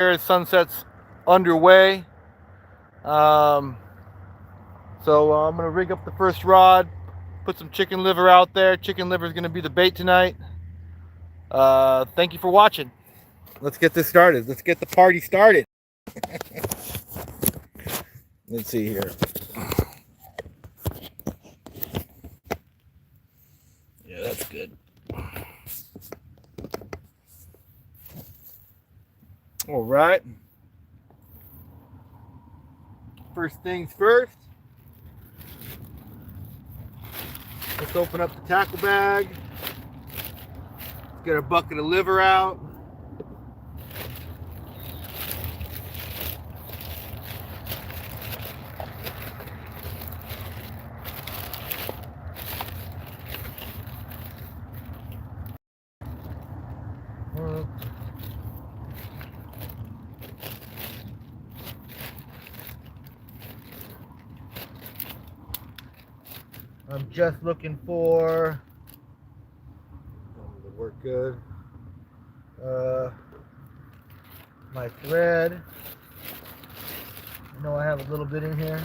Sunset's underway. Um, so I'm gonna rig up the first rod, put some chicken liver out there. Chicken liver is gonna be the bait tonight. Thank you for watching. Let's get this started. Let's get the party started. Let's see here. Yeah, that's good. All right. First things first. Let's open up the tackle bag. Let's get our bucket of liver out. I'm just looking for, to work good, my thread. I know I have a little bit in here.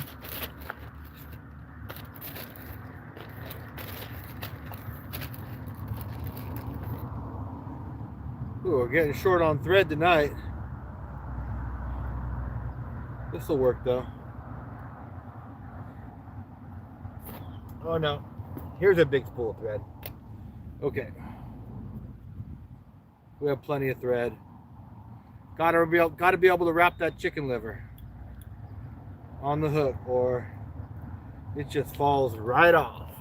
Ooh, we're getting short on thread tonight. This will work though. Oh no, here's a big spool of thread. Okay, we have plenty of thread. Gotta be able to wrap that chicken liver on the hook, or it just falls right off.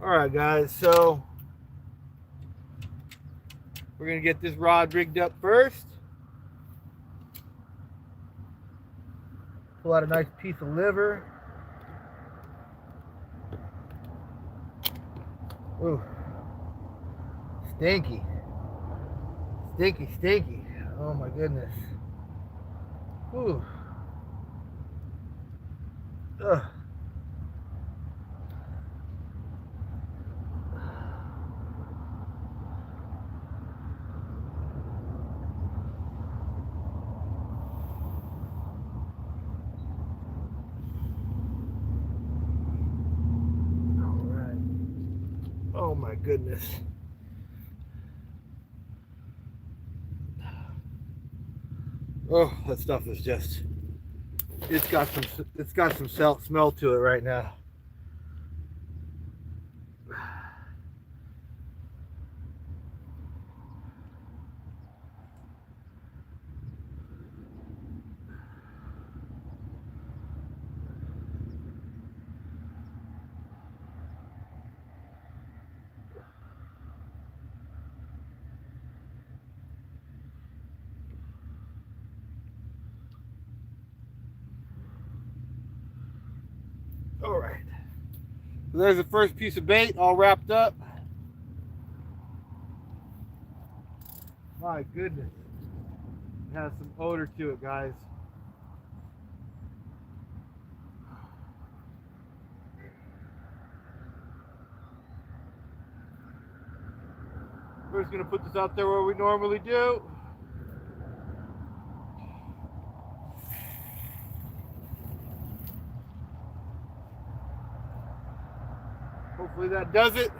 All right, guys. So we're gonna get this rod rigged up first. Pull out a nice piece of liver. Ooh, stinky, stinky, stinky. Oh my goodness. Ooh. Ugh. Oh my goodness. Oh, that stuff is just, it's got some smell to it right now. All right. So there's the first piece of bait all wrapped up. My goodness. It has some odor to it, guys. We're just gonna put this out there where we normally do. Hopefully that does it.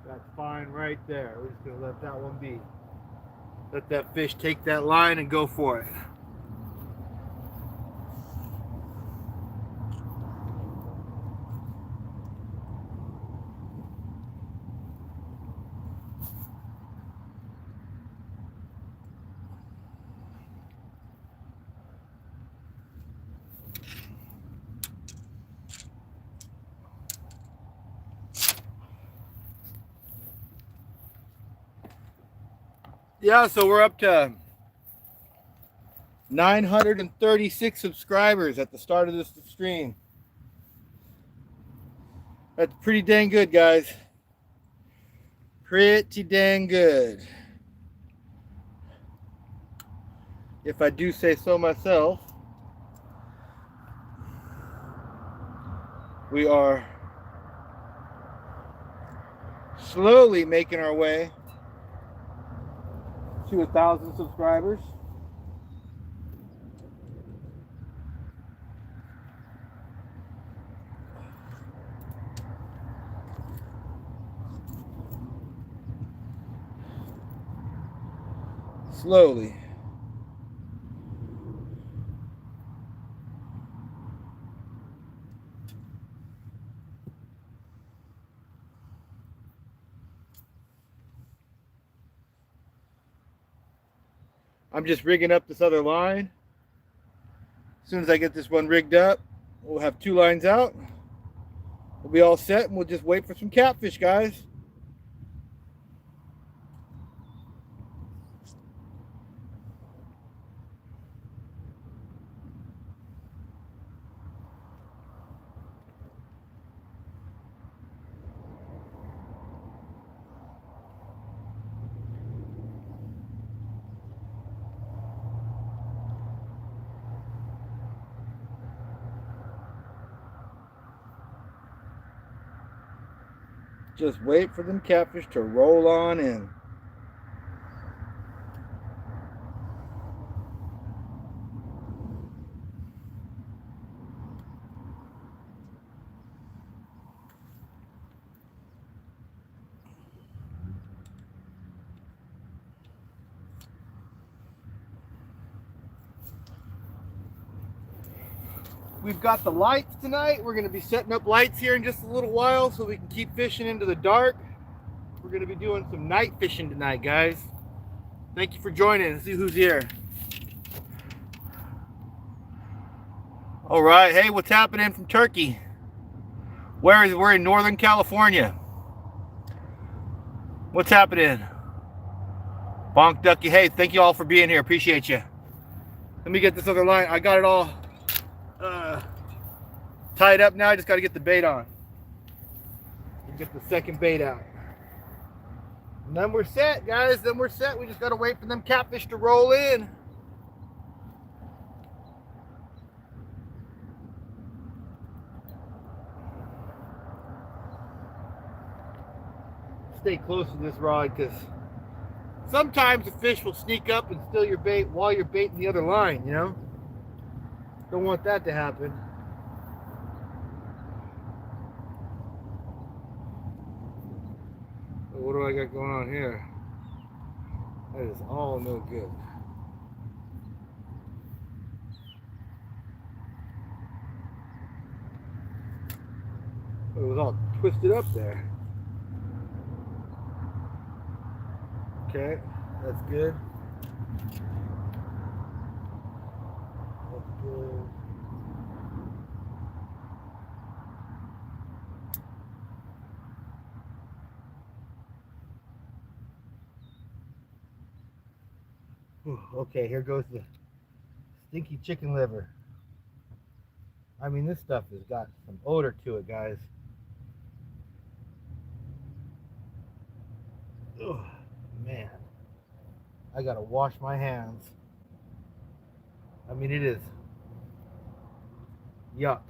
That's fine right there. We're just gonna let that one be. Let that fish take that line and go for it. Yeah, so we're up to 936 subscribers at the start of this stream. That's pretty dang good, guys. Pretty dang good, if I do say so myself. We are slowly making our way to 1,000 subscribers. Slowly. I'm just rigging up this other line. As soon as I get this one rigged up, we'll have 2 lines out. We'll be all set, and we'll just wait for some catfish, guys. Just wait for them catfish to roll on in. We've got the lights tonight. We're going to be setting up lights here in just a little while so we can keep fishing into the dark. We're going to be doing some night fishing tonight, guys. Thank you for joining. Let's see who's here. All right. Hey, what's happening from Turkey? We're in Northern California. What's happening? Bonk Ducky. Hey, thank you all for being here. Appreciate you. Let me get this other line. I got it all tied up now. I just got to get the bait on. Get the second bait out. And then we're set, guys. Then we're set. We just got to wait for them catfish to roll in. Stay close to this rod because sometimes the fish will sneak up and steal your bait while you're baiting the other line, you know? Don't want that to happen. What do I got going on here? That is all no good. It was all twisted up there. Okay, that's good. That's good. Okay, here goes the stinky chicken liver. I mean, this stuff has got some odor to it, guys. Ugh, man. I gotta wash my hands. I mean, it is yuck.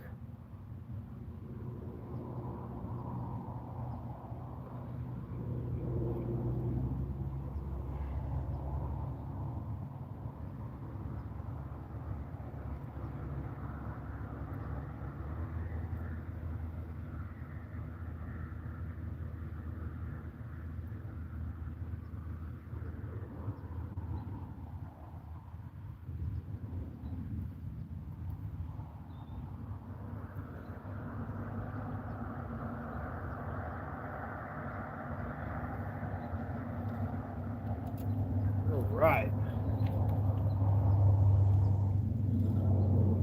Right.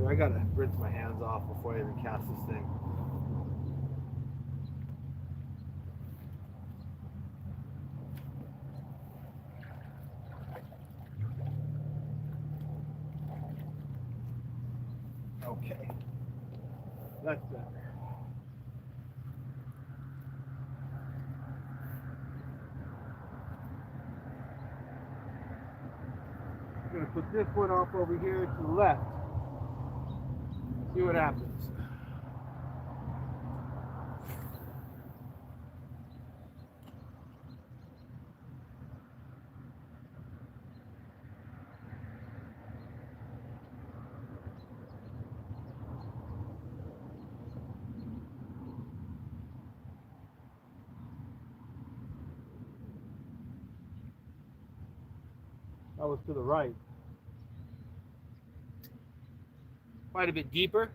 I gotta rinse my hands off before I even cast this thing. Okay. That's better. I'm going to put this one off over here to the left. See what happens. That was to the right. Quite a bit deeper.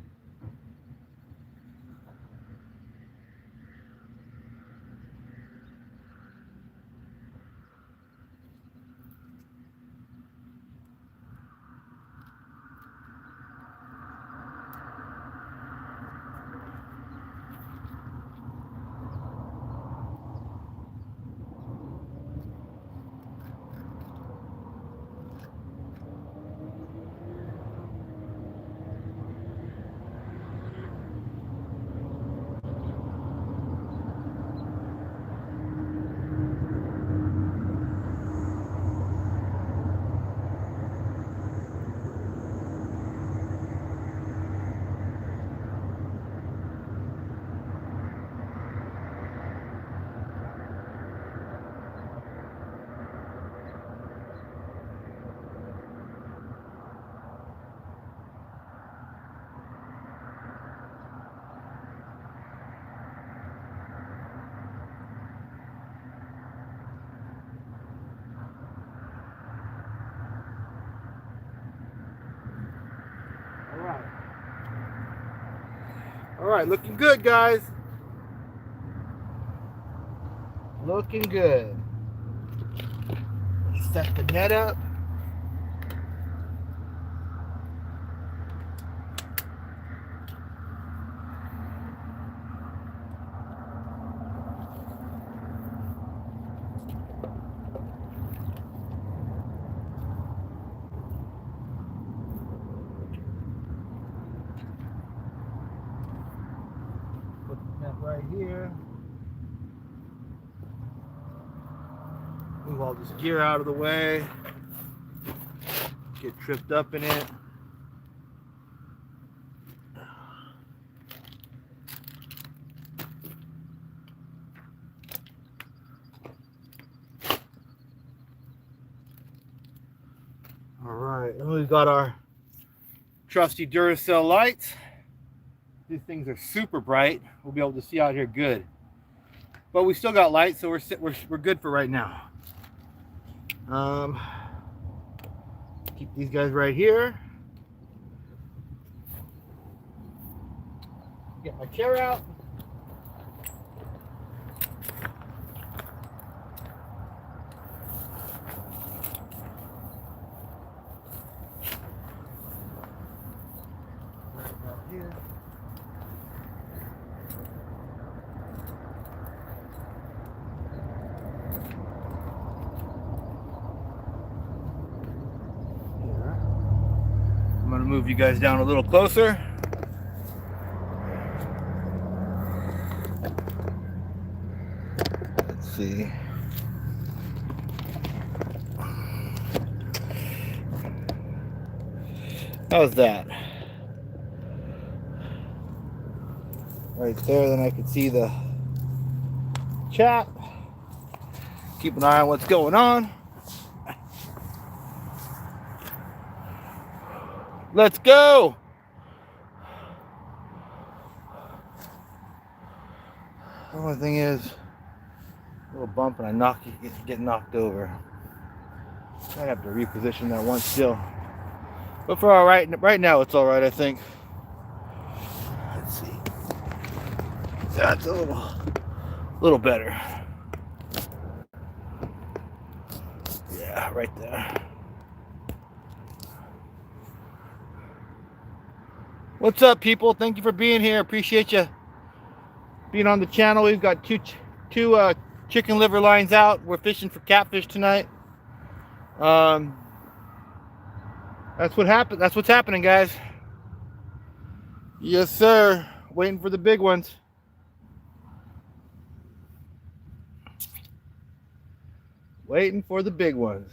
All right, looking good, guys. Looking good. Set the net up. Put the net right here. Move all this gear out of the way. Get tripped up in it. All right, and we've got our trusty Duracell lights. These things are super bright. We'll be able to see out here good. But we still got light, so we're good for right now. Keep these guys right here. Get my chair out. Right about here. I'm going to move you guys down a little closer. Let's see. How's that? Right there, then I can see the chat. Keep an eye on what's going on. Let's go. The only thing is, a little bump and I get knocked over. I have to reposition that one still. But for all right now, it's all right, I think. Let's see. That's a little better. Yeah, right there. What's up, people? Thank you for being here. Appreciate you being on the channel. We've got two chicken liver lines out. We're fishing for catfish tonight. That's what happened. That's what's happening, guys. Yes, sir. Waiting for the big ones. Waiting for the big ones.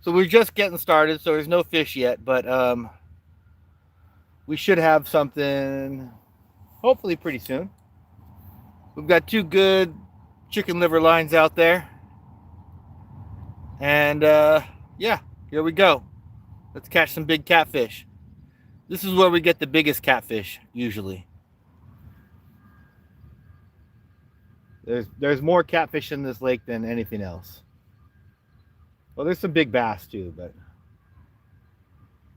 So we're just getting started, so there's no fish yet, but we should have something hopefully pretty soon. We've got 2 good chicken liver lines out there. And yeah, here we go. Let's catch some big catfish. This is where we get the biggest catfish, usually. There's more catfish in this lake than anything else. Well, there's some big bass too, but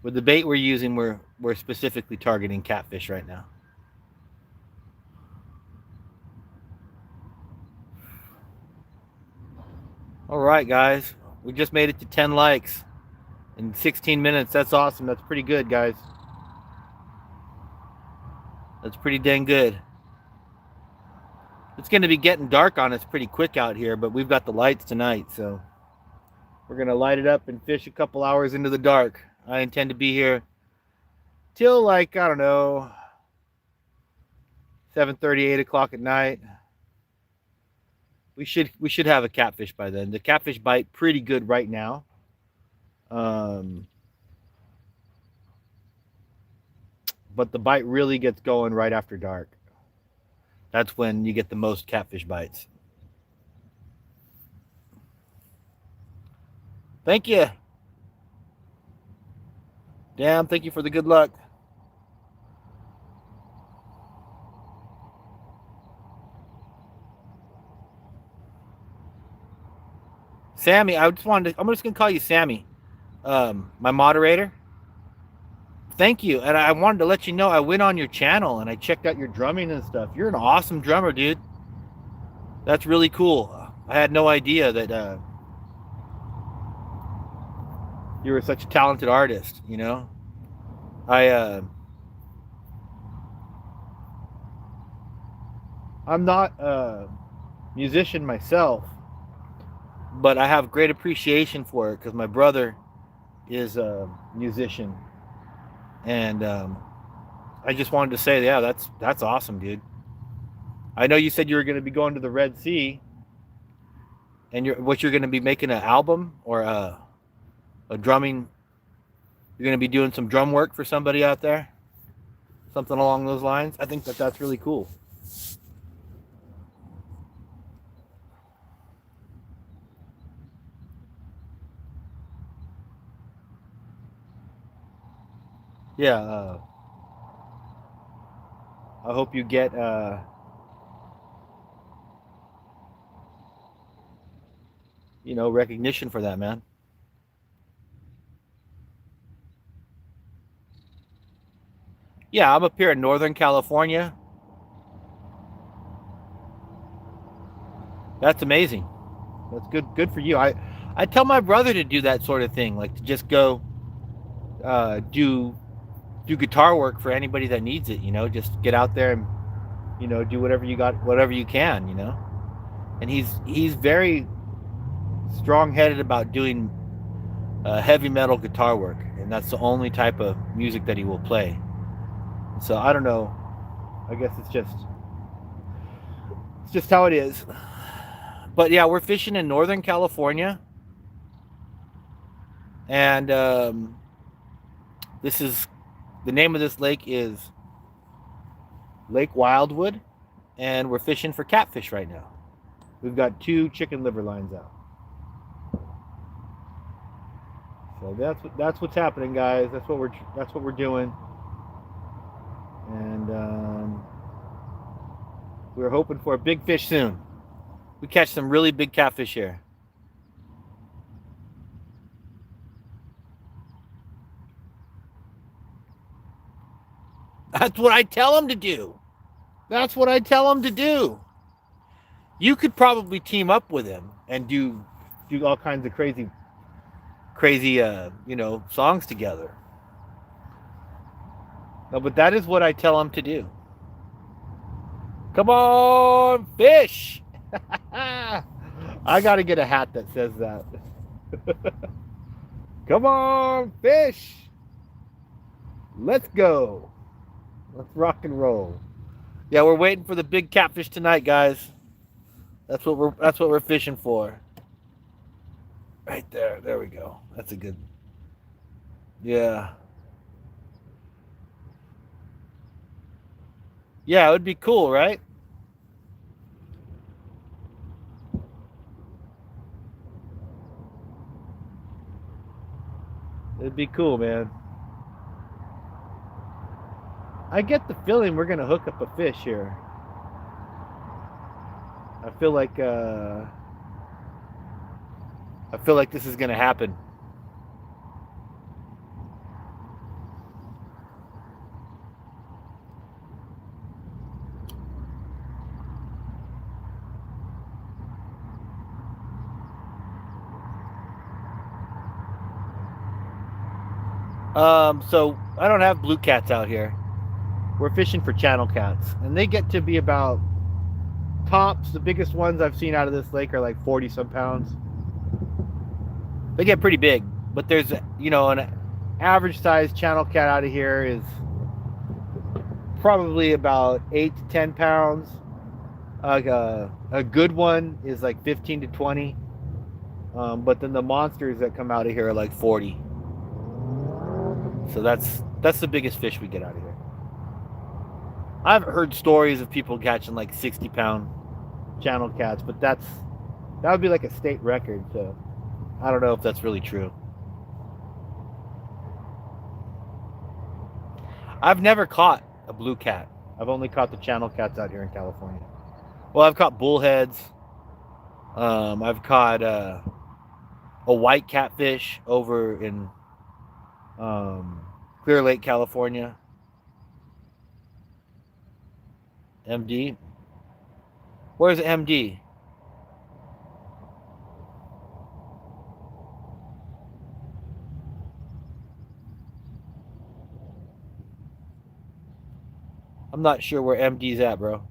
with the bait we're using, we're specifically targeting catfish right now. All right, guys. We just made it to 10 likes in 16 minutes. That's awesome. That's pretty good, guys. That's pretty dang good. It's going to be getting dark on us pretty quick out here, but we've got the lights tonight, so we're going to light it up and fish a couple hours into the dark. I intend to be here till like, I don't know, 7:30, 8 o'clock at night. We should have a catfish by then. The catfish bite pretty good right now. But the bite really gets going right after dark. That's when you get the most catfish bites. Thank you. Damn, thank you for the good luck. Sammy, I'm just gonna call you Sammy. My moderator. Thank you. And I wanted to let you know I went on your channel and I checked out your drumming and stuff. You're an awesome drummer, dude. That's really cool. I had no idea that you were such a talented artist, you know? I'm not a musician myself, but I have great appreciation for it because my brother is a musician. And I just wanted to say, yeah, that's awesome, dude. I know you said you were going to be going to the Red Sea, and you're going to be making an album or a drumming. You're going to be doing some drum work for somebody out there, something along those lines. I think that's really cool. Yeah, I hope you get recognition for that, man. Yeah, I'm up here in Northern California. That's amazing. That's good for you. I tell my brother to do that sort of thing, like to just go do guitar work for anybody that needs it, just get out there and do whatever you can, and he's very strong-headed about doing heavy metal guitar work, and that's the only type of music that he will play. So I don't know, I guess it's just how it is. But yeah, we're fishing in Northern California, and this is the name of this lake is Lake Wildwood, and we're fishing for catfish right now. We've got 2 chicken liver lines out. So that's what's happening, guys. That's what we're doing, and we're hoping for a big fish soon. We catch some really big catfish here. That's what I tell him to do. That's what I tell him to do. You could probably team up with him and do all kinds of crazy songs together. No, but that is what I tell him to do. Come on, fish. I got to get a hat that says that. Come on, fish. Let's go. Let's rock and roll. Yeah, we're waiting for the big catfish tonight, guys. That's what we're fishing for. Right there. There we go. That's a good. Yeah. Yeah, it would be cool, right? It'd be cool, man. I get the feeling we're gonna hook up a fish here. I feel like I feel like this is gonna happen. So I don't have blue cats out here. We're fishing for channel cats, and they get to be about tops. The biggest ones I've seen out of this lake are like 40 some pounds. They get pretty big, but there's an average size channel cat out of here is probably about 8 to 10 pounds. A good one is like 15 to 20. But then the monsters that come out of here are like 40. So that's the biggest fish we get out of here. I've heard stories of people catching like 60-pound channel cats, but that would be like a state record. So I don't know if that's really true. I've never caught a blue cat. I've only caught the channel cats out here in California. Well, I've caught bullheads. I've caught a white catfish over in Clear Lake, California. MD. Where's MD? I'm not sure where MD's at, bro.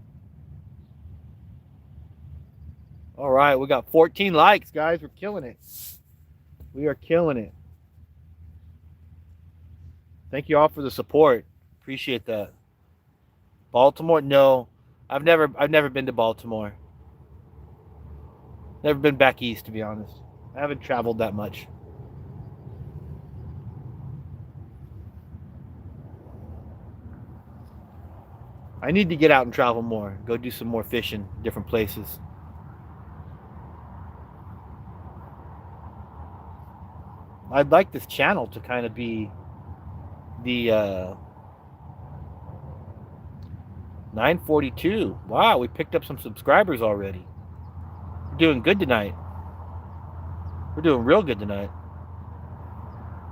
All right, we got 14 likes, guys. We're killing it. We are killing it. Thank you all for the support. Appreciate that. Baltimore? No. I've never been to Baltimore. Never been back east, to be honest. I haven't traveled that much. I need to get out and travel more. Go do some more fishing, different places. I'd like this channel to kind of be the 942. Wow, we picked up some subscribers already. We're doing good tonight. We're doing real good tonight.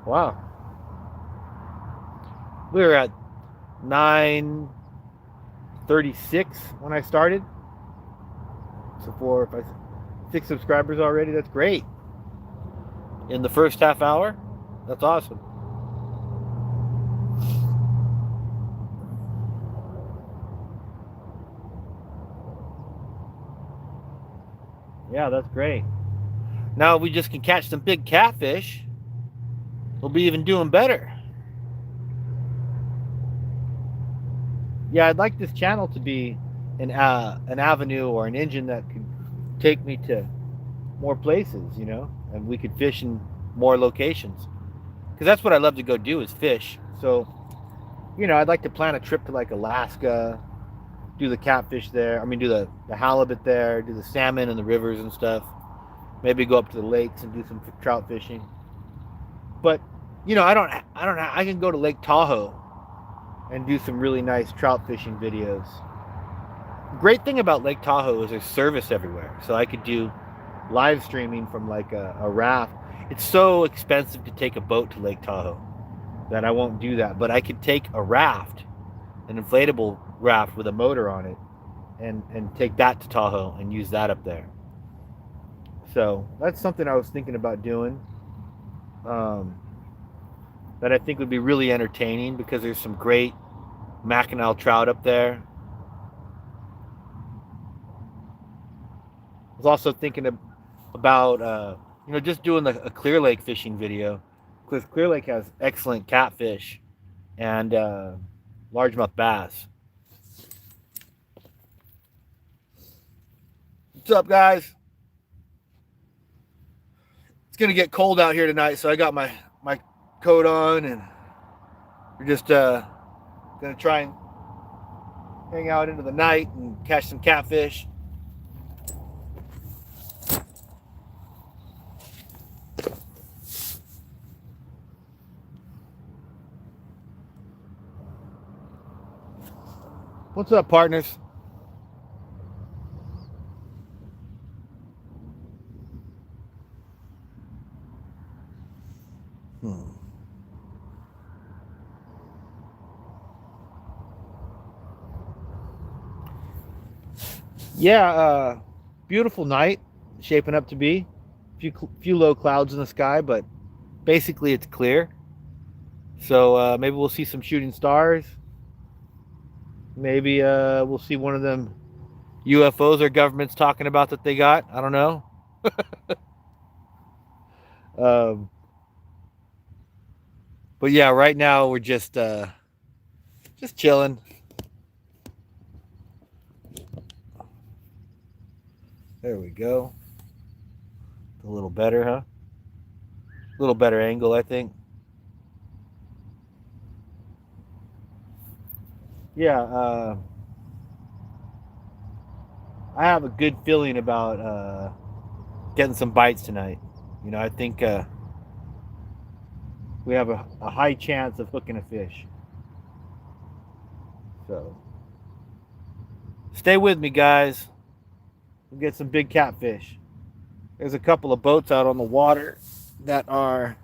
Wow. We were at 936 when I started. So 6 subscribers already. That's great. In the first half hour, that's awesome. Yeah, that's great. Now we just can catch some big catfish. We'll be even doing better. Yeah, I'd like this channel to be an avenue or an engine that could take me to more places, and we could fish in more locations. Because that's what I love to go do is fish. So, I'd like to plan a trip to like Alaska, do the catfish there. I mean, do the halibut there, do the salmon in the rivers and stuff. Maybe go up to the lakes and do some trout fishing. But, I can go to Lake Tahoe and do some really nice trout fishing videos. Great thing about Lake Tahoe is there's service everywhere. So I could do live streaming from like a raft. It's so expensive to take a boat to Lake Tahoe that I won't do that. But I could take a raft, an inflatable raft with a motor on it, and take that to Tahoe and use that up there. So that's something I was thinking about doing. That I think would be really entertaining because there's some great Mackinac trout up there. I was also thinking about just doing a Clear Lake fishing video because Clear Lake has excellent catfish, and largemouth bass. What's up, guys? It's gonna get cold out here tonight, so I got my coat on, and we're just gonna try and hang out into the night and catch some catfish. What's up, partners? Yeah, beautiful night, shaping up to be. Few low clouds in the sky, but basically it's clear. So maybe we'll see some shooting stars. Maybe we'll see one of them UFOs our government's talking about that they got. I don't know. But yeah, right now we're just chilling. There we go. A little better, huh? A little better angle, I think. Yeah, I have a good feeling about getting some bites tonight. You know, I think we have a high chance of hooking a fish. So stay with me, guys. We'll get some big catfish. There's a couple of boats out on the water that are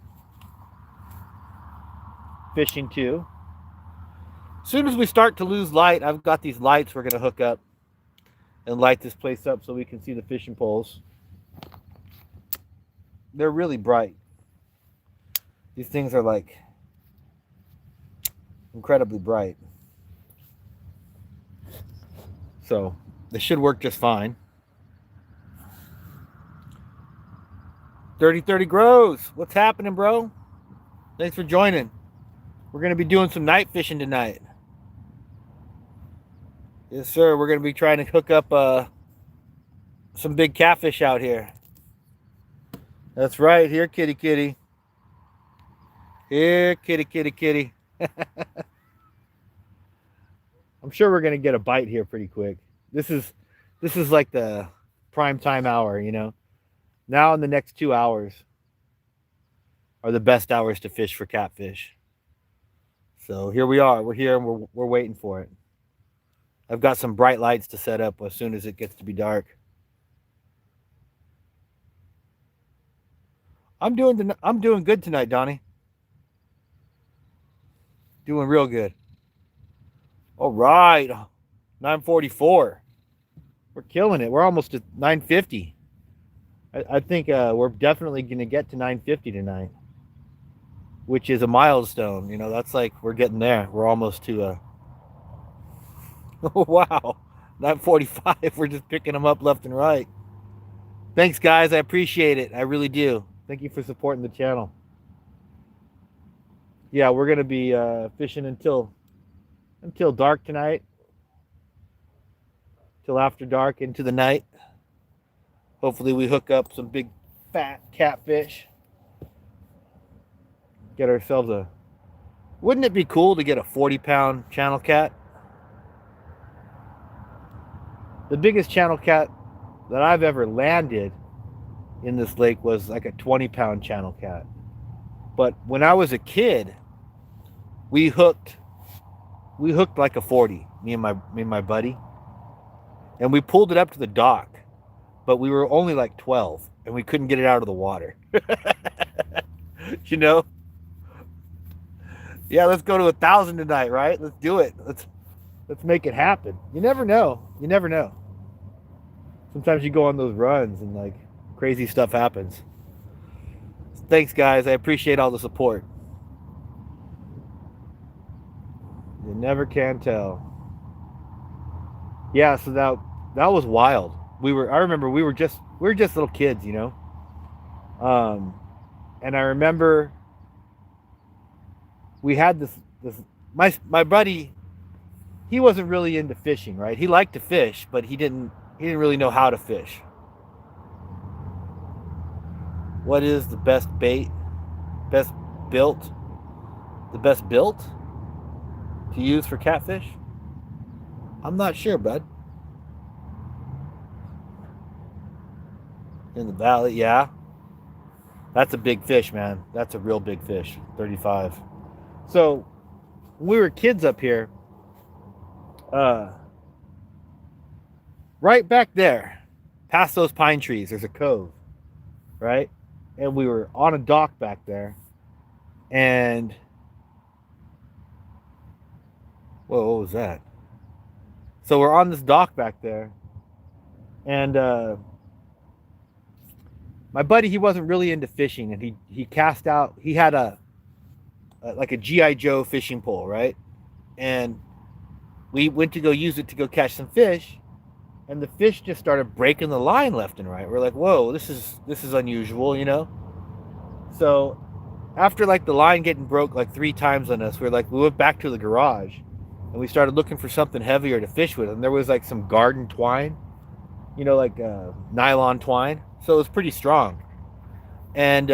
fishing too. As soon as we start to lose light, I've got these lights we're going to hook up and light this place up so we can see the fishing poles. They're really bright. These things are like incredibly bright. So they should work just fine. 30 grows. What's happening, bro? Thanks for joining. We're going to be doing some night fishing tonight. Yes, sir. We're going to be trying to hook up some big catfish out here. That's right. Here, kitty, kitty. Here, kitty, kitty, kitty. I'm sure we're going to get a bite here pretty quick. This is like the prime time hour, you know. Now in the next 2 hours are the best hours to fish for catfish. So here we are. We're here and we're waiting for it. I've got some bright lights to set up as soon as it gets to be dark. I'm doing good tonight, Donnie. Doing real good. All right. 9:44. We're killing it. We're almost at 9:50. I think we're definitely going to get to 9:50 tonight, which is a milestone. You know, that's like we're getting there. We're almost to wow, 9:45. We're just picking them up left and right. Thanks, guys. I appreciate it. I really do. Thank you for supporting the channel. Yeah, we're going to be fishing until dark tonight, till after dark into the night. Hopefully we hook up some big fat catfish. Get ourselves a... Wouldn't it be cool to get a 40-pound channel cat? The biggest channel cat that I've ever landed in this lake was like a 20-pound channel cat. But when I was a kid, we hooked like a 40, me and my buddy. And we pulled it up to the dock. But we were only like 12 and we couldn't get it out of the water. You know? Yeah, let's go to 1,000 tonight, right? Let's do it. Let's make it happen. You never know. You never know. Sometimes you go on those runs and like crazy stuff happens. Thanks, guys. I appreciate all the support. You never can tell. Yeah, so that was wild. I remember we were just little kids, you know. And I remember we had this my buddy he wasn't really into fishing, right? He liked to fish, but he didn't really know how to fish. What is the best bait, best built, the best built to use for catfish? I'm not sure, bud. In the valley, yeah. That's a big fish, man. That's a real big fish, 35. So, when we were kids up here, uh, right back there, past those pine trees, there's a cove, right? And we were on a dock back there, and whoa, what was that? So we're on this dock back there, and my buddy, he wasn't really into fishing, and he cast out. He had a like a GI Joe fishing pole, right? And we went to go use it to go catch some fish, and the fish just started breaking the line left and right. We're like, whoa, this is unusual, you know. So after like the line getting broke like 3 times on us, we went back to the garage, and we started looking for something heavier to fish with, and there was like some garden twine, you know, like nylon twine. So it was pretty strong, and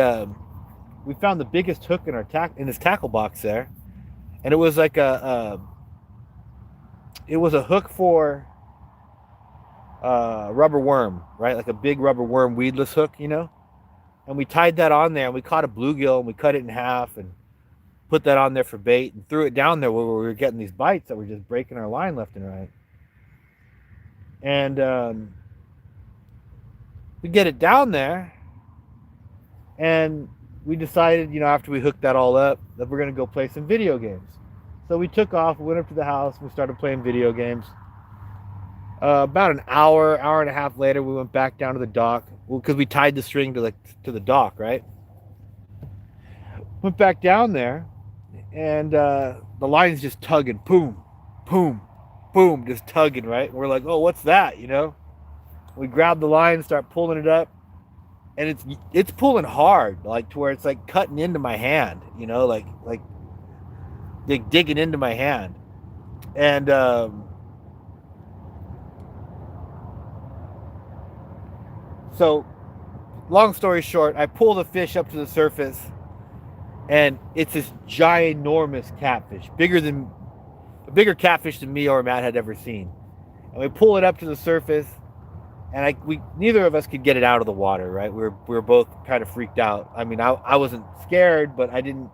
we found the biggest hook in our in this tackle box there, and it was like it was a hook for rubber worm, right? Like a big rubber worm weedless hook, you know. And we tied that on there, and we caught a bluegill, and we cut it in half and put that on there for bait, and threw it down there where we were getting these bites that were just breaking our line left and right. And we get it down there, and we decided, you know, after we hooked that all up, that we're going to go play some video games. So we took off, went up to the house, and we started playing video games. About an hour and a half later, we went back down to the dock, because we tied the string to the dock, right? Went back down there, and the line's just tugging, boom, boom, boom, just tugging, right? And we're like, oh, what's that, you know? We grab the line, start pulling it up, and it's pulling hard, like to where it's like cutting into my hand, you know, like digging into my hand. And so long story short, I pull the fish up to the surface, and it's this ginormous catfish, a bigger catfish than me or Matt had ever seen. And we pull it up to the surface, and we neither of us could get it out of the water, right? We were both kind of freaked out. I mean, I wasn't scared, but I didn't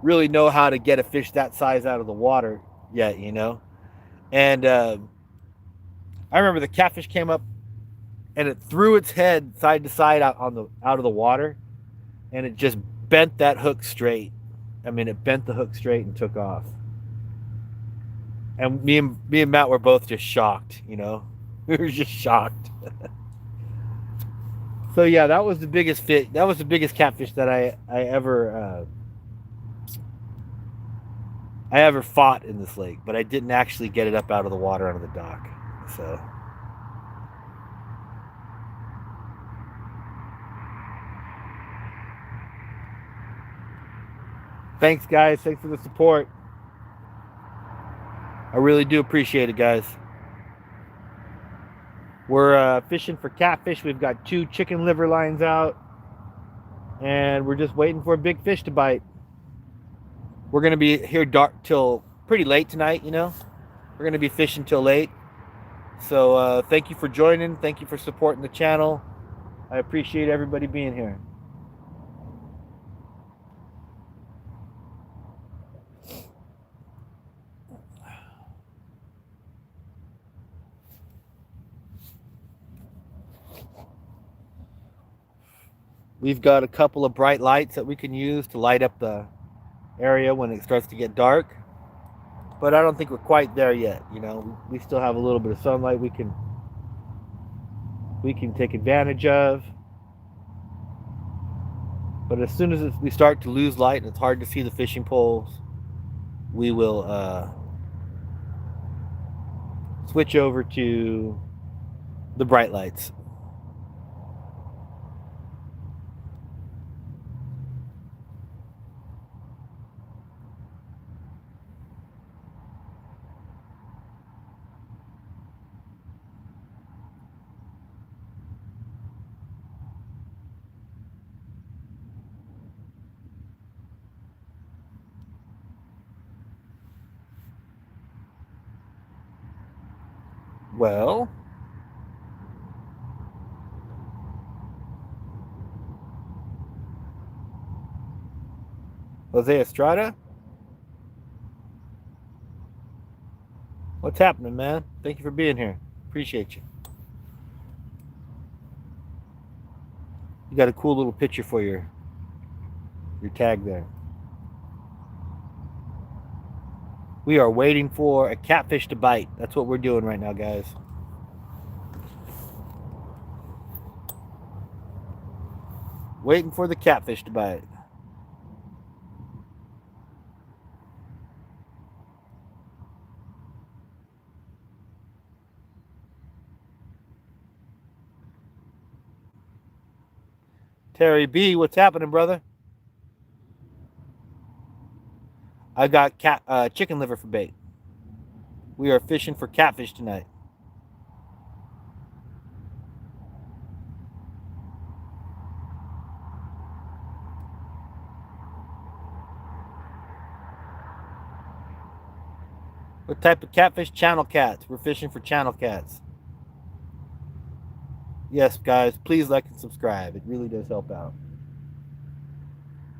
really know how to get a fish that size out of the water yet, you know. And I remember the catfish came up, and it threw its head side to side out of the water, and it just bent that hook straight. I mean, it bent the hook straight and took off. And me and Matt were both just shocked, you know. We were just shocked. So yeah, that was the biggest fish. That was the biggest catfish that I ever fought in this lake, but I didn't actually get it up out of the water onto the dock. So thanks, guys. Thanks for the support. I really do appreciate it, guys. We're fishing for catfish. We've got 2 chicken liver lines out, and we're just waiting for a big fish to bite. We're going to be here dark till pretty late tonight, you know. We're going to be fishing till late. So thank you for joining. Thank you for supporting the channel. I appreciate everybody being here. We've got a couple of bright lights that we can use to light up the area when it starts to get dark. But I don't think we're quite there yet, you know. We still have a little bit of sunlight we can take advantage of. But as soon as we start to lose light and it's hard to see the fishing poles, we will switch over to the bright lights. Well, Jose Estrada, what's happening, man? Thank you for being here. Appreciate you. You got a cool little picture for your tag there. We are waiting for a catfish to bite. That's what we're doing right now, guys. Waiting for the catfish to bite. Terry B, what's happening, brother? I got chicken liver for bait. We are fishing for catfish tonight. What type of catfish? Channel cats. We're fishing for channel cats. Yes, guys, please like and subscribe. It really does help out.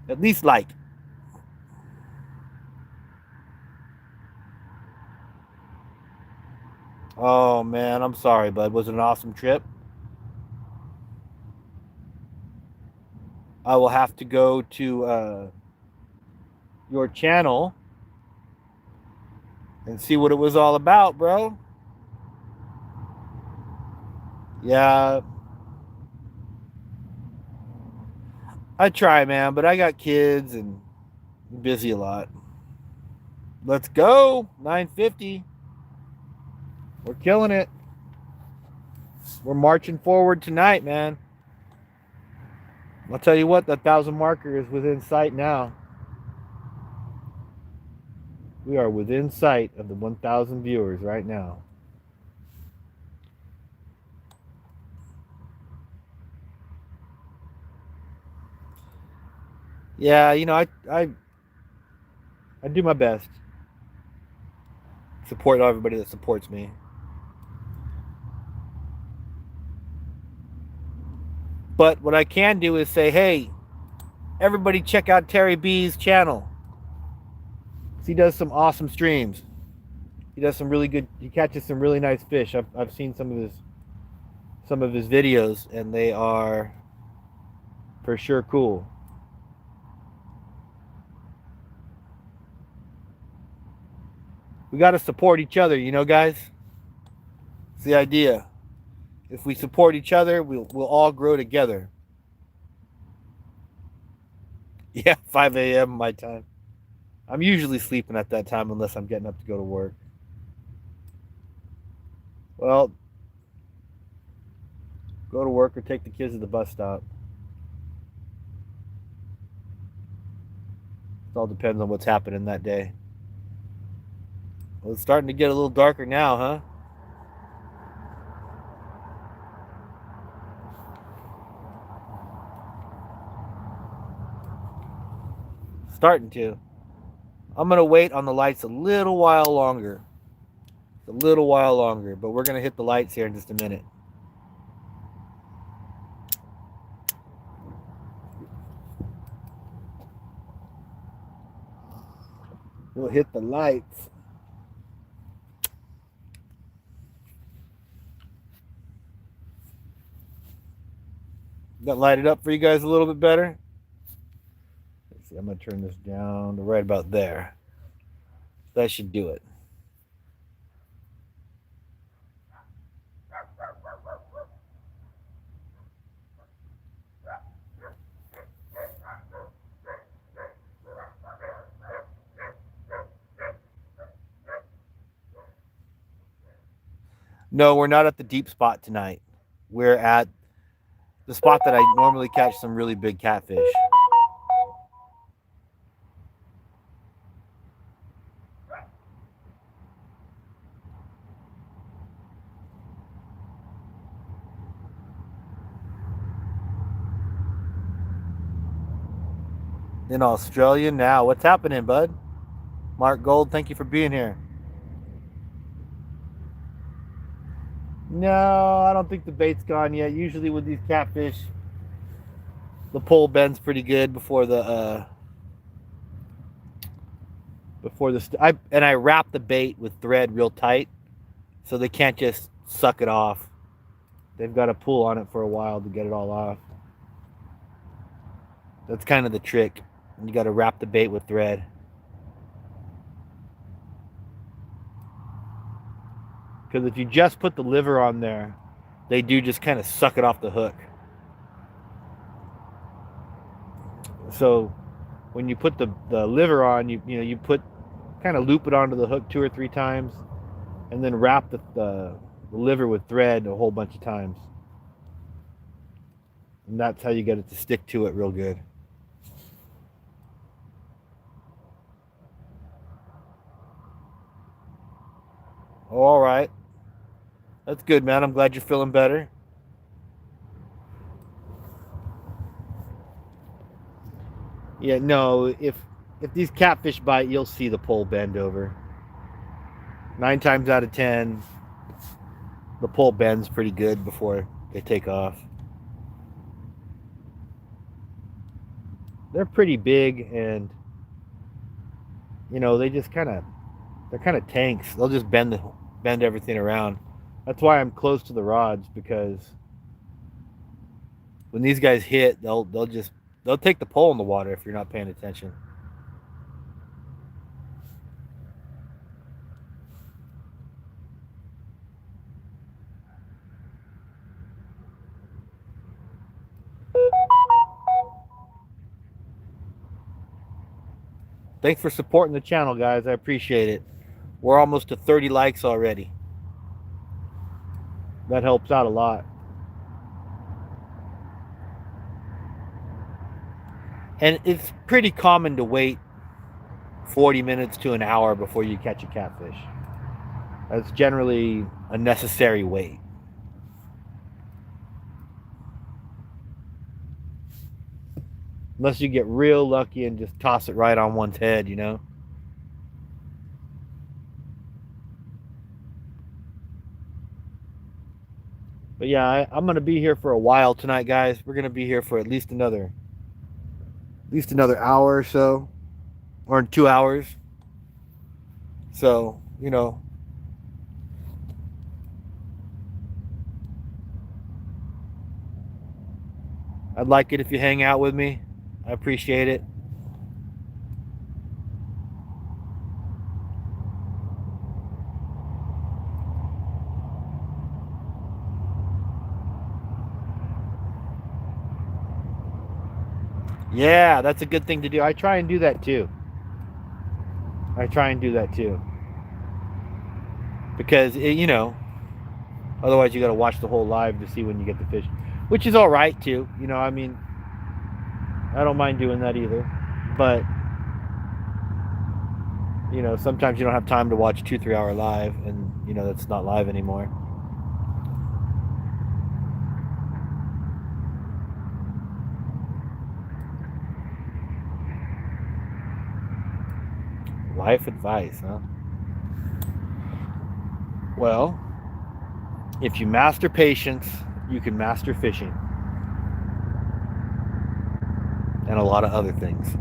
At least like. Oh, man, I'm sorry, bud. Was it an awesome trip? I will have to go to your channel and see what it was all about, bro. Yeah. I try, man, but I got kids and I'm busy a lot. Let's go. 950. We're killing it. We're marching forward tonight, man. I'll tell you what, that 1,000 marker is within sight now. We are within sight of the 1,000 viewers right now. Yeah, you know, I do my best. Support everybody that supports me. But what I can do is say, hey, everybody check out Terry B's channel. He does some awesome streams. He does some really good, he catches some really nice fish. I've seen some of his videos, and they are for sure cool. We got to support each other, you know, guys. It's the idea. If we support each other, we'll all grow together. Yeah, 5 a.m. my time. I'm usually sleeping at that time unless I'm getting up to go to work. Well, go to work or take the kids to the bus stop. It all depends on what's happening that day. Well, it's starting to get a little darker now, huh? Starting to. I'm going to wait on the lights a little while longer. A little while longer, but we're going to hit the lights here in just a minute. We'll hit the lights. That lighted up for you guys a little bit better? Let's see, I'm going to turn this down to right about there. That should do it. No, we're not at the deep spot tonight. We're at the spot that I normally catch some really big catfish. In Australia now. What's happening, bud? Mark Gold, thank you for being here. No, I don't think the bait's gone yet. Usually with these catfish, the pole bends pretty good before the I wrap the bait with thread real tight so they can't just suck it off. They've got to pull on it for a while to get it all off. That's kind of the trick. You got to wrap the bait with thread. Because if you just put the liver on there, they do just kind of suck it off the hook. So when you put the liver on, you put kind of loop it onto the hook 2 or 3 times, and then wrap the liver with thread a whole bunch of times. And that's how you get it to stick to it real good. All right. That's good, man. I'm glad you're feeling better. Yeah, no, if these catfish bite, you'll see the pole bend over. 9 times out of 10, the pole bends pretty good before they take off. They're pretty big, and they just they're kind of tanks. They'll just bend everything around. That's why I'm close to the rods, because when these guys hit, they'll take the pole in the water if you're not paying attention. Thanks for supporting the channel, guys. I appreciate it. We're almost to 30 likes already. That helps out a lot. And it's pretty common to wait 40 minutes to an hour before you catch a catfish. That's generally a necessary wait. Unless you get real lucky and just toss it right on one's head, But yeah, I'm going to be here for a while tonight, guys. We're going to be here for at least another hour or so, or 2 hours. So, I'd like it if you hang out with me. I appreciate it. Yeah, that's a good thing to do. I try and do that too. Because, otherwise you got to watch the whole live to see when you get the fish. Which is all right too. I mean, I don't mind doing that either. But, sometimes you don't have time to watch 2-3 hour live, and, that's not live anymore. Life advice, huh? Well, if you master patience, you can master fishing. And a lot of other things.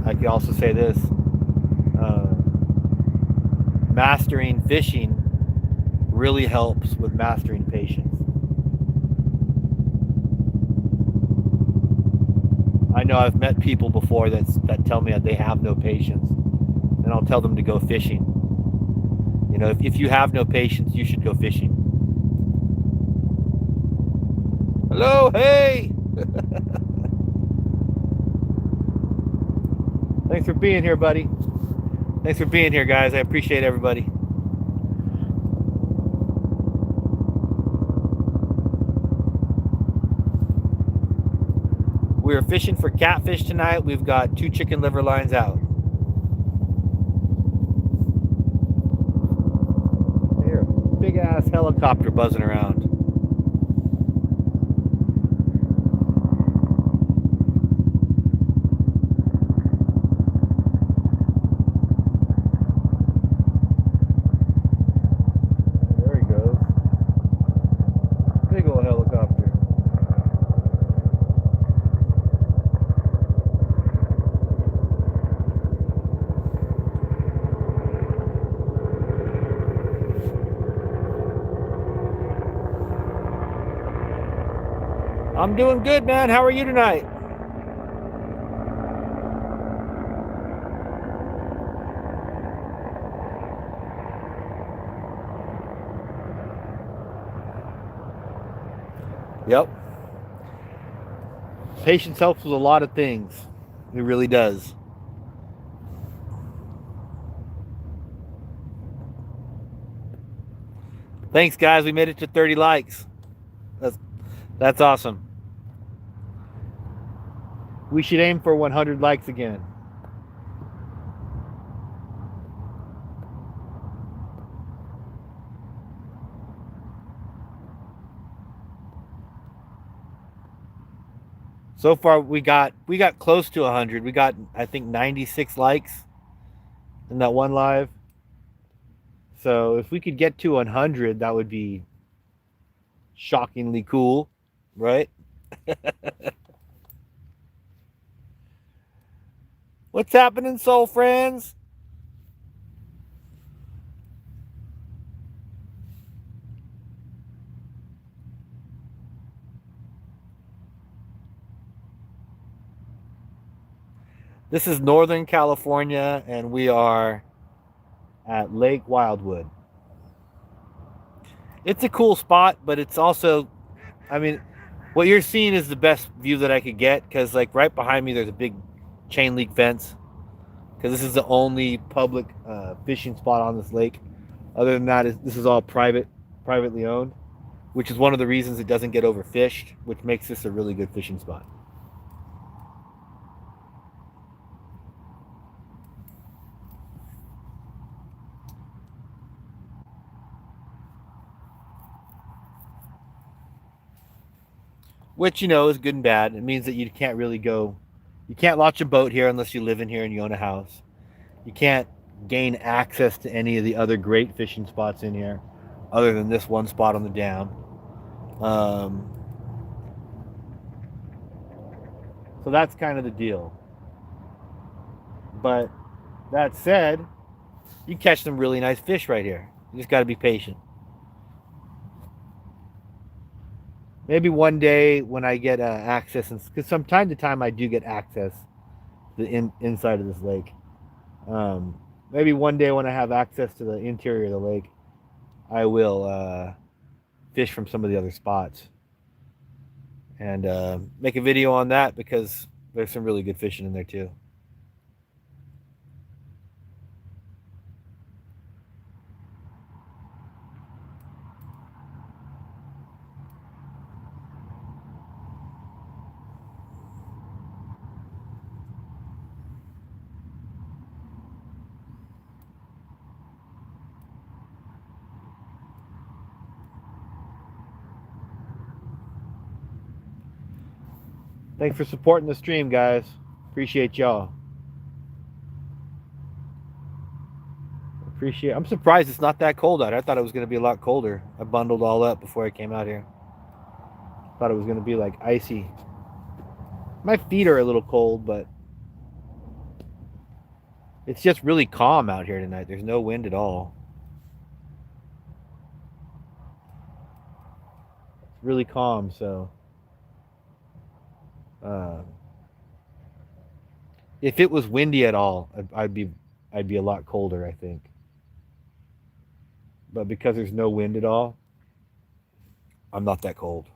I could also say this. Mastering fishing really helps with mastering patience. I know I've met people before that tell me that they have no patience, and I'll tell them to go fishing. If you have no patience, you should go fishing. Hello, hey! Thanks for being here, buddy. Thanks for being here, guys. I appreciate everybody. We are fishing for catfish tonight. We've got 2 chicken liver lines out. I hear a big ass helicopter buzzing around. I'm doing good, man. How are you tonight? Yep. Patience helps with a lot of things. It really does. Thanks, guys. We made it to 30 likes. That's awesome. We should aim for 100 likes again. So far, we got close to 100. We got, I think, 96 likes in that one live. So if we could get to 100, that would be shockingly cool, right? What's happening, soul friends? This is Northern California, and we are at Lake Wildwood. It's a cool spot, but it's also, I mean, what you're seeing is the best view that I could get, because like right behind me there's a big chain link fence, because this is the only public fishing spot on this lake. Other than that, this is all privately owned, which is one of the reasons it doesn't get overfished, which makes this a really good fishing spot. Which, is good and bad. It means that you can't really go, you can't launch a boat here unless you live in here and you own a house. You can't gain access to any of the other great fishing spots in here, other than this one spot on the dam. So that's kind of the deal. But that said, you catch some really nice fish right here. You just got to be patient. Maybe one day when I get access, because from time to time I do get access to the inside of this lake. Maybe one day when I have access to the interior of the lake, I will fish from some of the other spots and make a video on that, because there's some really good fishing in there too. Thanks for supporting the stream, guys. Appreciate y'all. I'm surprised it's not that cold out. I thought it was going to be a lot colder. I bundled all up before I came out here. Thought it was going to be like icy. My feet are a little cold, but it's just really calm out here tonight. There's no wind at all. It's really calm, so if it was windy at all, I'd be a lot colder, I think. But because there's no wind at all, I'm not that cold.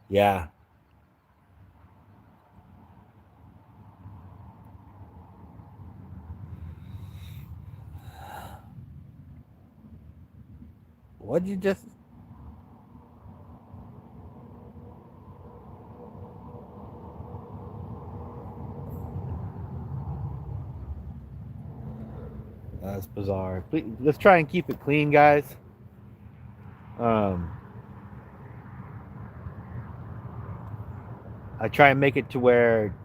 Yeah. What'd you just... That's bizarre. Let's try and keep it clean, guys. I try and make it to where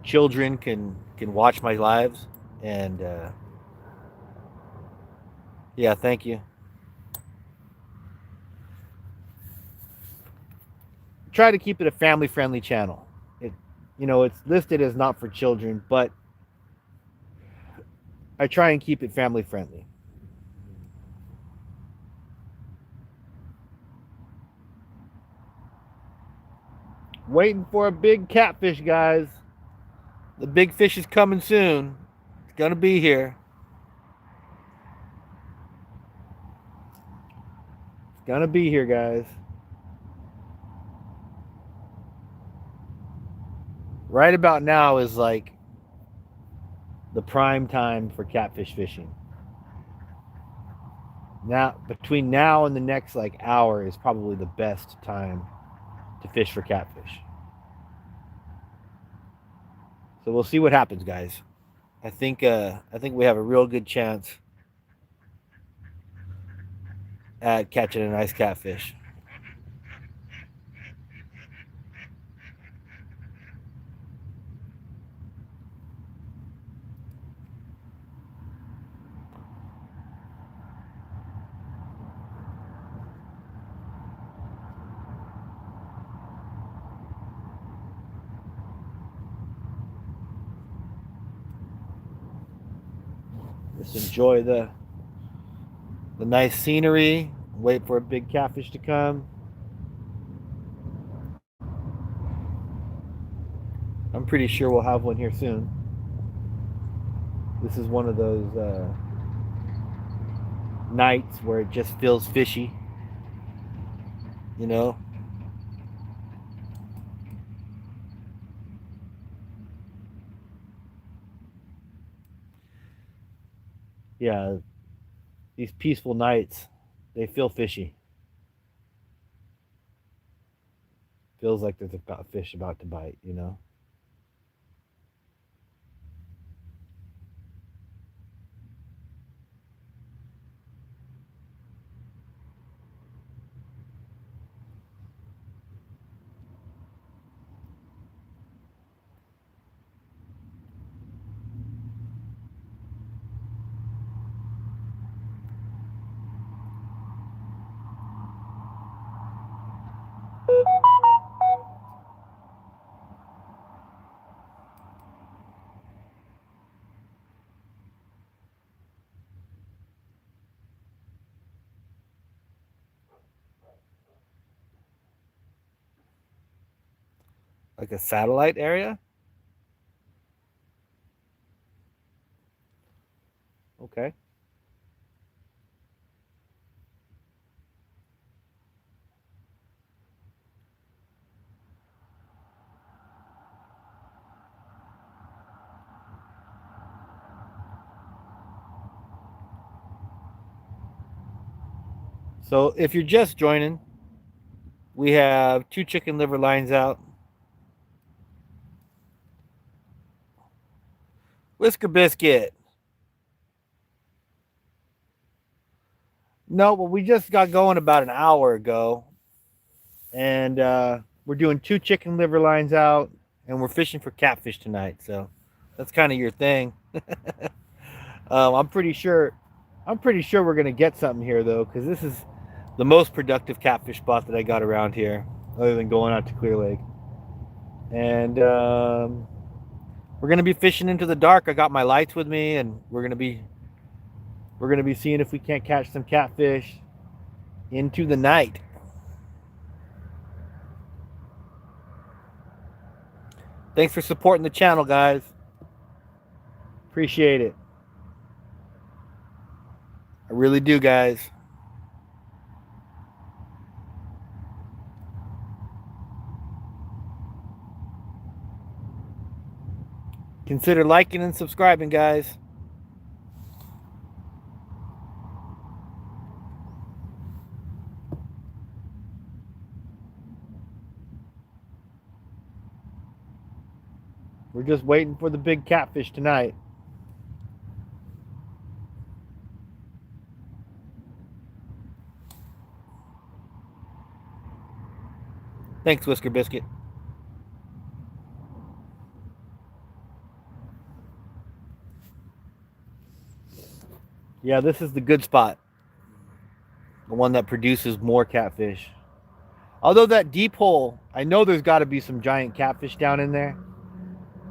children can watch my lives, and yeah, thank you. Try to keep it a family-friendly channel. It's listed as not for children, but I try and keep it family friendly. Waiting for a big catfish, guys. The big fish is coming soon. It's gonna be here. It's gonna be here, guys. Right about now is like the prime time for catfish fishing. Now, between now and the next like hour is probably the best time to fish for catfish. So we'll see what happens, guys. I think we have a real good chance at catching a nice catfish. Just enjoy the nice scenery. Wait for a big catfish to come. I'm pretty sure we'll have one here soon. This is one of those nights where it just feels fishy. You know? Yeah, these peaceful nights, they feel fishy. Feels like there's a fish about to bite, you know? Like a satellite area? Okay. So if you're just joining, we have 2 chicken liver lines out. Whisker biscuit. No, but we just got going about an hour ago. And we're doing 2 chicken liver lines out, and we're fishing for catfish tonight. So that's kind of your thing. I'm pretty sure we're gonna get something here though, because this is the most productive catfish spot that I got around here, other than going out to Clear Lake. And we're gonna be fishing into the dark. I got my lights with me, and we're gonna be seeing if we can't catch some catfish into the night. Thanks for supporting the channel, guys. Appreciate it. I really do, guys. Consider liking and subscribing, guys. We're just waiting for the big catfish tonight. Thanks, Whisker Biscuit. Yeah, this is the good spot. The one that produces more catfish. Although that deep hole, I know there's got to be some giant catfish down in there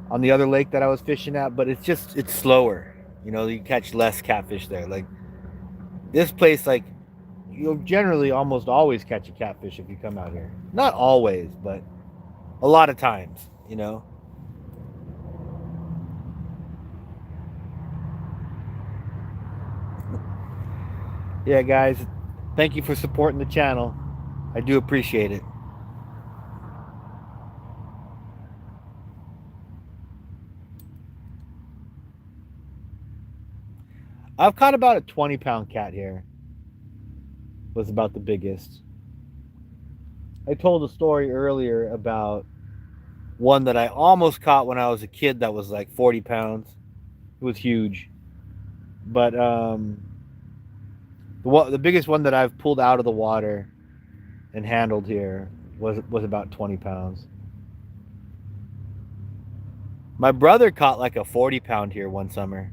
on the other lake that I was fishing at, but it's slower. You know, you catch less catfish there. Like this place, like you'll generally almost always catch a catfish if you come out here. Not always, but a lot of times, you know. Yeah, guys, thank you for supporting the channel. I do appreciate it. I've caught about a 20-pound cat here. Was about the biggest. I told a story earlier about one that I almost caught when I was a kid that was like 40 pounds. It was huge. But the biggest one that I've pulled out of the water and handled here was about 20 pounds. My brother caught like a 40-pound here one summer.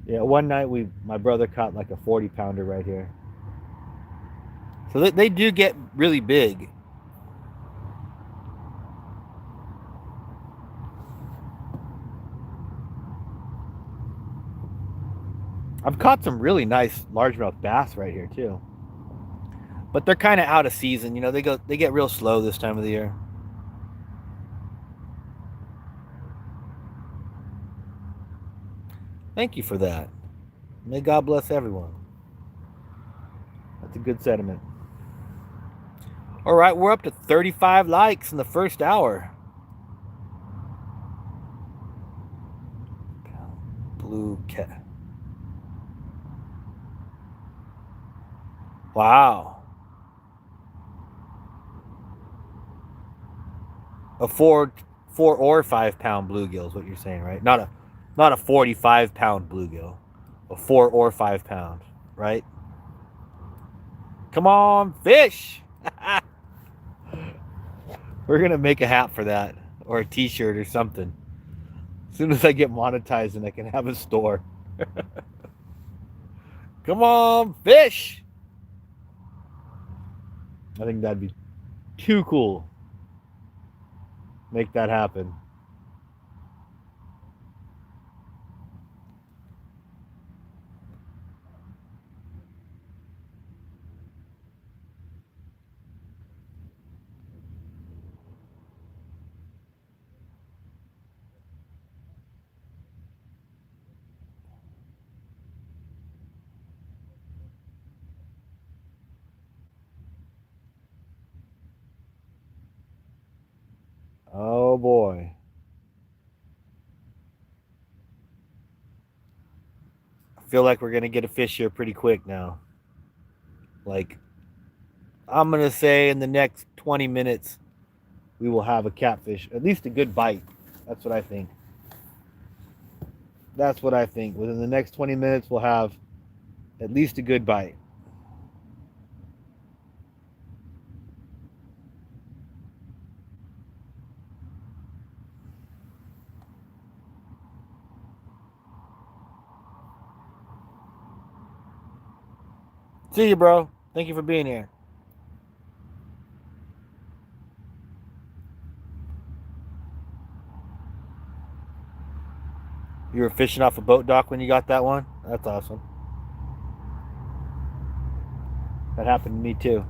Yeah, one night my brother caught like a 40-pounder right here. So they do get really big. I've caught some really nice largemouth bass right here too. But they're kind of out of season, you know, they get real slow this time of the year. Thank you for that. May God bless everyone. That's a good sentiment. All right, we're up to 35 likes in the first hour. Blue cat. Wow. A 4 or 5 pound bluegill is what you're saying, right? Not a 45-pound bluegill. A 4 or 5 pound, right? Come on, fish. We're gonna make a hat for that, or a t-shirt or something. As soon as I get monetized and I can have a store. Come on, fish. I think that'd be too cool. Make that happen. Oh boy. I feel like we're gonna get a fish here pretty quick now. Like, I'm gonna say in the next 20 minutes we will have a catfish, at least a good bite. That's what I think. That's what I think. Within the next 20 minutes we'll have at least a good bite. See you, bro. Thank you for being here. You were fishing off a boat dock when you got that one? That's awesome. That happened to me too.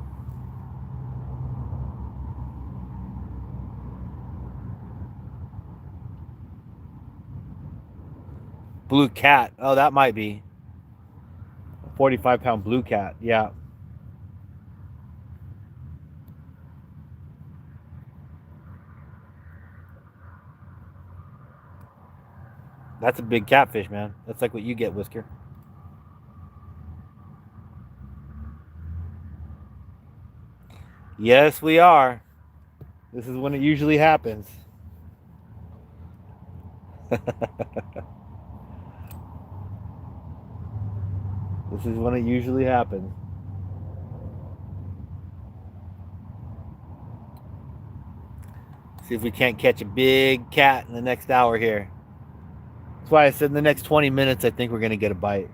Blue cat. Oh, that might be. A 45-pound blue cat. Yeah. That's a big catfish, man. That's like what you get, Whisker. Yes, we are. This is when it usually happens. This is when it usually happens. See if we can't catch a big cat in the next hour here. That's why I said in the next 20 minutes, I think we're going to get a bite.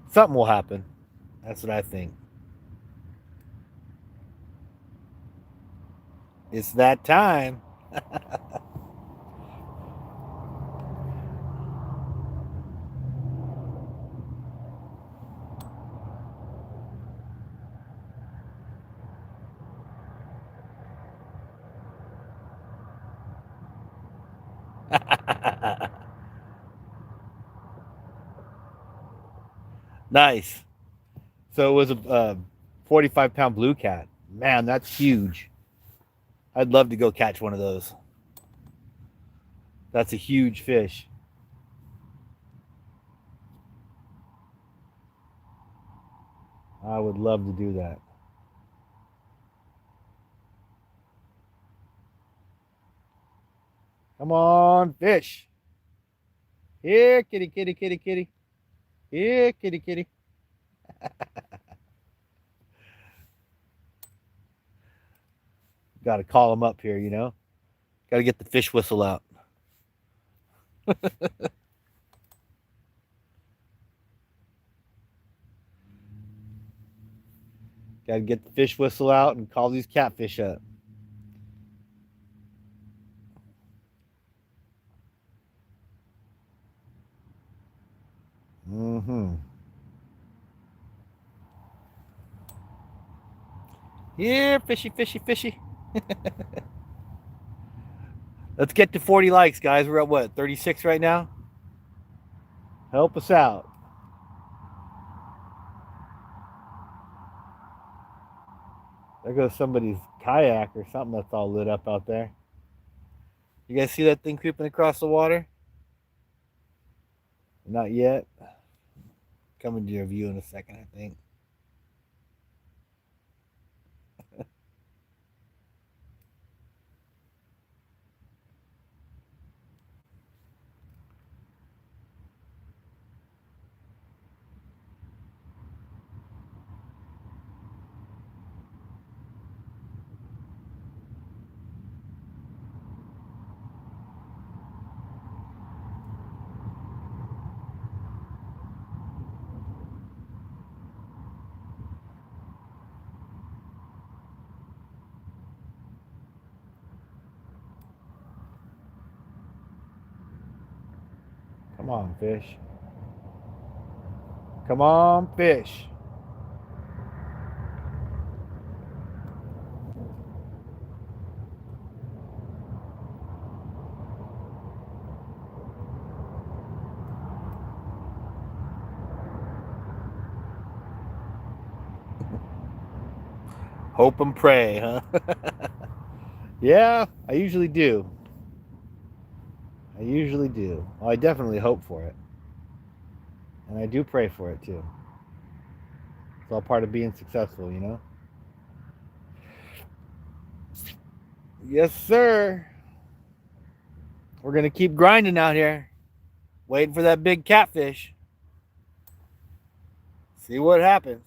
Something will happen. That's what I think. It's that time. Nice. So it was a 45-pound blue cat. Man, that's huge. I'd love to go catch one of those. That's a huge fish. I would love to do that. Come on, fish. Here, kitty, kitty, kitty, kitty. Here, kitty, kitty. Got to call them up here, you know. Got to get the fish whistle out. Got to get the fish whistle out and call these catfish up. Mm-hmm. Here, fishy, fishy, fishy. Let's get to 40 likes, guys. We're at what, 36 right now? Help us out. There goes somebody's kayak or something that's all lit up out there. You guys see that thing creeping across the water? Not yet. Coming to your view in a second, I think. Come on, fish. Come on, fish. Hope and pray, huh? Yeah, I usually do. I usually do. Well, I definitely hope for it. And I do pray for it too. It's all part of being successful, you know? Yes, sir. We're going to keep grinding out here, waiting for that big catfish. See what happens.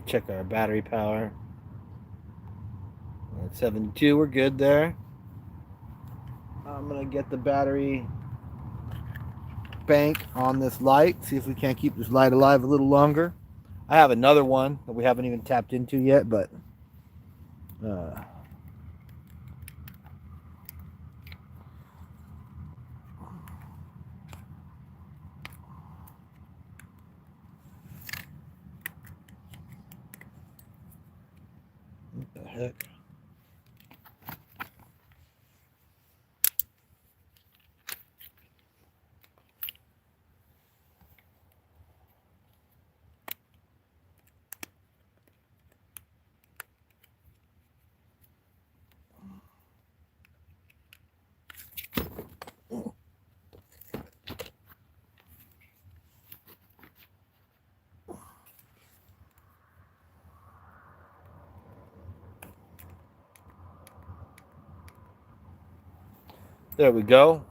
Check our battery power. 72, we're good there. I'm gonna get the battery bank on this light, see if we can't keep this light alive a little longer. I have another one that we haven't even tapped into yet, but what the heck? There we go.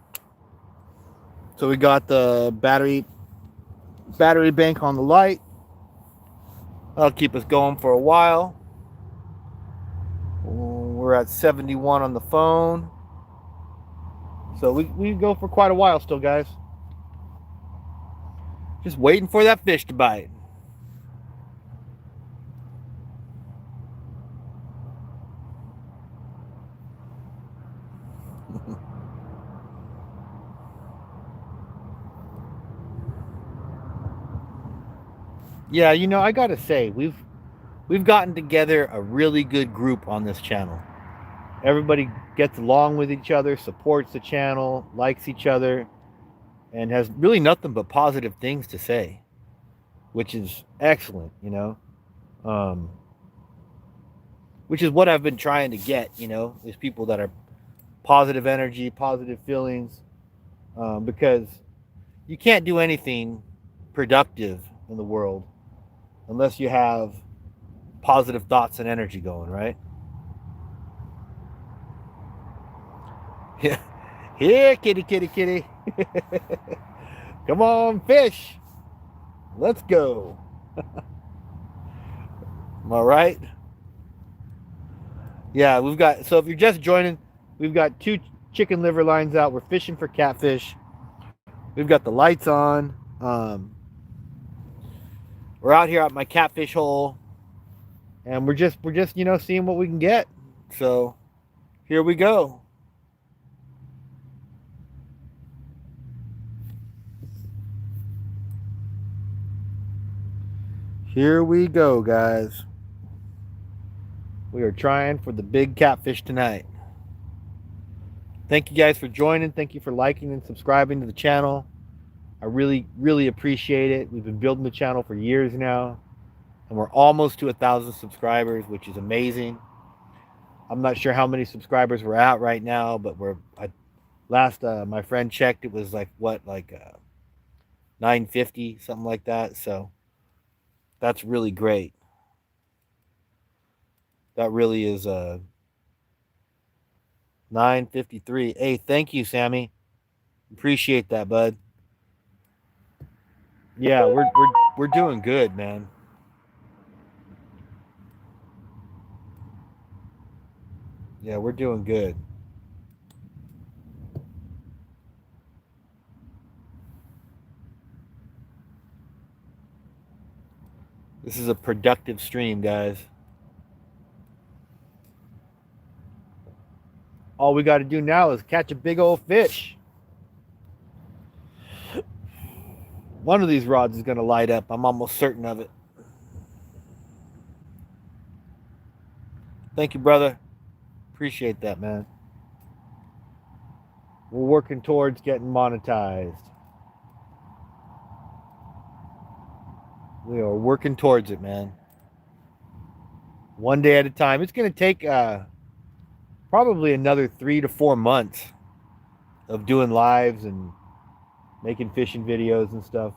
So we got the battery bank on the light. That'll keep us going for a while. We're at 71 on the phone. So we go for quite a while still, guys. Just waiting for that fish to bite. Yeah, you know, I gotta say, we've gotten together a really good group on this channel. Everybody gets along with each other, supports the channel, likes each other, and has really nothing but positive things to say, which is excellent, you know. Which is what I've been trying to get, you know, is people that are positive energy, positive feelings, because you can't do anything productive in the world unless you have positive thoughts and energy going, right? Yeah. Here, kitty, kitty, kitty. Come on, fish. Let's go. Am I right? Yeah, we've got, so if you're just joining, we've got 2 chicken liver lines out. We're fishing for catfish. We've got the lights on. We're out here at my catfish hole, and we're just you know, seeing what we can get. So here we go. Here we go, guys. We are trying for the big catfish tonight. Thank you guys for joining. Thank you for liking and subscribing to the channel. I really, really appreciate it. We've been building the channel for years now, and we're almost to 1,000 subscribers, which is amazing. I'm not sure how many subscribers we're at right now, but last my friend checked, it was like 950, something like that. So that's really great. That really is 953. Hey, thank you, Sammy. Appreciate that, bud. Yeah, we're doing good, man. Yeah, we're doing good. This is a productive stream, guys. All we got to do now is catch a big old fish. One of these rods is going to light up. I'm almost certain of it. Thank you, brother. Appreciate that, man. We're working towards getting monetized. We are working towards it, man. One day at a time. It's going to take probably another 3 to 4 months of doing lives and making fishing videos and stuff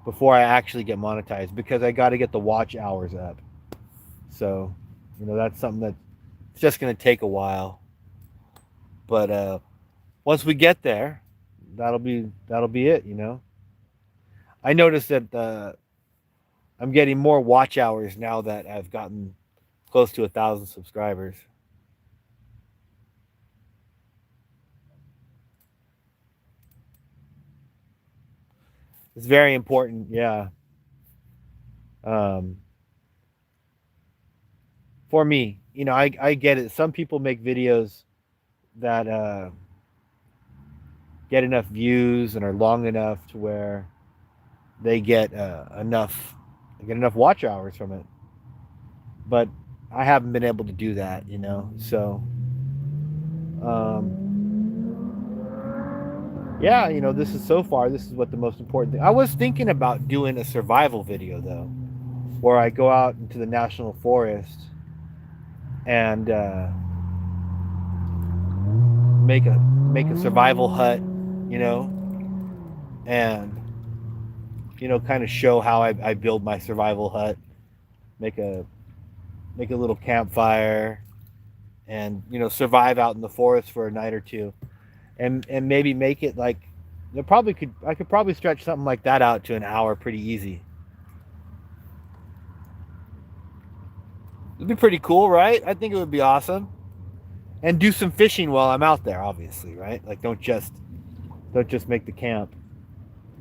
before I actually get monetized, because I got to get the watch hours up. So, you know, that's something that's just going to take a while. But once we get there, that'll be it, you know. I noticed that I'm getting more watch hours now that I've gotten close to 1,000 subscribers. It's very important. Yeah. Um, for me, I get it. Some people make videos that get enough views and are long enough to where they get enough watch hours from it. But I haven't been able to do that. So um, yeah, this is so far. This is what the most important thing. I was thinking about doing a survival video though, where I go out into the national forest and make a survival hut, you know, and kind of show how I build my survival hut. Make a make a little campfire, and survive out in the forest for a night or two, and maybe make it like I could probably stretch something like that out to an hour pretty easy. It'd be pretty cool, right? I think it would be awesome. And do some fishing while I'm out there, obviously, right? Like don't just make the camp,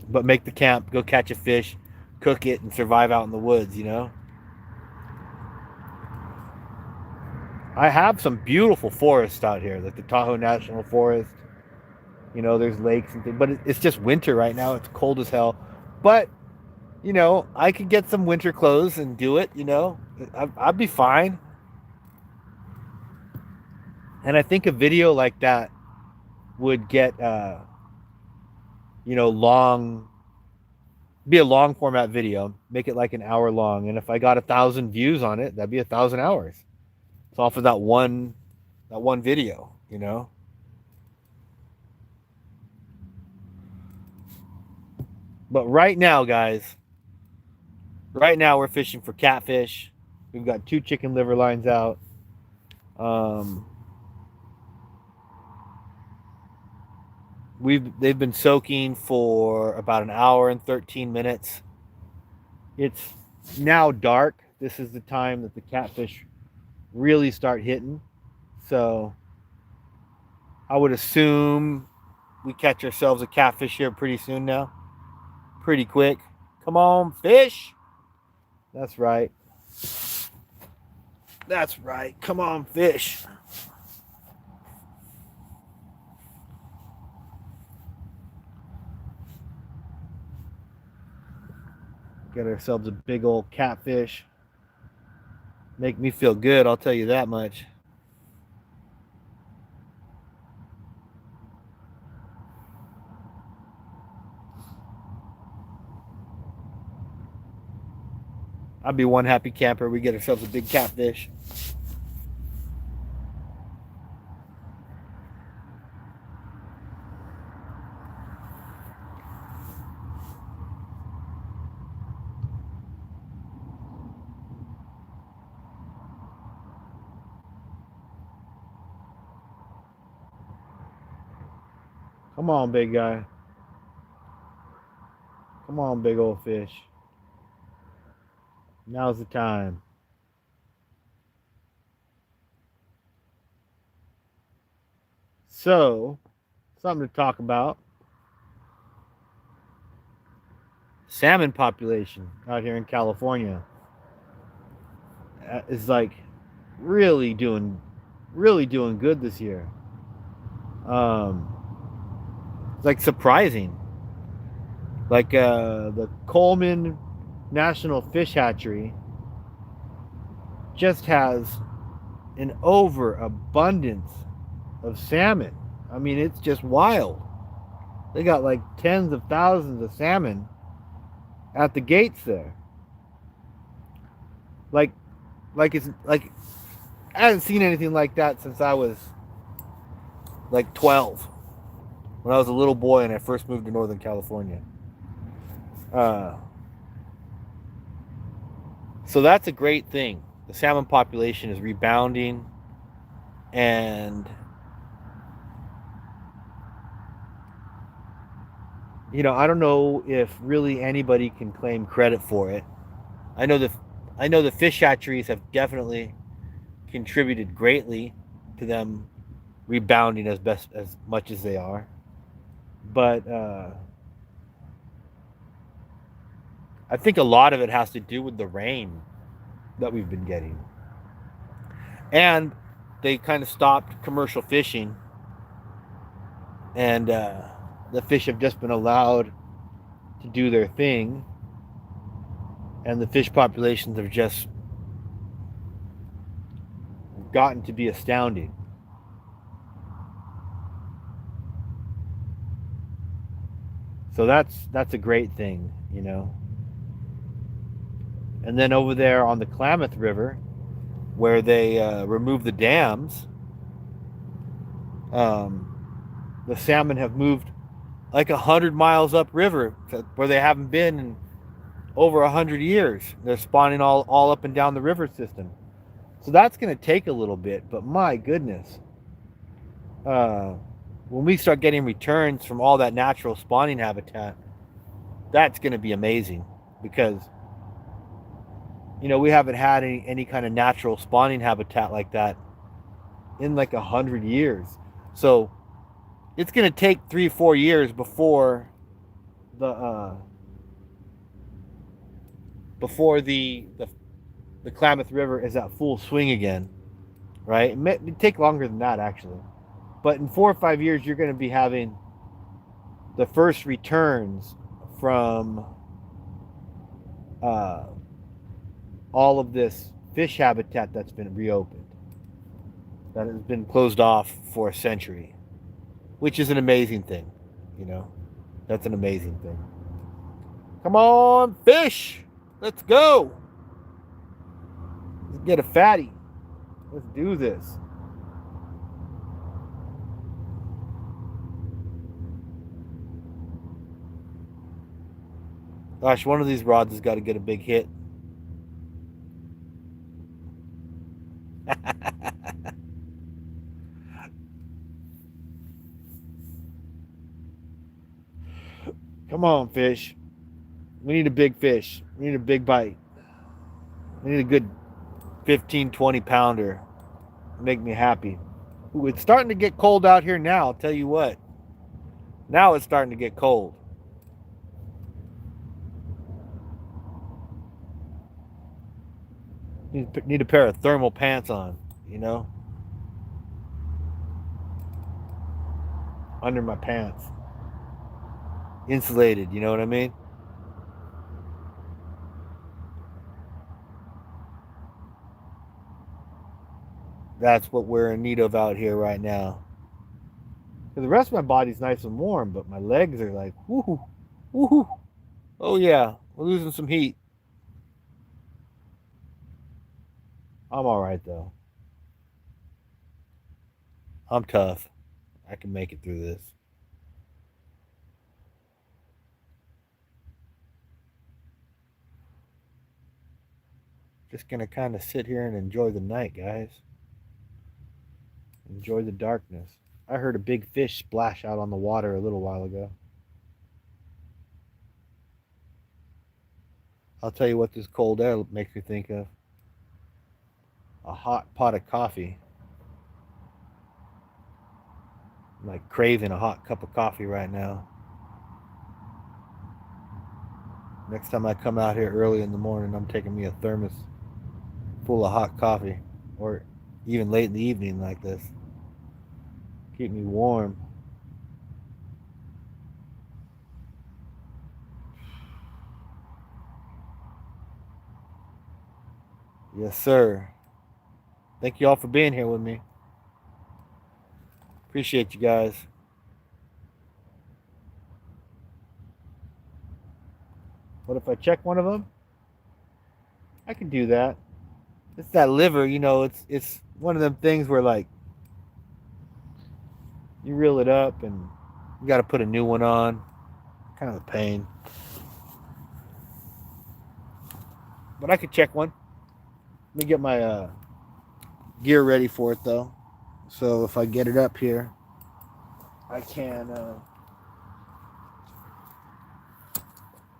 but make the camp, go catch a fish, cook it, and survive out in the woods. I have some beautiful forests out here, like the Tahoe National Forest. There's lakes and things, but it's just winter right now. It's cold as hell. But, I could get some winter clothes and do it. I'd be fine. And I think a video like that would get, long, be a long format video, make it like an hour long. And if I got 1,000 views on it, that'd be 1,000 hours. It's off of that one video. But right now, guys, we're fishing for catfish. We've got 2 chicken liver lines out. They've been soaking for about an hour and 13 minutes. It's now dark. This is the time that the catfish really start hitting. So I would assume we catch ourselves a catfish here pretty soon now. Pretty quick. Come on, fish. That's right. That's right. Come on, fish. Get ourselves a big old catfish. Make me feel good, I'll tell you that much. I'd be one happy camper. We get ourselves a big catfish. Come on, big guy. Come on, big old fish. Now's the time. So, something to talk about. Salmon population out here in California is like really doing good this year. It's like surprising. Like the Coleman National Fish Hatchery just has an overabundance of salmon. I mean, it's just wild. They got like tens of thousands of salmon at the gates there. Like it's like I haven't seen anything like that since I was like 12, when I was a little boy and I first moved to Northern California. So that's a great thing. The salmon population is rebounding, and I don't know if really anybody can claim credit for it. I know the fish hatcheries have definitely contributed greatly to them rebounding as much as they are. But I think a lot of it has to do with the rain that we've been getting. And they kind of stopped commercial fishing, and the fish have just been allowed to do their thing, and the fish populations have just gotten to be astounding. So that's a great thing, you know. And then over there on the Klamath River, where they removed the dams, the salmon have moved like 100 miles upriver where they haven't been in over 100 years. They're spawning all up and down the river system. So that's going to take a little bit, but my goodness, uh, when we start getting returns from all that natural spawning habitat, that's going to be amazing, because we haven't had any kind of natural spawning habitat like that in like 100 years. So it's going to take 3-4 years before the the Klamath River is at full swing again, right? It may take longer than that, actually, but in 4 or 5 years you're going to be having the first returns from all of this fish habitat that's been reopened, that has been closed off for a century, which is an amazing thing. That's an amazing thing. Come on, fish, let's go. Let's get a fatty. Let's do this. Gosh, one of these rods has got to get a big hit. Come on, fish. We need a big fish. We need a big bite. We need a good 15, 20 pounder. Make me happy. Ooh, it's starting to get cold out here now, I'll tell you what. Now it's starting to get cold. Need a pair of thermal pants on, under my pants. Insulated, you know what I mean? That's what we're in need of out here right now. The rest of my body's nice and warm, but my legs are like, woohoo, woohoo. Oh yeah, we're losing some heat. I'm all right though. I'm tough. I can make it through this. Just gonna kind of sit here and enjoy the night, guys. Enjoy the darkness. I heard a big fish splash out on the water a little while ago. I'll tell you what this cold air makes me think of. A hot pot of coffee. I'm like craving a hot cup of coffee right now. Next time I come out here early in the morning, I'm taking me a thermos full of hot coffee, or even late in the evening like this. Keep me warm. Yes, sir. Thank you all for being here with me. Appreciate you guys. What if I check one of them? I can do that. It's that liver, it's one of them things where, like, you reel it up and you got to put a new one on. Kind of a pain. But I could check one. Let me get my gear ready for it, though. So if I get it up here, I can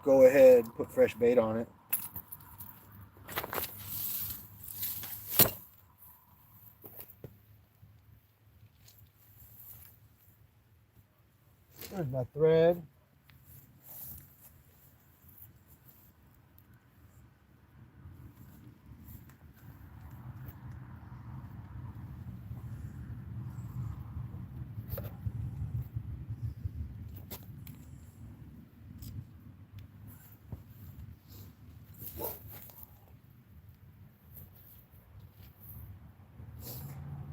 go ahead and put fresh bait on it. There's my thread.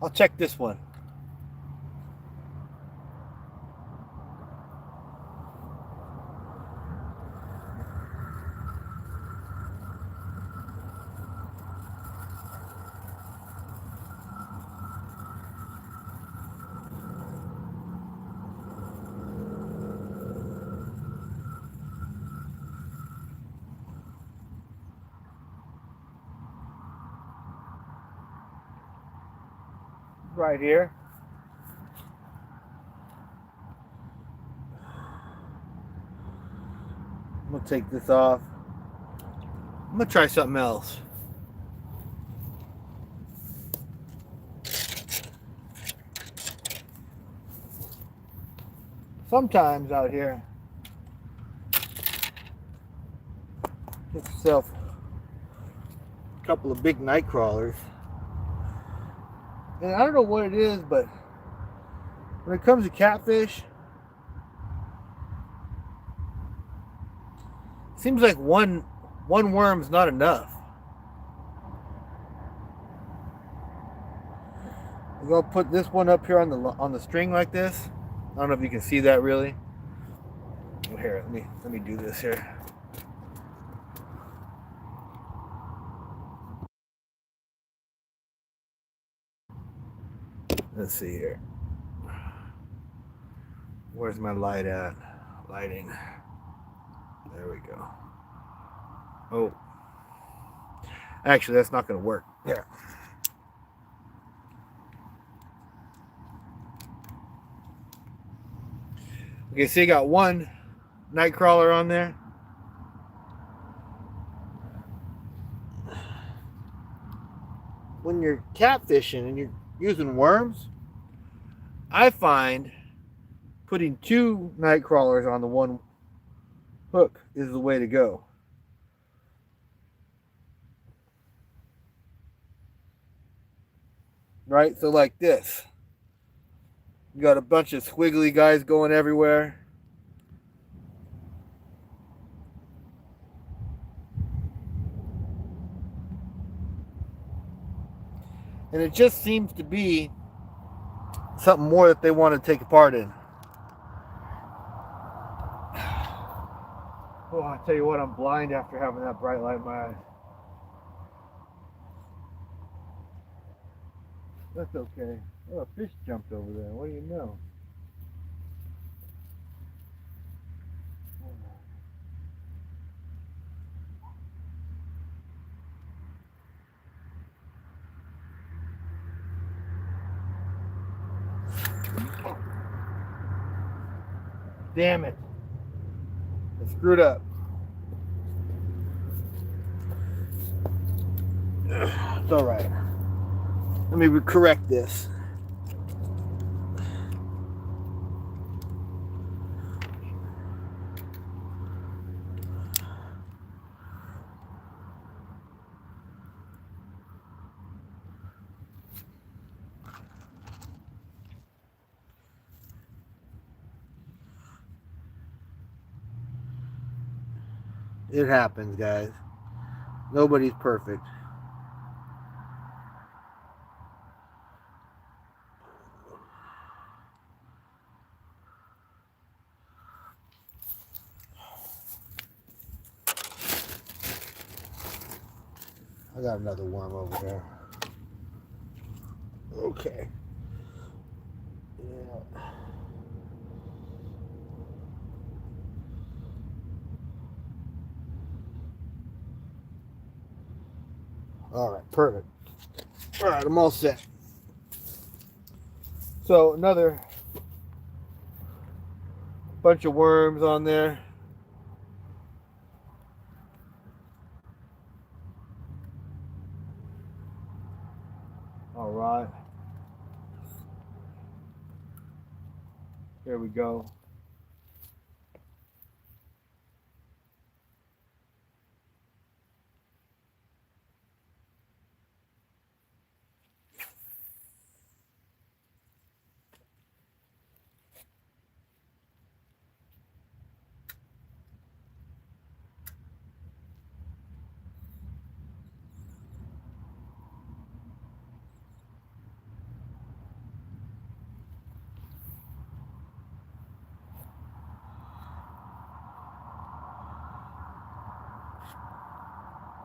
I'll check this one. Right here. I'm gonna take this off. I'm gonna try something else. Sometimes out here, get yourself a couple of big night crawlers. And I don't know what it is, but when it comes to catfish, it seems like one worm's not enough. I'm gonna put this one up here on the string like this. I don't know if you can see that really. Here, let me do this here. Let's see here. Where's my light at? Lighting. There we go. Oh. Actually, that's not going to work. Here. Okay, so you got one night crawler on there. When you're catfishing and you're using worms, I find putting two night crawlers on the one hook is the way to go. Right? So like this. You got a bunch of squiggly guys going everywhere. And it just seems to be something more that they want to take a part in. Oh, I tell you what, I'm blind after having that bright light in my eyes. That's okay. Oh, a fish jumped over there. What do you know? Damn it. I screwed up. It's all right. Let me correct this. It happens, guys. Nobody's perfect. I got another worm over there. Okay. Yeah. All right, perfect. All right, I'm all set. So another bunch of worms on there. All right. There we go.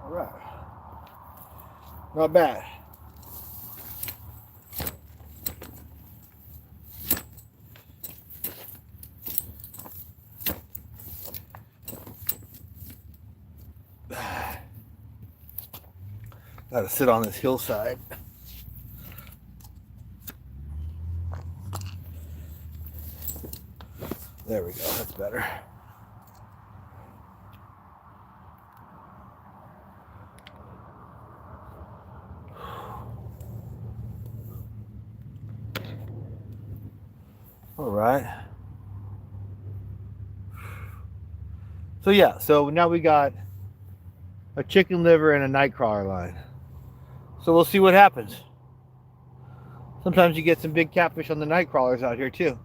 All right. Not bad. Gotta sit on this hillside. There we go, that's better. All right. So yeah, so now we got a chicken liver and a night crawler line. So we'll see what happens. Sometimes you get some big catfish on the night crawlers out here too.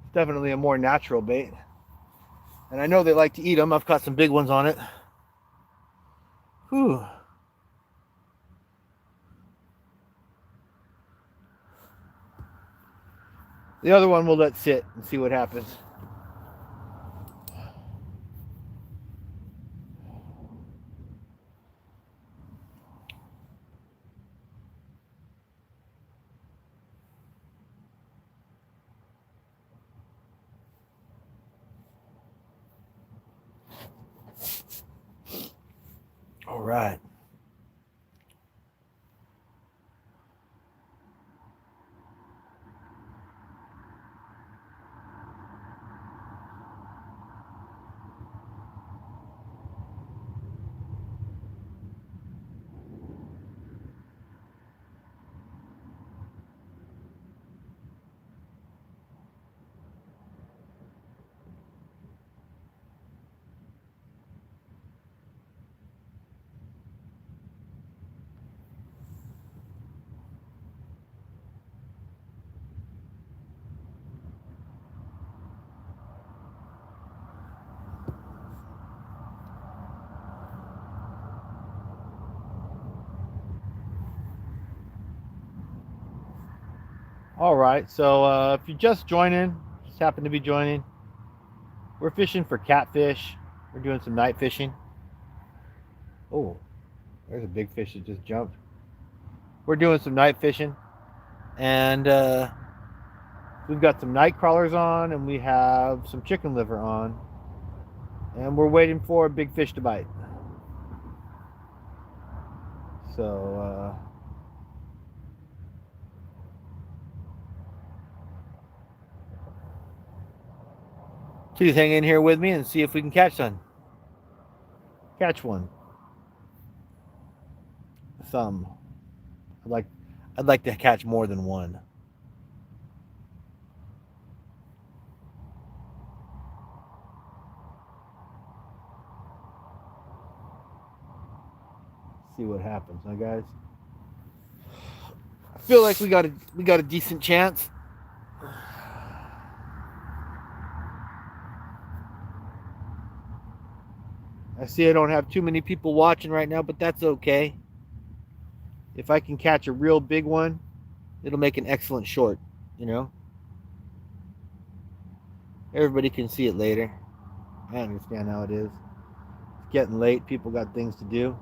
It's definitely a more natural bait. And I know they like to eat them. I've caught some big ones on it. Whew. The other one we'll let sit and see what happens. All right. All right, so if you're just joining, just happen to be joining, we're fishing for catfish. We're doing some night fishing. Oh, there's a big fish that just jumped. We're doing some night fishing, and we've got some night crawlers on, and we have some chicken liver on, and we're waiting for a big fish to bite. So please hang in here with me and see if we can catch one. Catch one. Some. I'd like to catch more than one. See what happens, huh, guys? I feel like we got a decent chance. I see I don't have too many people watching right now, but that's okay. If I can catch a real big one, it'll make an excellent short, you know? Everybody can see it later. I understand how it is. It's getting late. People got things to do.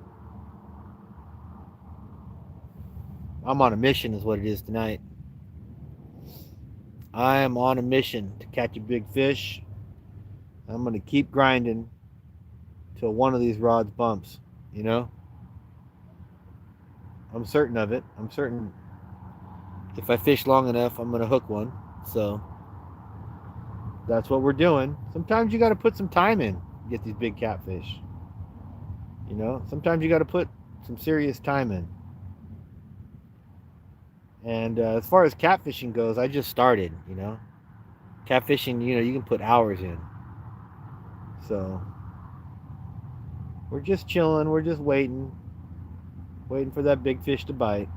I'm on a mission is what it is tonight. I am on a mission to catch a big fish. I'm going to keep grinding till one of these rods bumps, you know? I'm certain of it. I'm certain if I fish long enough, I'm going to hook one. So that's what we're doing. Sometimes you got to put some time in to get these big catfish. You know, sometimes you got to put some serious time in. And as far as catfishing goes, I just started, you know. Catfishing, you know, you can put hours in. So we're just chilling. We're just waiting for that big fish to bite.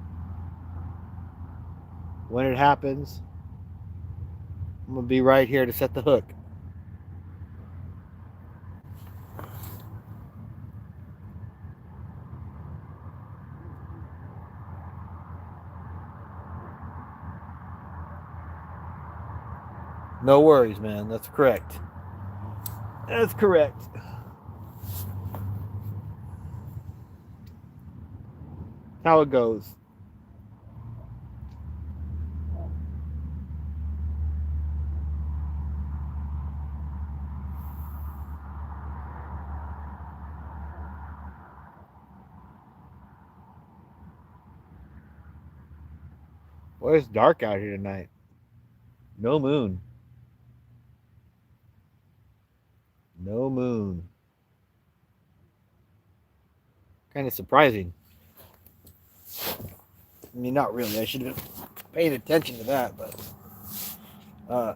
When it happens, I'm going to be right here to set the hook. No worries, man. That's correct. That's correct. how it goes. Boy, it's dark out here tonight. No moon. No moon. Kind of surprising. I mean, not really. I should have paid attention to that, but uh,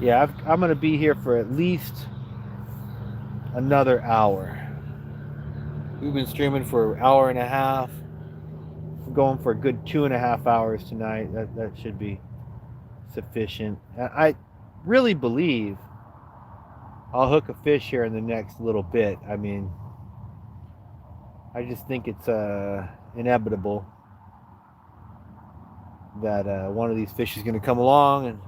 yeah, I'm gonna be here for at least another hour. We've been streaming for an hour and a half. We're going for a good 2.5 hours tonight. That should be sufficient. I really believe I'll hook a fish here in the next little bit. I mean, I just think it's inevitable that one of these fish is going to come along and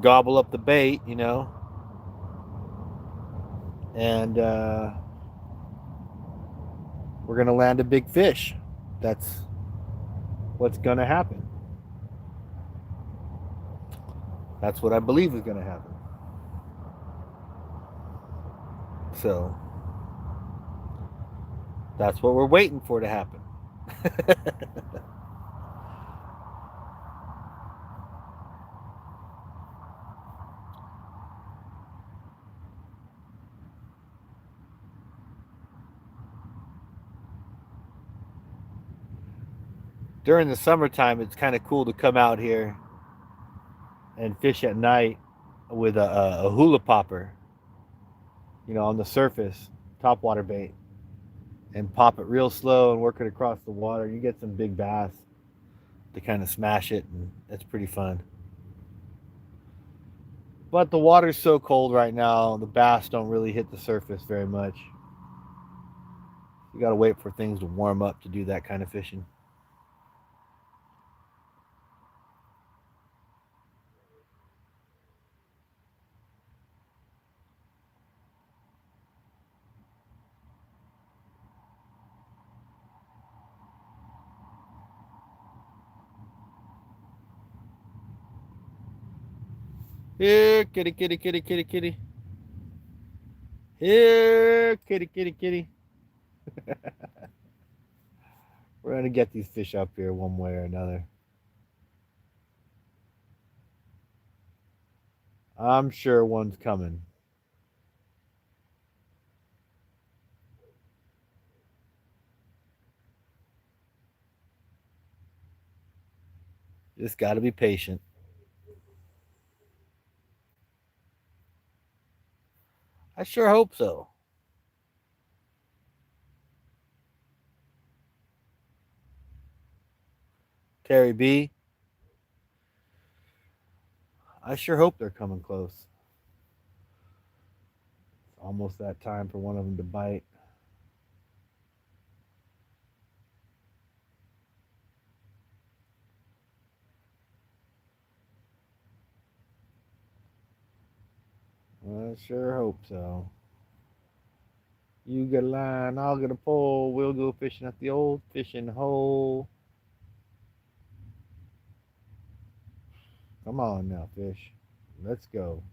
gobble up the bait, you know, and we're going to land a big fish. That's what's going to happen. That's what I believe is going to happen. So that's what we're waiting for to happen. During the summertime, it's kind of cool to come out here and fish at night with a hula popper, you know, on the surface, topwater bait, and pop it real slow and work it across the water. You get some big bass to kind of smash it, and it's pretty fun. But the water's so cold right now, the bass don't really hit the surface very much. You got to wait for things to warm up to do that kind of fishing. Here, kitty, kitty, kitty, kitty, kitty. Here, kitty, kitty, kitty. We're going to get these fish up here one way or another. I'm sure one's coming. Just got to be patient. I sure hope so. Terry B, I sure hope they're coming close. It's almost that time for one of them to bite. I sure hope so. You get a line, I'll get a pole. We'll go fishing at the old fishing hole. Come on now, fish. Let's go.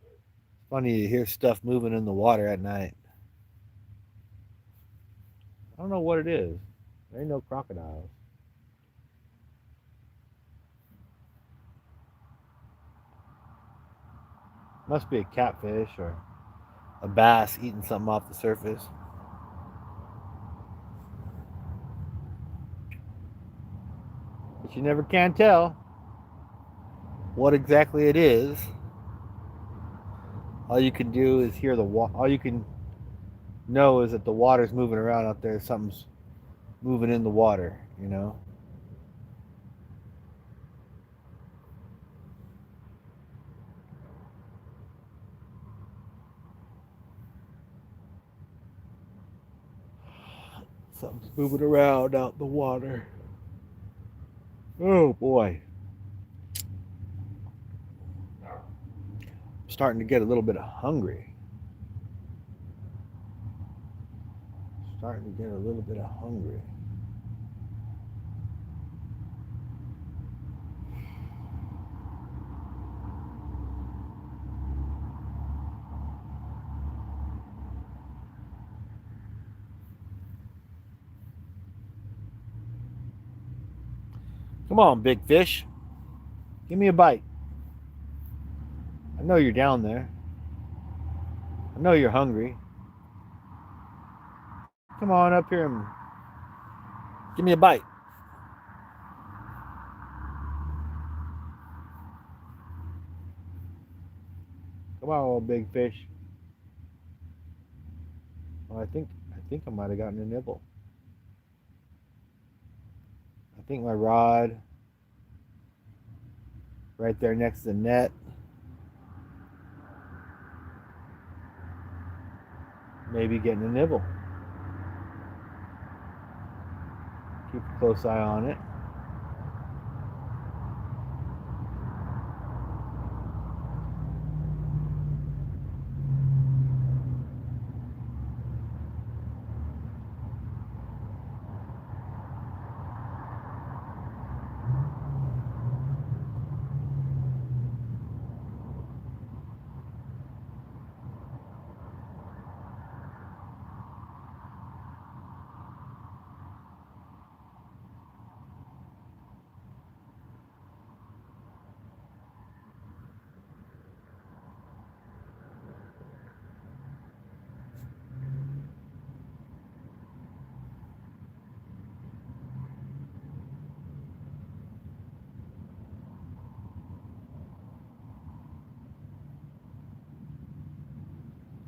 It's funny to hear stuff moving in the water at night. I don't know what it is. There ain't no crocodiles. Must be a catfish or a bass eating something off the surface. But you never can tell what exactly it is. All you can do is hear the water. All you can know is that the water's moving around out there. Something's moving in the water, you know. Something's moving around out in the water. Oh boy. I'm starting to get a little bit hungry. Starting to get a little bit hungry. Come on, big fish. Give me a bite. I know you're down there. I know you're hungry. Come on up here and give me a bite. Come on, old big fish. Well, I think I might have gotten a nibble. I think my rod right there next to the net. Maybe getting a nibble. Keep a close eye on it.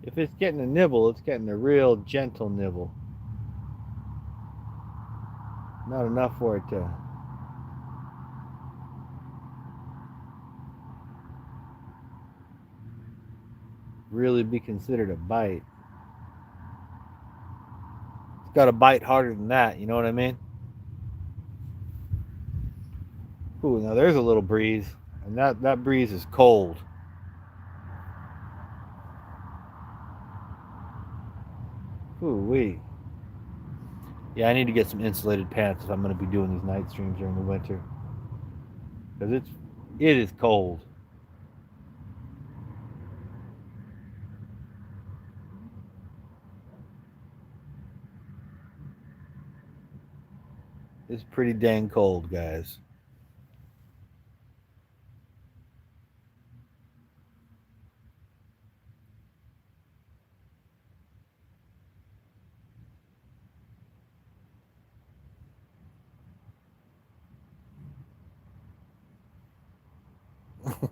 If it's getting a nibble, it's getting a real gentle nibble. Not enough for it to really be considered a bite. It's got to bite harder than that, you know what I mean? Ooh, now there's a little breeze, and that breeze is cold. Ooh wee. Yeah, I need to get some insulated pants if I'm going to be doing these night streams during the winter, because it is cold. It's pretty dang cold, guys.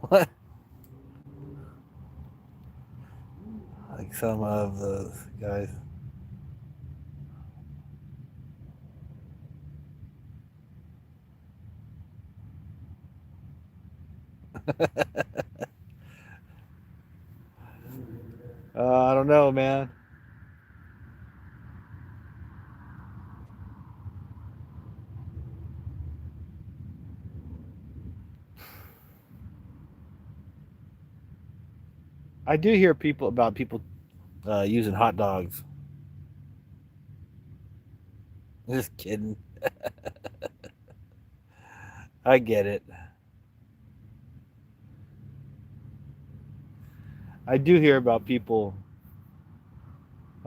What? Like some of those guys. I don't know, man. I do hear people using hot dogs. Just kidding. I get it. I do hear about people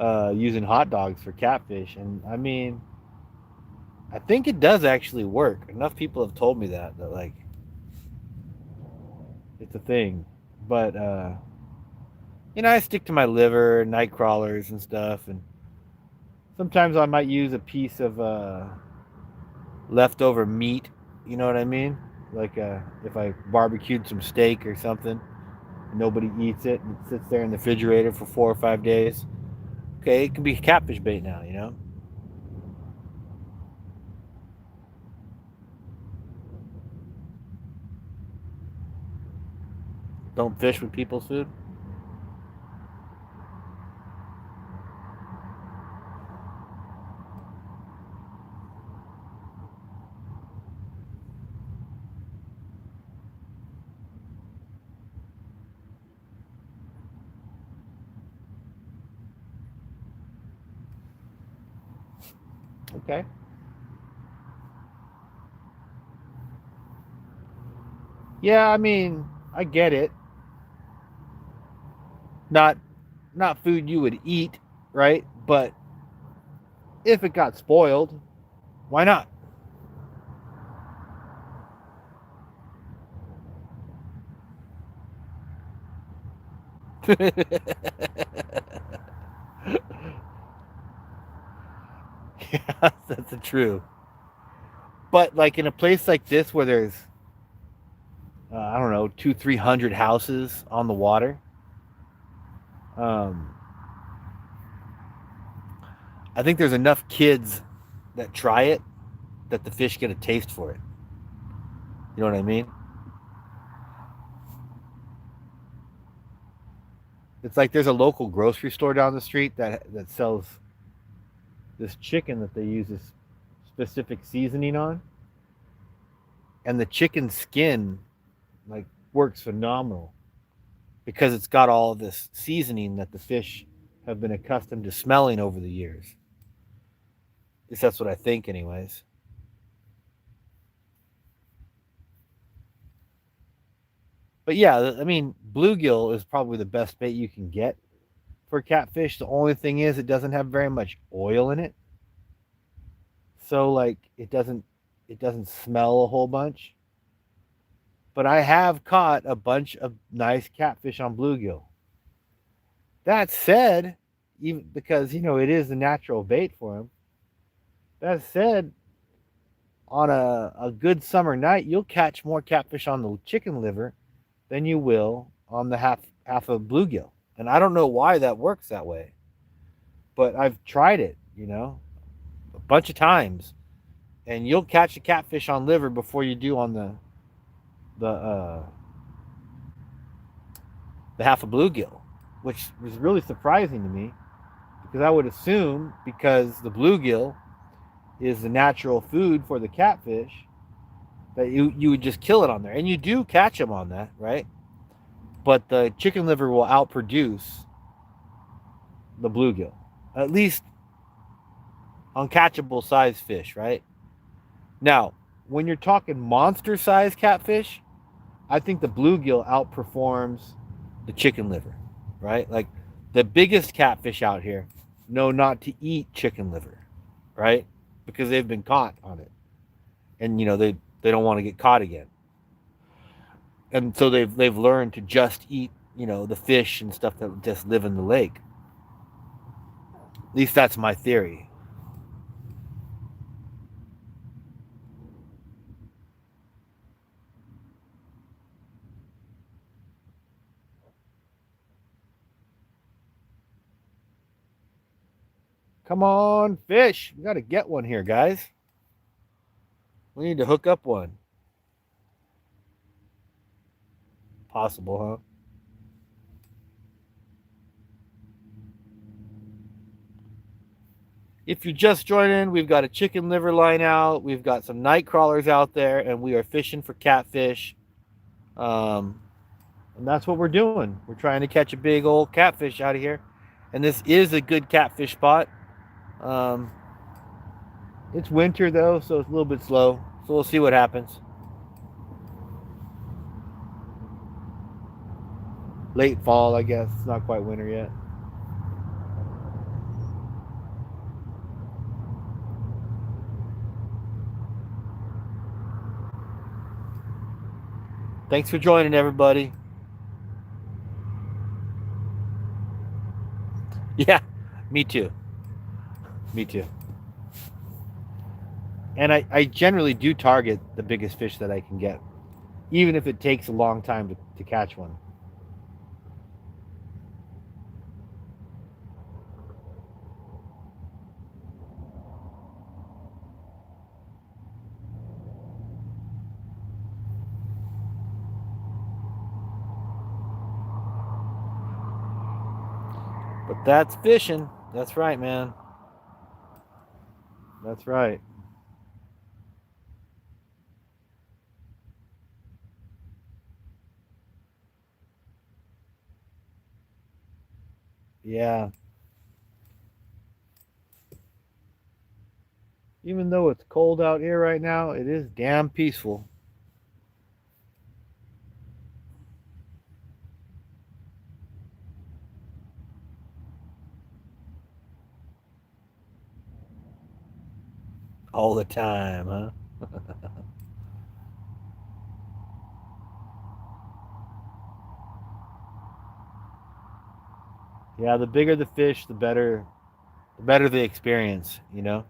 using hot dogs for catfish, and I mean, I think it does actually work. Enough people have told me that like it's a thing. But I stick to my liver, night crawlers, and stuff, and sometimes I might use a piece of leftover meat. You know what I mean? Like if I barbecued some steak or something, and nobody eats it, and it sits there in the refrigerator for 4 or 5 days. Okay, it can be catfish bait now. Don't fish with people's food. Okay. Yeah, I mean, I get it. Not not food you would eat, right? But if it got spoiled, why not? Yeah, that's true. But like in a place like this where there's I don't know, 200-300 houses on the water, um, I think there's enough kids that try it that the fish get a taste for it. You know what I mean? It's like there's a local grocery store down the street that sells this chicken that they use this specific seasoning on, and the chicken skin like works phenomenal because it's got all this seasoning that the fish have been accustomed to smelling over the years. At least that's what I think, anyways. But yeah, I mean, bluegill is probably the best bait you can get for catfish. The only thing is, it doesn't have very much oil in it, so like it doesn't smell a whole bunch. But I have caught a bunch of nice catfish on bluegill. That said, even because it is a natural bait for them. That said, on a good summer night, you'll catch more catfish on the chicken liver than you will on the half of bluegill. And I don't know why that works that way, but I've tried it, a bunch of times, and you'll catch a catfish on liver before you do on the half of bluegill, which was really surprising to me because I would assume because the bluegill is the natural food for the catfish that you would just kill it on there, and you do catch them on that, right? But the chicken liver will outproduce the bluegill, at least on catchable size fish, right? Now, when you're talking monster size catfish, I think the bluegill outperforms the chicken liver, right? Like the biggest catfish out here know not to eat chicken liver, right? Because they've been caught on it, and they don't want to get caught again, and so they've learned to just eat the fish and stuff that just live in the lake. At least that's my theory. Come on, fish! We got to get one here, guys. We need to hook up one. Possible, huh? If you're just joining, we've got a chicken liver line out. We've got some night crawlers out there, and we are fishing for catfish. Um, and that's what we're doing. We're trying to catch a big old catfish out of here. And this is a good catfish spot. Um, it's winter though, so it's a little bit slow. So we'll see what happens. Late fall, I guess. It's not quite winter yet. Thanks for joining, everybody. Yeah, me too. Me too. And I generally do target the biggest fish that I can get, even if it takes a long time to catch one. But that's fishing. That's right, man. That's right. Yeah. Even though it's cold out here right now, it is damn peaceful. All the time, huh? Yeah, the bigger the fish, the better the experience, you know?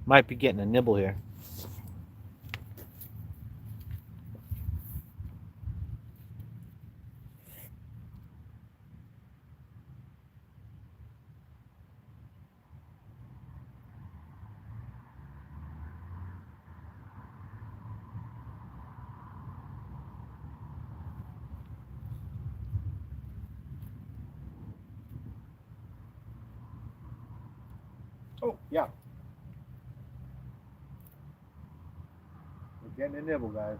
Might be getting a nibble here. Oh, yeah. We're getting a nibble, guys.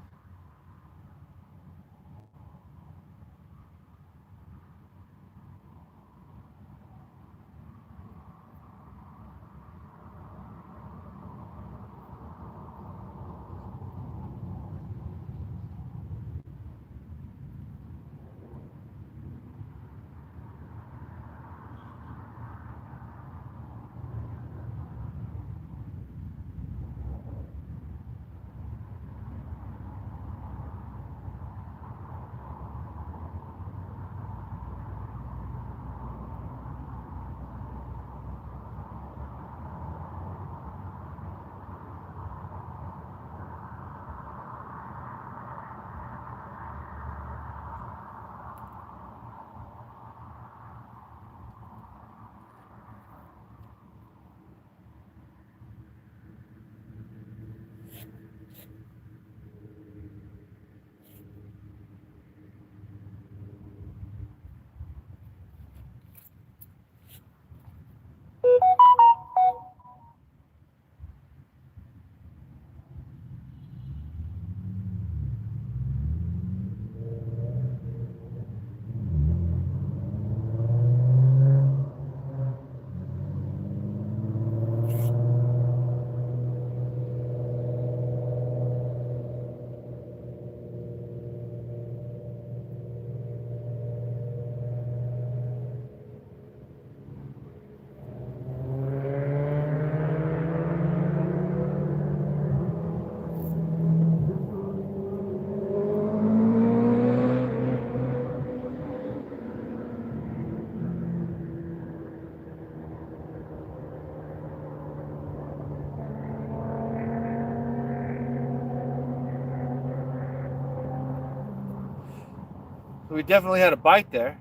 So we definitely had a bite there.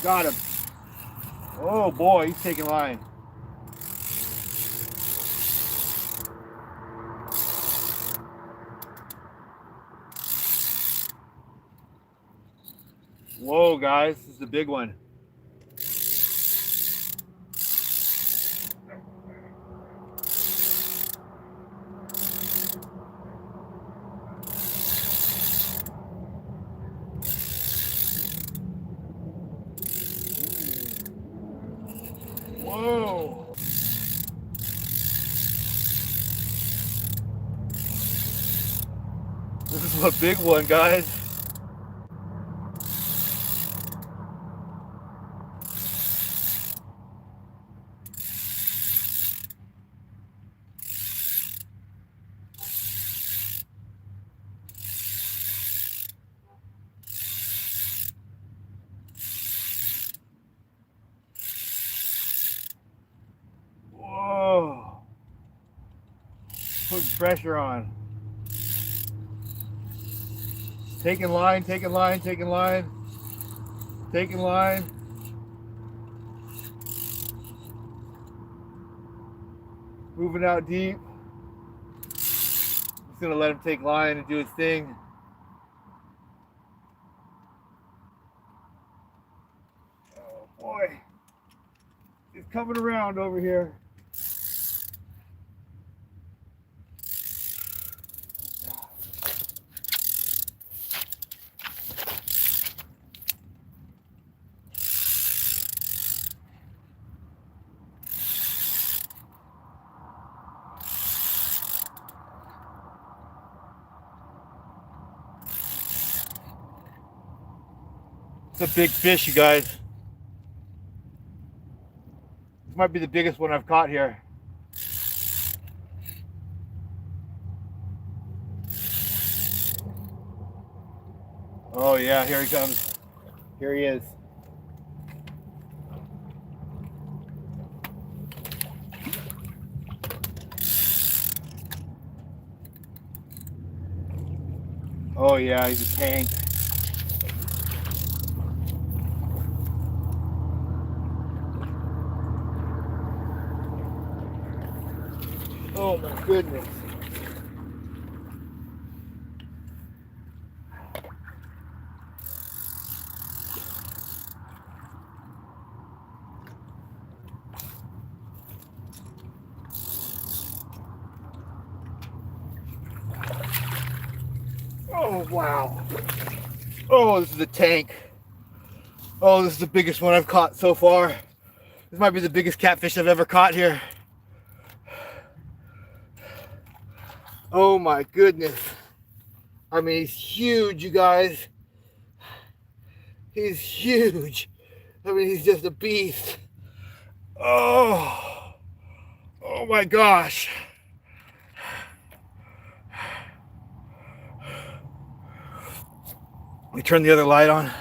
Got him. Oh boy, he's taking line. Whoa, guys, this is a big one. Whoa. This is a big one, guys. Put pressure on. Taking line, taking line, taking line, taking line. Moving out deep. Just gonna let him take line and do his thing. Oh boy, he's coming around over here. It's a big fish, you guys. This might be the biggest one I've caught here. Oh yeah, here he comes. Here he is. Oh yeah, he's a tank. Oh my goodness. Oh wow. Oh, this is a tank. Oh, this is the biggest one I've caught so far. This might be the biggest catfish I've ever caught here. Oh my goodness. I mean, he's huge, you guys. He's huge. I mean, he's just a beast. Oh, oh my gosh. Let me turn the other light on.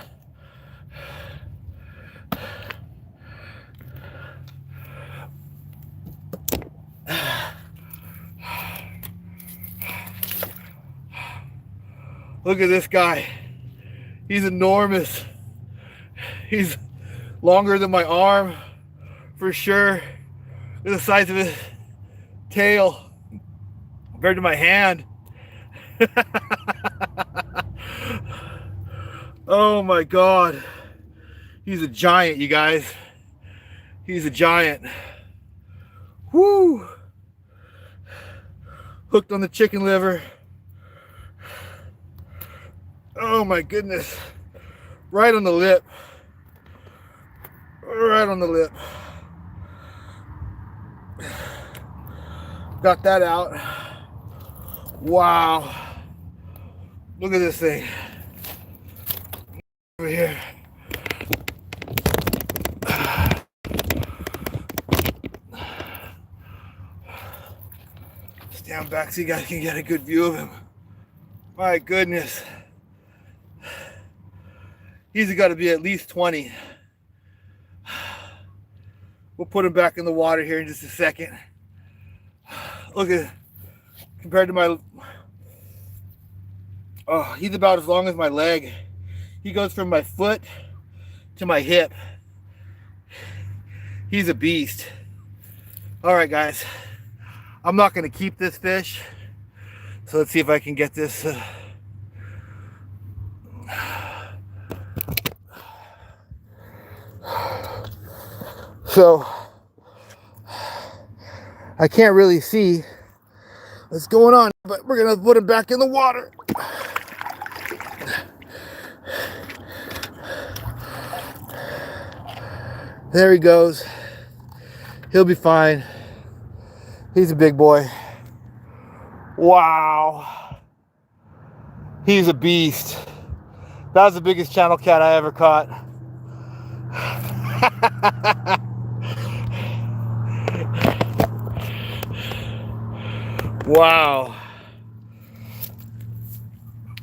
Look at this guy. He's enormous. He's longer than my arm, for sure. Look at the size of his tail compared to my hand. Oh my God. He's a giant, you guys. He's a giant. Whoo! Hooked on the chicken liver. Oh my goodness. Right on the lip. Right on the lip. Got that out. Wow. Look at this thing. Over here. Stand back so you guys can get a good view of him. My goodness. He's got to be at least 20. We'll put him back in the water here in just a second. Look at, compared to my, oh, he's about as long as my leg. He goes from my foot to my hip. He's a beast. All right, guys. I'm not going to keep this fish. So let's see if I can get this. So I can't really see what's going on, but we're gonna put him back in the water. There he goes. He'll be fine. He's a big boy. Wow. He's a beast. That was the biggest channel cat I ever caught. Wow.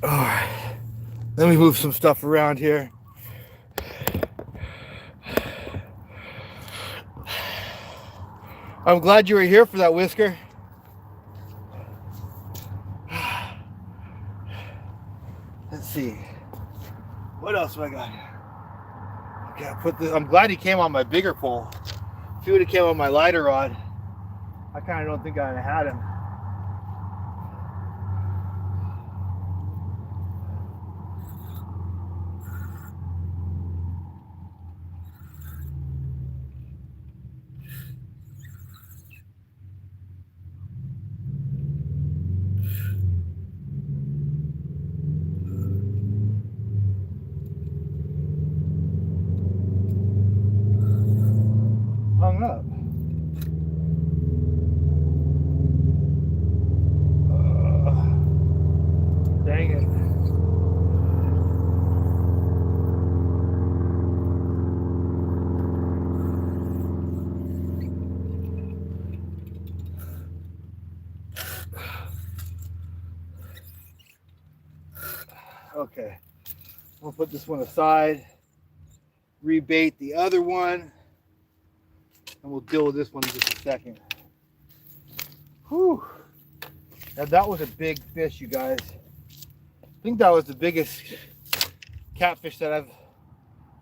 All right. Let me move some stuff around here. I'm glad you were here for that, Whisker. see. What else do I got here? Okay, I put this. I'm glad he came on my bigger pole. If he would have came on my lighter rod, I kind of don't think I'd have had him. Hung up. Dang it. Okay, we'll put this one aside, rebait the other one, and we'll deal with this one in just a second. Whew. Now that was a big fish, you guys. I think that was the biggest catfish that I've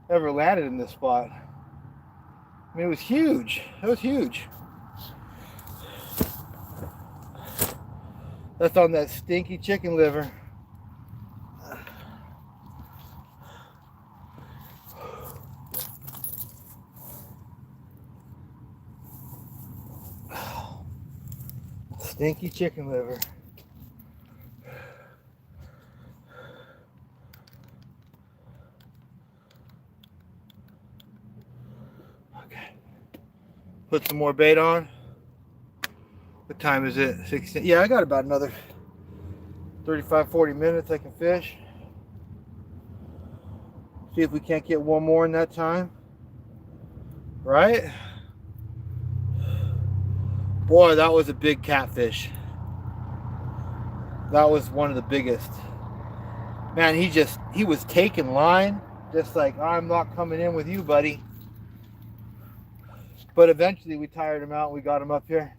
ever landed in this spot. I mean, it was huge. It was huge. That's on that stinky chicken liver. Stinky chicken liver. Okay. Put some more bait on. What time is it? 16. Yeah, I got about another 35-40 minutes I can fish. See if we can't get one more in that time. Right? Boy, that was a big catfish. That was one of the biggest. Man, he was taking line, just like, I'm not coming in with you, buddy. But eventually we tired him out and we got him up here.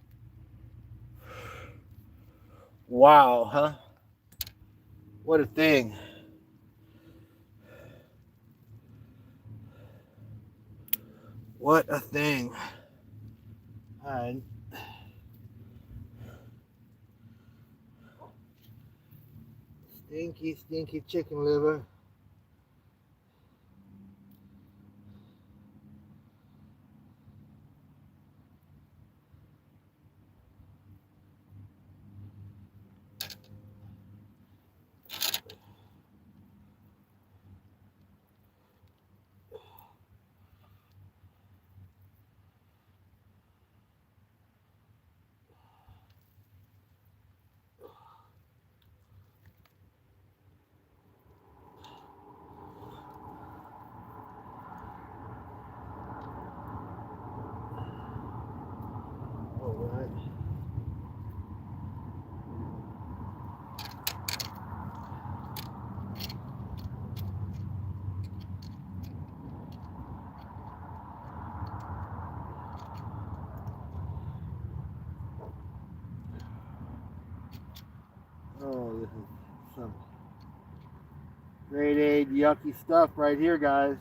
Wow, huh? What a thing. What a thing. All right. Stinky, stinky chicken liver. Oh, this is some grade A yucky stuff right here, guys.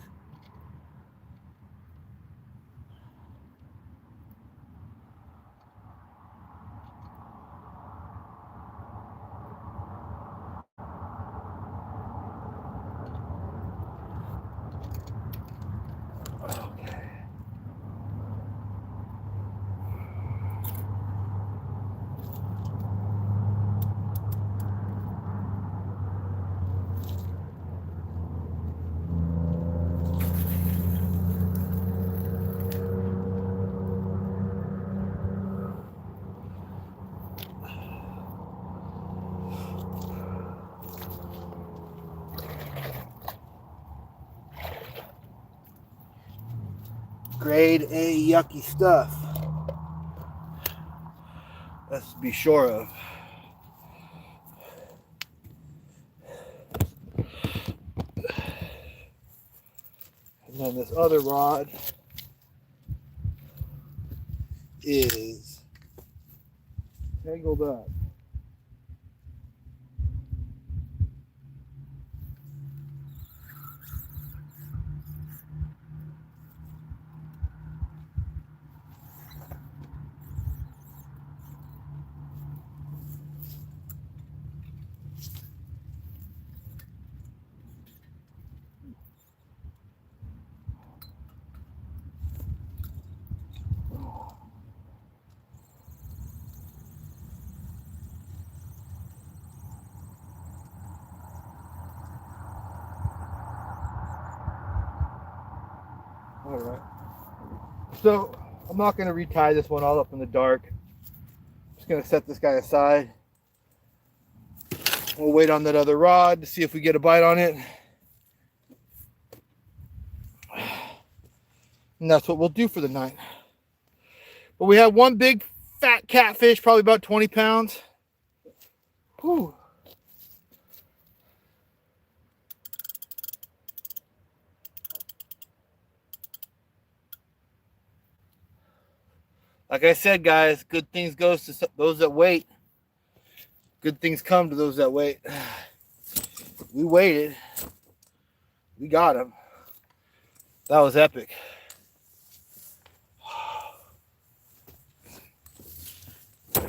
Grade A yucky stuff. Let's be sure of. And then this other rod is tangled up. All right. So I'm not going to retie this one all up in the dark. I'm just going to set this guy aside. We'll wait on that other rod to see if we get a bite on it. And that's what we'll do for the night. But we have one big fat catfish, probably about 20 pounds. Whew. Like I said, guys, good things goes to those that wait. Good things come to those that wait. We waited. We got him. That was epic.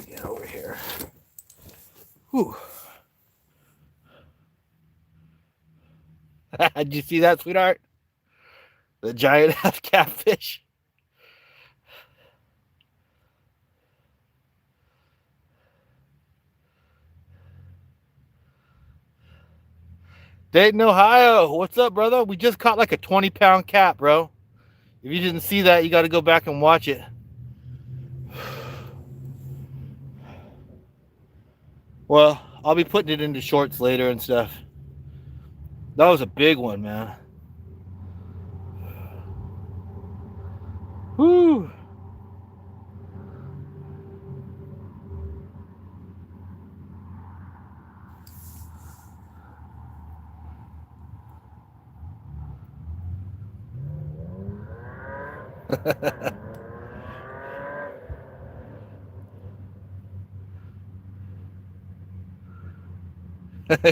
Get over here. Whew. Did you see that, sweetheart? The giant half catfish. Dayton, Ohio. What's up, brother? We just caught like a 20-pound cat, bro. If you didn't see that, you got to go back and watch it. Well, I'll be putting it into shorts later and stuff. That was a big one, man. Whew.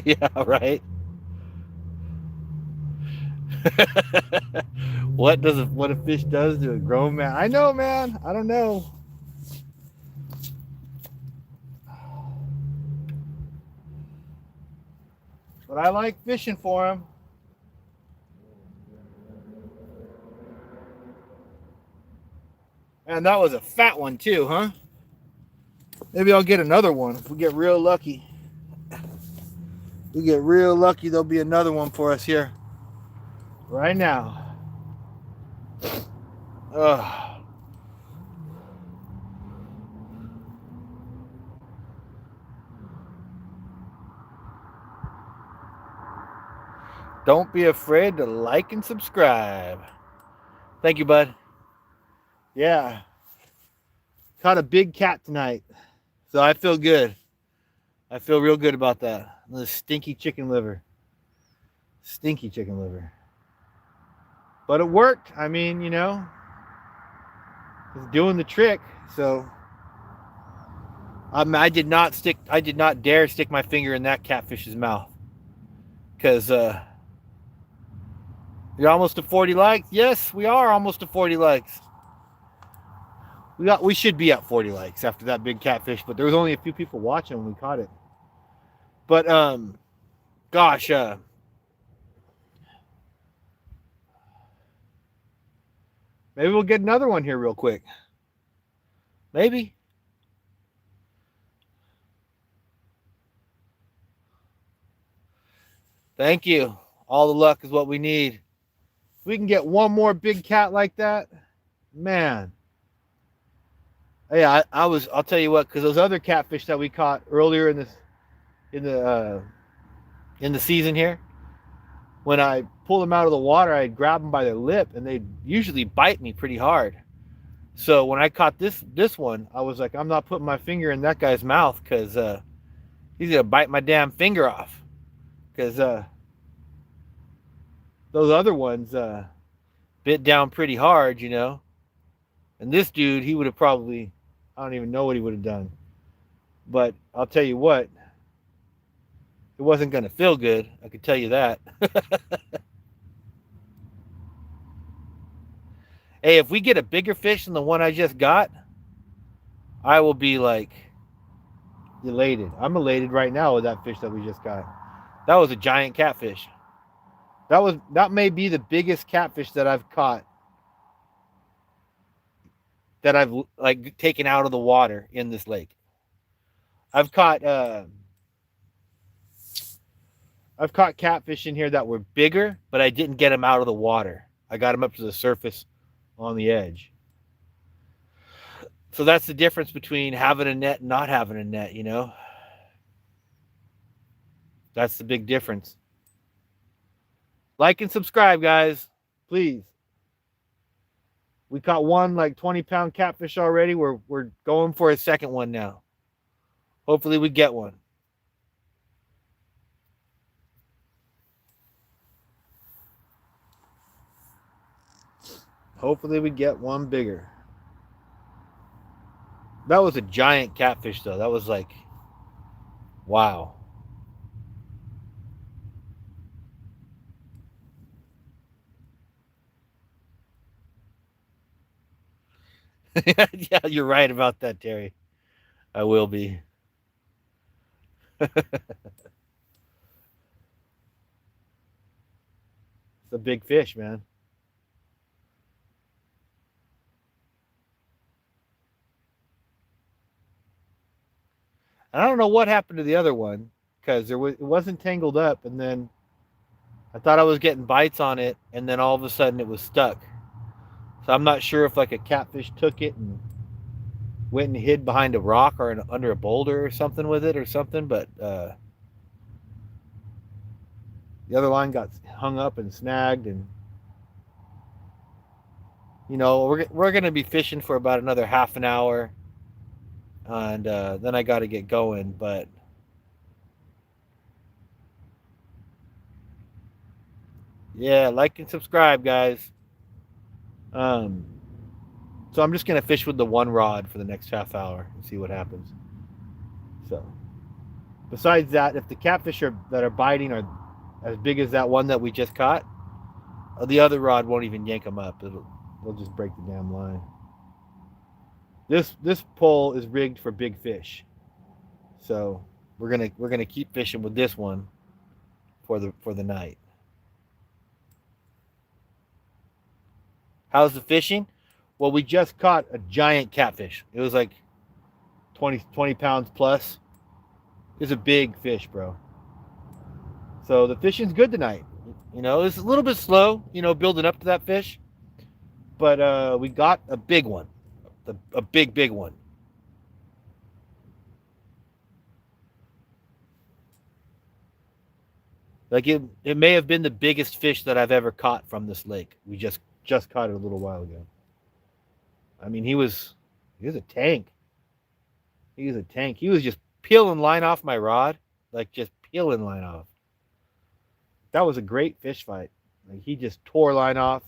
Yeah, right. What a fish does to a grown man? I know, man. I don't know. But I like fishing for him. And that was a fat one too, huh? Maybe I'll get another one if we get real lucky. If we get real lucky, there'll be another one for us here. Right now. Ugh. Don't be afraid to like and subscribe. Thank you, bud. Yeah. Caught a big cat tonight. So I feel good. I feel real good about that. The stinky chicken liver. Stinky chicken liver. But it worked. I mean, you know, it's doing the trick. So I did not dare stick my finger in that catfish's mouth. Because you're almost to 40 likes. Yes, we are almost to 40 likes. We should be at 40 likes after that big catfish, but there was only a few people watching when we caught it. But gosh, maybe we'll get another one here real quick. Maybe. Thank you. All the luck is what we need. If we can get one more big cat like that, man. Yeah, I'll tell you what, because those other catfish that we caught earlier in the season here, when I pull them out of the water, I'd grab them by their lip, and they'd usually bite me pretty hard. So when I caught this one, I was like, I'm not putting my finger in that guy's mouth because he's gonna bite my damn finger off. Because those other ones bit down pretty hard, you know. And this dude, he would have probably, I don't even know what he would have done. But I'll tell you what, it wasn't going to feel good. I could tell you that. Hey, if we get a bigger fish than the one I just got, I will be like elated. I'm elated right now with that fish that we just got. That was a giant catfish. That may be the biggest catfish that I've caught, that I've like taken out of the water in this lake. I've caught catfish in here that were bigger, but I didn't get them out of the water. I got them up to the surface on the edge. So that's the difference between having a net and not having a net, you know? That's the big difference. Like and subscribe, guys. Please. We caught one like 20-pound catfish already. We're going for a second one now. Hopefully we get one. Hopefully we get one bigger. That was a giant catfish though. That was like, wow. Yeah, you're right about that, Terry. I will be. It's a big fish, man. And I don't know what happened to the other one because it wasn't tangled up, and then I thought I was getting bites on it, and then all of a sudden it was stuck. So I'm not sure if like a catfish took it and went and hid behind a rock or under a boulder or something with it or something, but the other line got hung up and snagged, and you know we're gonna be fishing for about another half an hour, and then I got to get going. But yeah, like and subscribe, guys. Um, so I'm just gonna fish with the one rod for the next half hour and see what happens. So besides that, if the catfish that are biting are as big as that one that we just caught, the other rod won't even yank them up. It'll just break the damn line. This pole is rigged for big fish, so we're gonna keep fishing with this one for the night. How's the fishing? Well, we just caught a giant catfish. It was like 20 pounds plus. It's a big fish, bro. So the fishing's good tonight. You know, it's a little bit slow, you know, building up to that fish. But we got a big one. A big one. Like it may have been the biggest fish that I've ever caught from this lake. We just caught it a little while ago. I mean, he was a tank. He was a tank. He was just peeling line off my rod, like just peeling line off. That was a great fish fight. Like he just tore line off,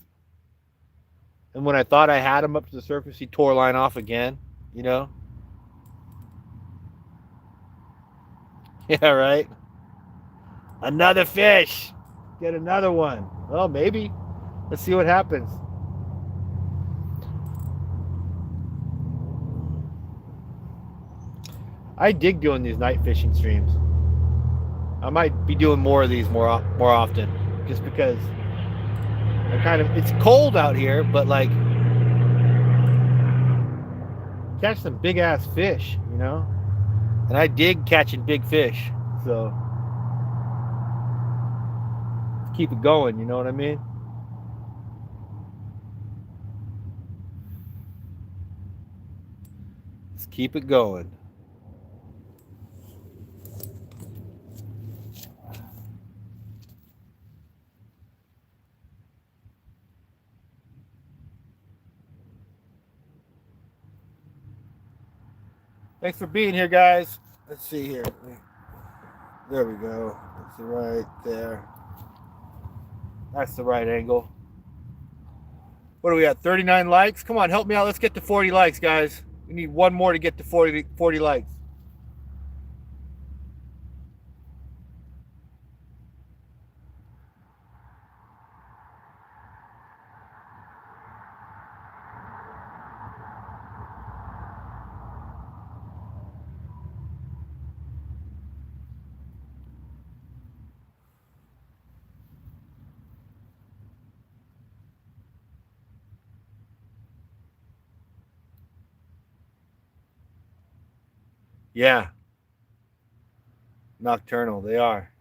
and when I thought I had him up to the surface, he tore line off again. You know? Yeah, right. Another fish. Get another one. Well, maybe. Let's see what happens. I dig doing these night fishing streams. I might be doing more of these more often, just because it's cold out here, but like catch some big ass fish, you know. And I dig catching big fish, so keep it going. You know what I mean? Let's keep it going. Thanks for being here, guys. Let's see here. There we go. That's right there. That's the right angle. What are we at? 39 likes? Come on, help me out. Let's get to 40 likes, guys. We need one more to get to 40 likes. Yeah. Nocturnal, they are.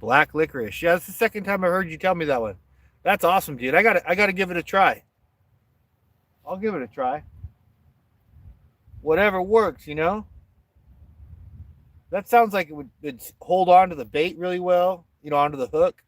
Black licorice. Yeah, that's the second time I heard you tell me that one. That's awesome, dude. I gotta give it a try. I'll give it a try. Whatever works, you know? That sounds like it'd hold on to the bait really well, you know, onto the hook.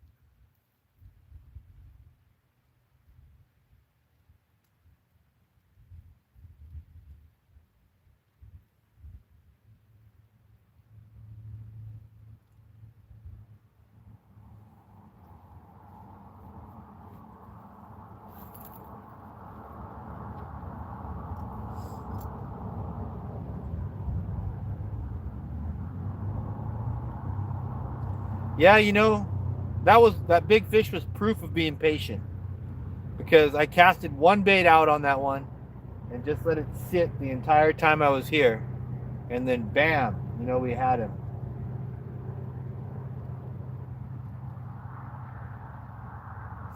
Yeah, you know, that big fish was proof of being patient because I casted one bait out on that one and just let it sit the entire time I was here, and then bam, you know, we had him.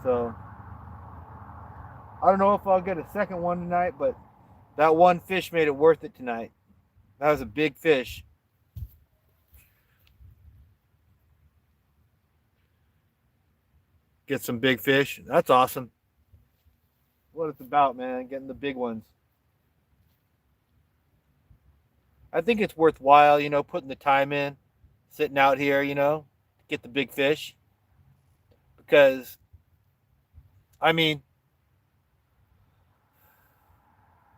So I don't know if I'll get a second one tonight, but that one fish made it worth it tonight. That was a big fish. Get some big fish. That's awesome. What it's about, man, getting the big ones. I think it's worthwhile, you know, putting the time in, sitting out here, you know, to get the big fish. Because, I mean,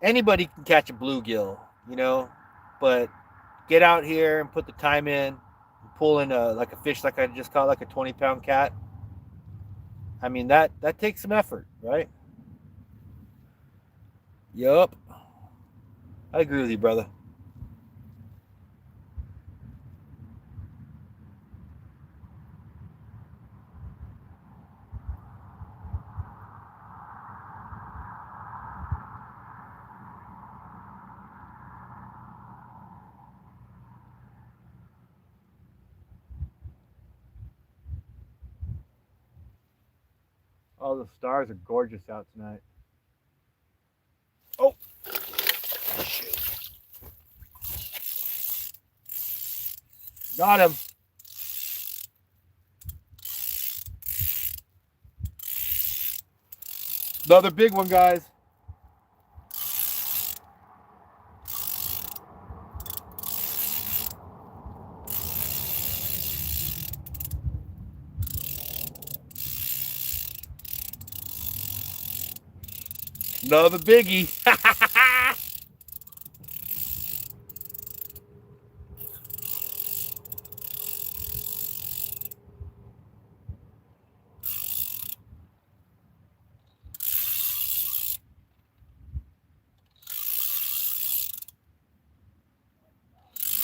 anybody can catch a bluegill, you know, but get out here and put the time in, pull in like a fish like I just caught, like a 20-pound cat. I mean, that takes some effort, right? Yup. I agree with you, brother. Oh, the stars are gorgeous out tonight. Oh, shoot. Got him. Another big one, guys. Another biggie.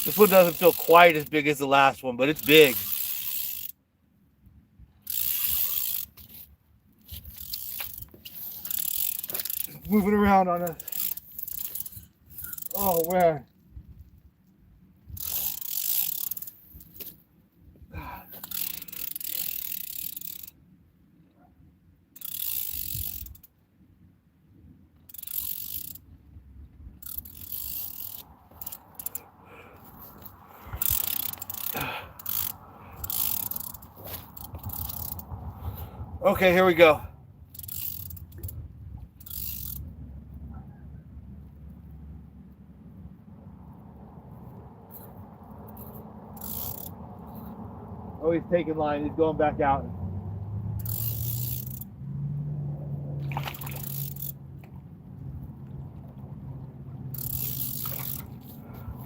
This one doesn't feel quite as big as the last one, but it's big. It's moving around on us. Oh, man. Okay, here we go. Oh, he's taking line. He's going back out.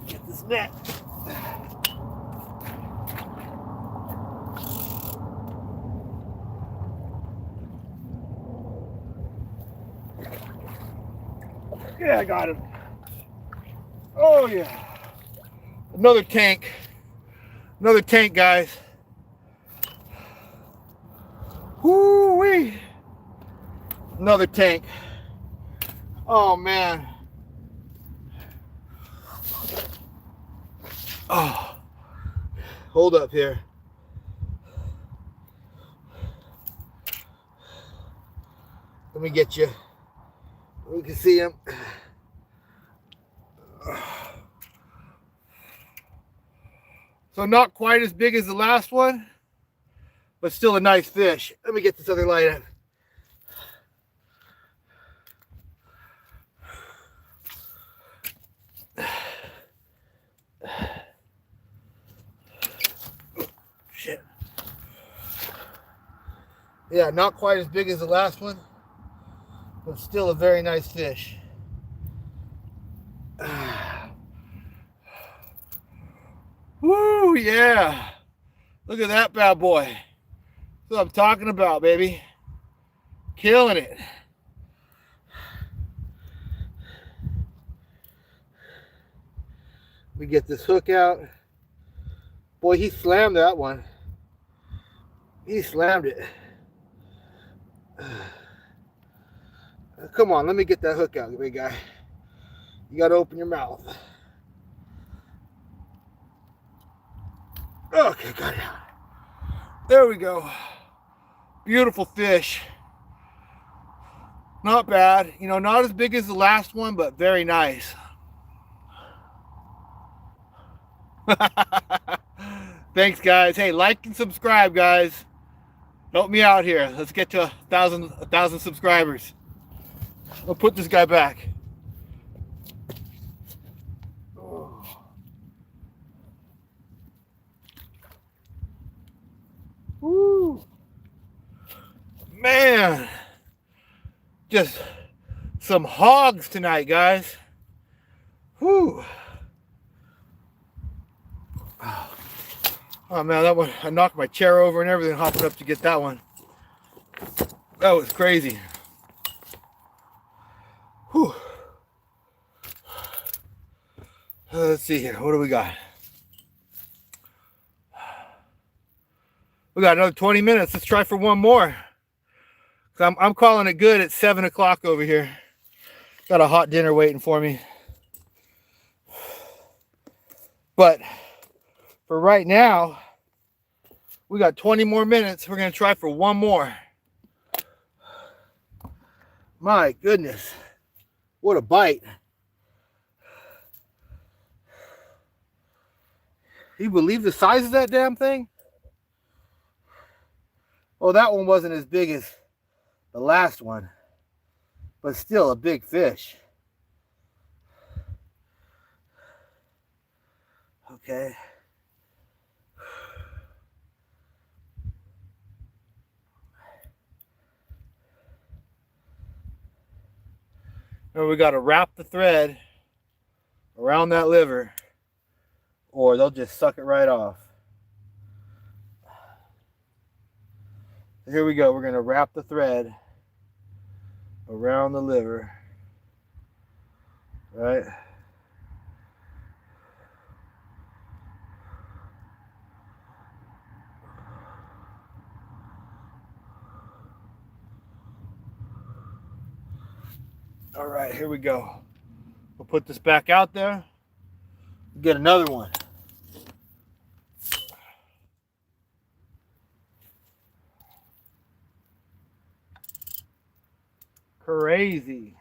Get this net. Yeah, I got him. Oh, yeah. Another tank. Another tank, guys. Woo-wee. Another tank. Oh, man. Oh. Hold up here. Let me get you. We can see him. So not quite as big as the last one, but still a nice fish. Let me get this other light in. Shit. Yeah, not quite as big as the last one, but still a very nice fish. Woo, yeah. Look at that bad boy. That's what I'm talking about, baby. Killing it. We get this hook out. Boy, he slammed that one. He slammed it. Come on, let me get that hook out, big guy. You gotta open your mouth. Okay, got it out. There we go. Beautiful fish. Not bad. You know, not as big as the last one, but very nice. Thanks, guys. Hey, like and subscribe, guys. Help me out here. Let's get to 1,000 subscribers. I'll put this guy back. Woo. Man. Just some hogs tonight, guys. Whew. Oh man, that one, I knocked my chair over and everything hopping up to get that one. That was crazy. Whew. Let's see here. What do we got? We got another 20 minutes. Let's try for one more. I'm calling it good at 7 o'clock over here. Got a hot dinner waiting for me. But for right now, we got 20 more minutes. We're going to try for one more. My goodness. What a bite. You believe the size of that damn thing? Oh, that one wasn't as big as the last one, but still a big fish. Okay. Now we got to wrap the thread around that liver, or they'll just suck it right off. Here we go. We're going to wrap the thread around the liver. Right? All right, here we go. We'll put this back out there. Get another one. Crazy.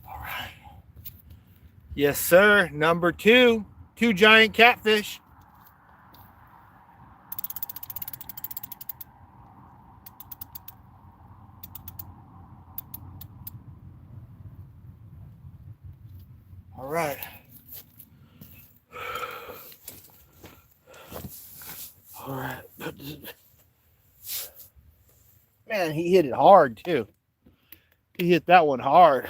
All right. Yes, sir. Number two. 2 giant catfish. All right. All right. Man, he hit it hard too. He hit that one hard.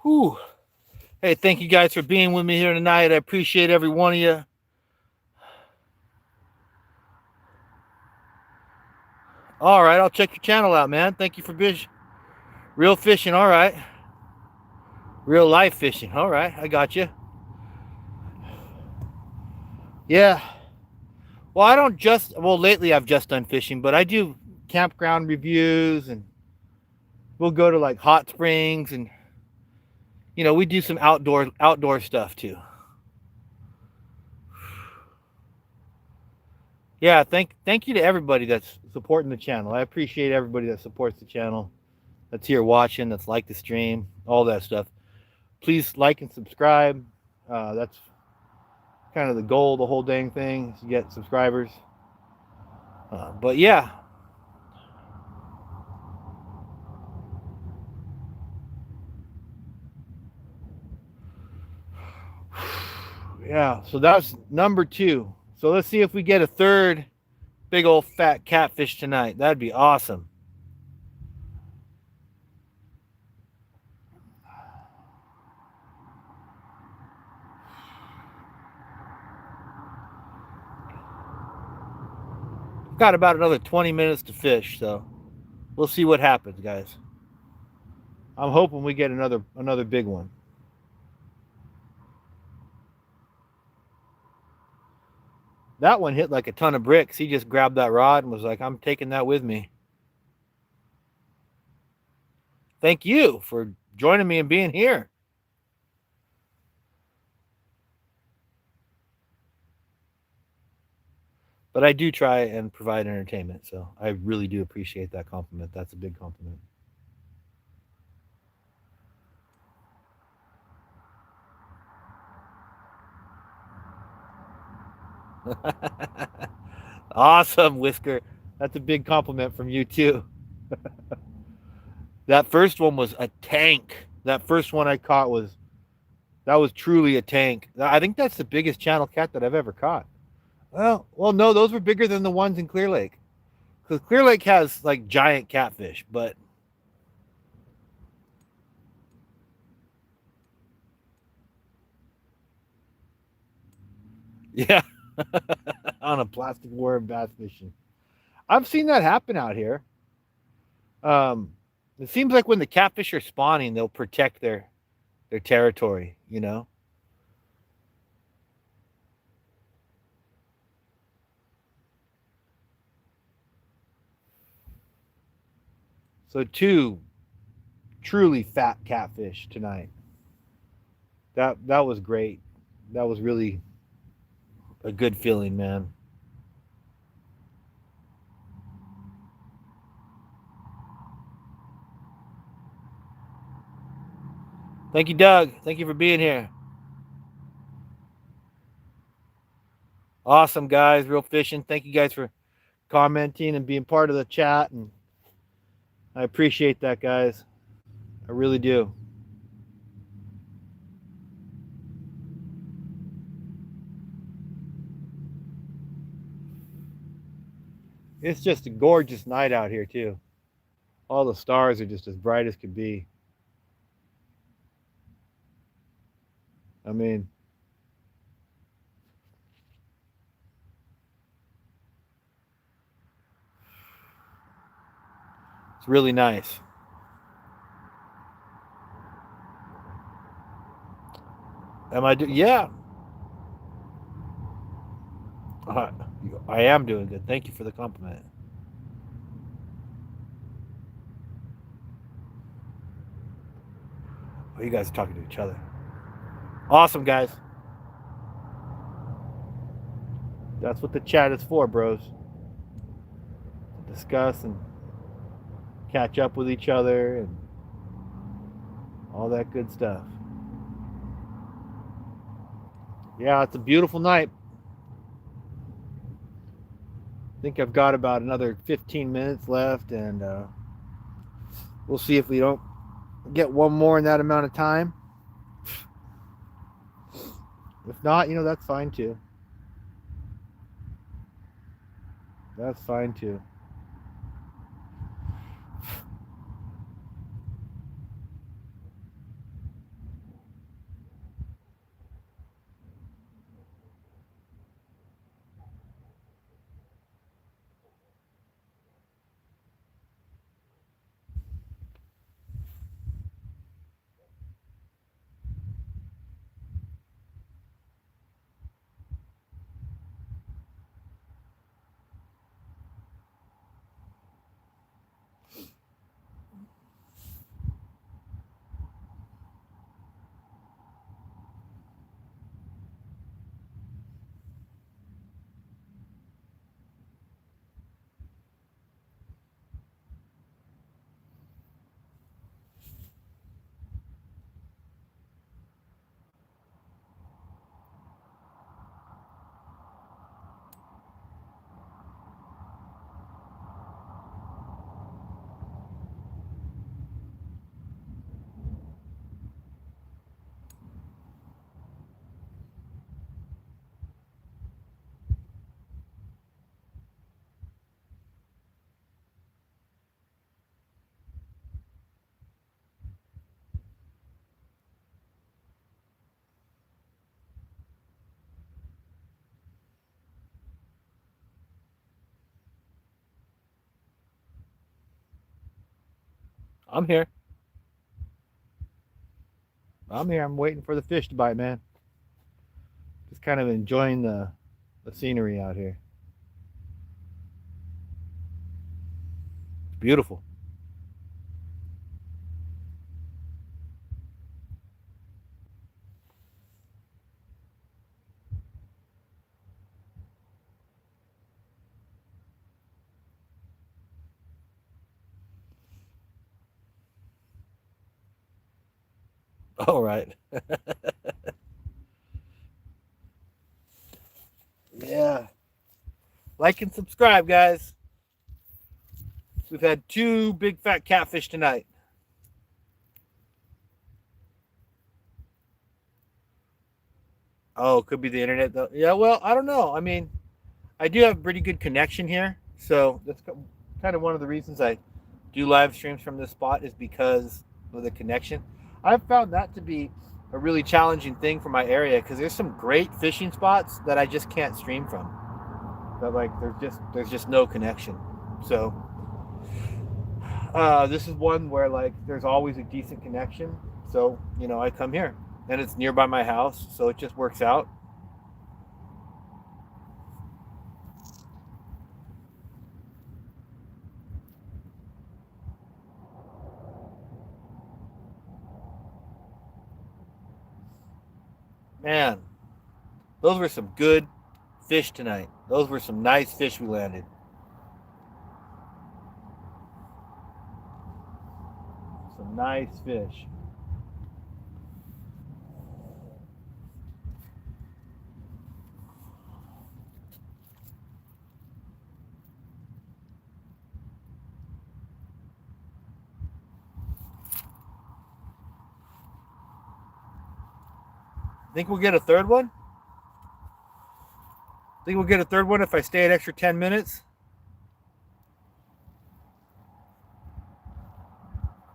Whew. Hey, thank you guys for being with me here tonight. I appreciate every one of you. All right, I'll check your channel out, man. Thank you for real fishing. All right. Real life fishing. All right, I got you. Yeah. Well, I don't just, well, lately I've just done fishing, but I do campground reviews, and we'll go to like hot springs, and we do some outdoor stuff too. Yeah, thank you to everybody that's supporting the channel. I appreciate everybody that supports the channel, that's here watching, that's like the stream, all that stuff. Please like and subscribe. That's kind of the goal of the whole dang thing, is to get subscribers. But yeah. Yeah, so that's number 2. So let's see if we get a third big old fat catfish tonight. That'd be awesome. Got about another 20 minutes to fish, so we'll see what happens, guys. I'm hoping we get another big one. That one hit like a ton of bricks. He just grabbed that rod and was like, I'm taking that with me. Thank you for joining me and being here. But I do try and provide entertainment, so I really do appreciate that compliment. That's a big compliment. Awesome, Whisker. That's a big compliment from you too. That first one was a tank. That first one I caught was truly a tank. I think that's the biggest channel cat that I've ever caught. Well, no, those were bigger than the ones in Clear Lake. Because Clear Lake has like giant catfish, but yeah, on a plastic worm bass fishing. I've seen that happen out here. Um, it seems like when the catfish are spawning, they'll protect their territory. So 2 truly fat catfish tonight. That was great. That was really a good feeling, man. Thank you, Doug. Thank you for being here. Awesome, guys. Real fishing. Thank you guys for commenting and being part of the chat, and I appreciate that, guys. I really do. It's just a gorgeous night out here too. All the stars are just as bright as could be. I mean, it's really nice. Yeah. Uh, I am doing good. Thank you for the compliment. Oh, you guys are talking to each other. Awesome, guys. That's what the chat is for, bros. To discuss and catch up with each other and all that good stuff. Yeah, it's a beautiful night. I think I've got about another 15 minutes left, and we'll see if we don't get one more in that amount of time. If not, that's fine too. That's fine too. I'm here. I'm here. I'm waiting for the fish to bite, man. Just kind of enjoying the scenery out here. It's beautiful. All right. Yeah. Like and subscribe, guys. We've had 2 big fat catfish tonight. Oh, could be the internet though. Yeah, well, I don't know. I mean, I do have a pretty good connection here, so that's kind of one of the reasons I do live streams from this spot is because of the connection. I've found that to be a really challenging thing for my area because there's some great fishing spots that I just can't stream from. But like, there's just no connection. So this is one where like there's always a decent connection. So I come here, and it's nearby my house, so it just works out. Man, those were some good fish tonight. Those were some nice fish we landed. Some nice fish. Think we'll get a third one? Think we'll get a third one if I stay an extra 10 minutes?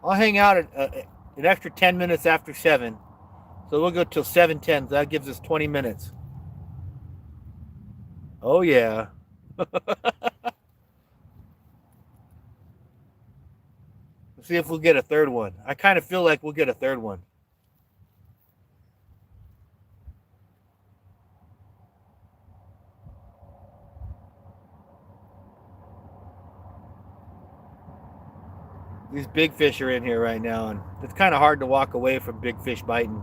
I'll hang out an extra 10 minutes after 7. So we'll go till 7:10. That gives us 20 minutes. Oh, yeah. Let's see if we'll get a third one. I kind of feel like we'll get a third one. These big fish are in here right now, and it's kind of hard to walk away from big fish biting.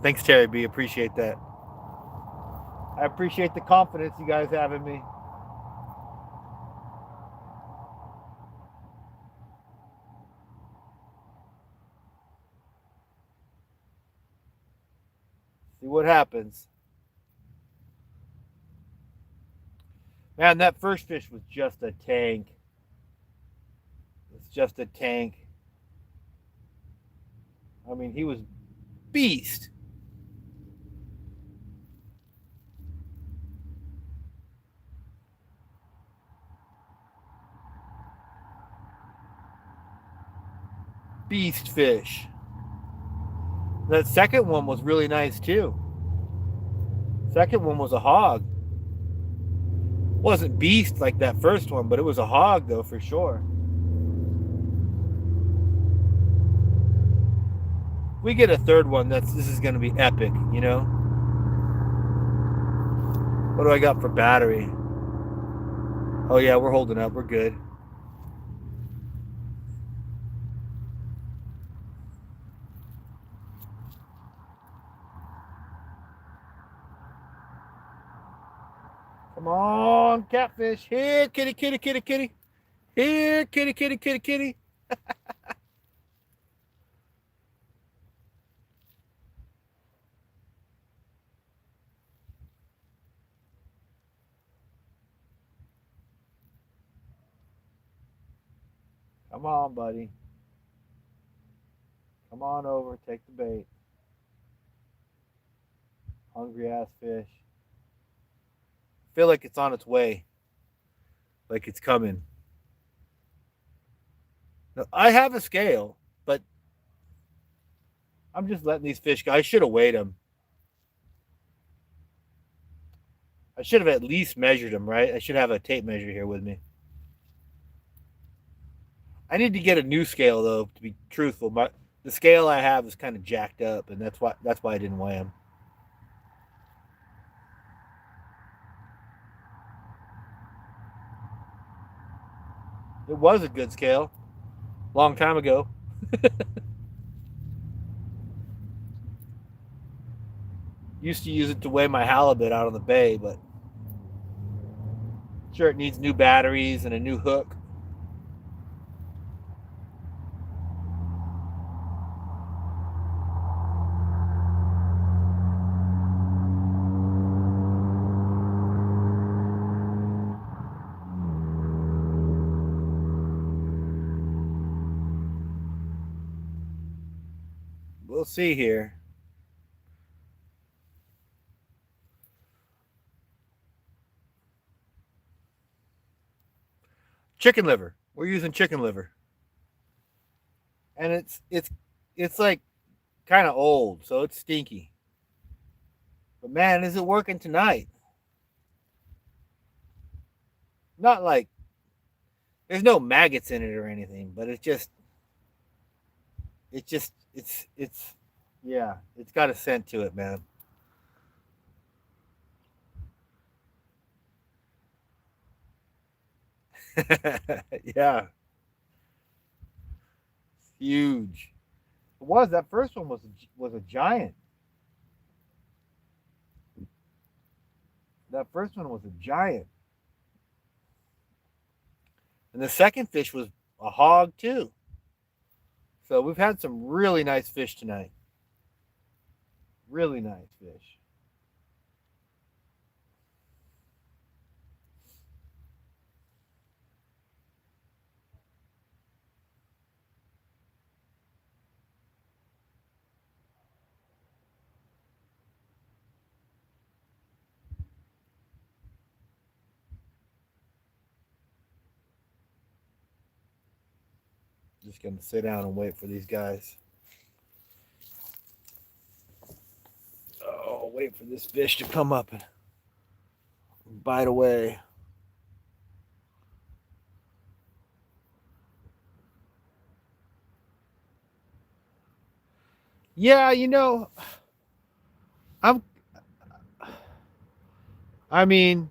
Thanks, Terry B. Appreciate that. I appreciate the confidence you guys have in me. See what happens. Man, that first fish was just a tank. It's just a tank. I mean, he was beast. Beast fish. That second one was really nice too. Second one was a hog. Wasn't beast like that first one, but it was a hog though for sure. We get a third one. This is going to be epic, you know. What do I got for battery? Oh yeah, we're holding up. We're good. Come on, catfish. Here, kitty, kitty, kitty, kitty. Here, kitty, kitty, kitty, kitty. Come on, buddy. Come on over. Take the bait. Hungry ass fish. Feel like it's on its way. Like it's coming. Now, I have a scale, but I'm just letting these fish go. I should have weighed them. I should have at least measured them, right? I should have a tape measure here with me. I need to get a new scale though, to be truthful. The scale I have is kind of jacked up, and that's why I didn't weigh them. It was a good scale, long time ago. Used to use it to weigh my halibut out on the bay, but sure it needs new batteries and a new hook. We'll see here. Chicken liver. We're using chicken liver, and it's like kind of old, so it's stinky. But man, is it working tonight? Not like there's no maggots in it or anything, but it's yeah, it's got a scent to it, man. Yeah, huge. It was that first one was a giant. That first one was a giant, and the second fish was a hog too. So we've had some really nice fish tonight. Really nice fish. Just gonna sit down and wait for these guys. Oh, wait for this fish to come up and bite away. Yeah, I'm I mean,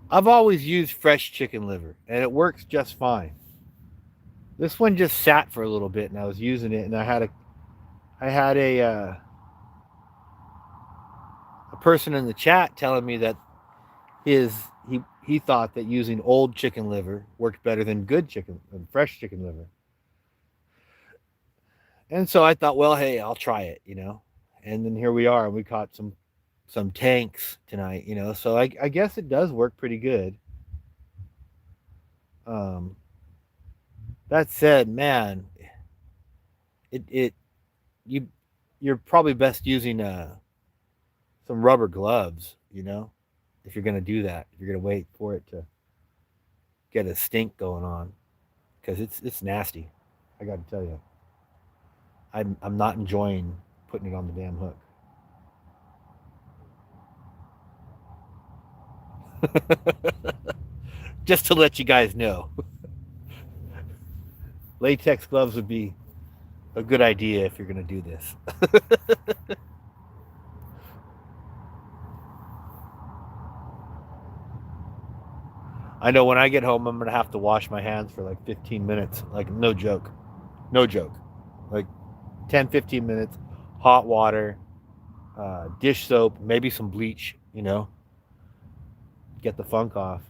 I've always used fresh chicken liver and it works just fine. This one just sat for a little bit and I was using it and I had a person in the chat telling me that his he thought that using old chicken liver worked better than good chicken than fresh chicken liver. And so I thought, well, hey, I'll try it. And then here we are, and we caught some tanks tonight. So I guess it does work pretty good. Um, that said, man, it you you're probably best using some rubber gloves, if you're gonna do that. If you're gonna wait for it to get a stink going on, because it's nasty. I got to tell you, I'm not enjoying putting it on the damn hook. Just to let you guys know, latex gloves would be a good idea if you're gonna do this. I know when I get home, I'm gonna have to wash my hands for like 15 minutes. Like no joke, no joke. Like 10, 15 minutes, hot water, dish soap, maybe some bleach. Get the funk off.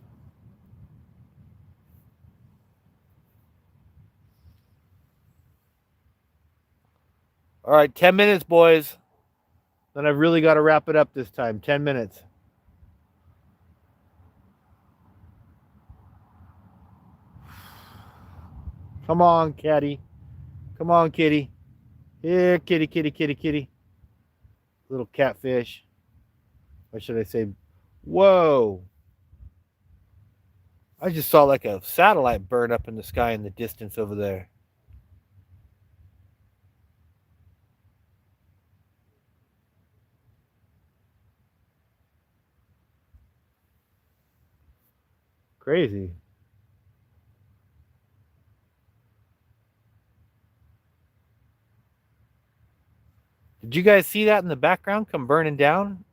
All right, 10 minutes, boys. Then I've really got to wrap it up this time. 10 minutes. Come on, catty. Come on, kitty. Here, kitty, kitty, kitty, kitty. Little catfish. Or should I say, whoa. I just saw like a satellite burn up in the sky in the distance over there. Crazy. Did you guys see that in the background come burning down?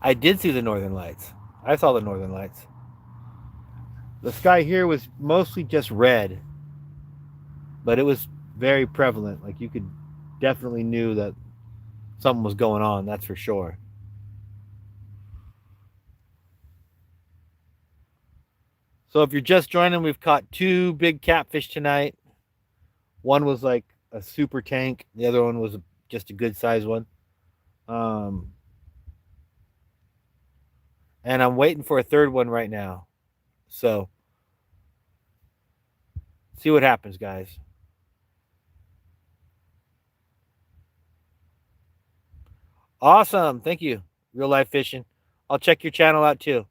I did see the northern lights. I saw the northern lights. The sky here was mostly just red, but it was very prevalent. Like you could definitely knew that something was going on, that's for sure. So if you're just joining, we've caught 2 big catfish tonight. One was like a super tank. The other one was just a good size one. And I'm waiting for a third one right now. So see what happens, guys. Awesome. Thank you. Real life fishing. I'll check your channel out too.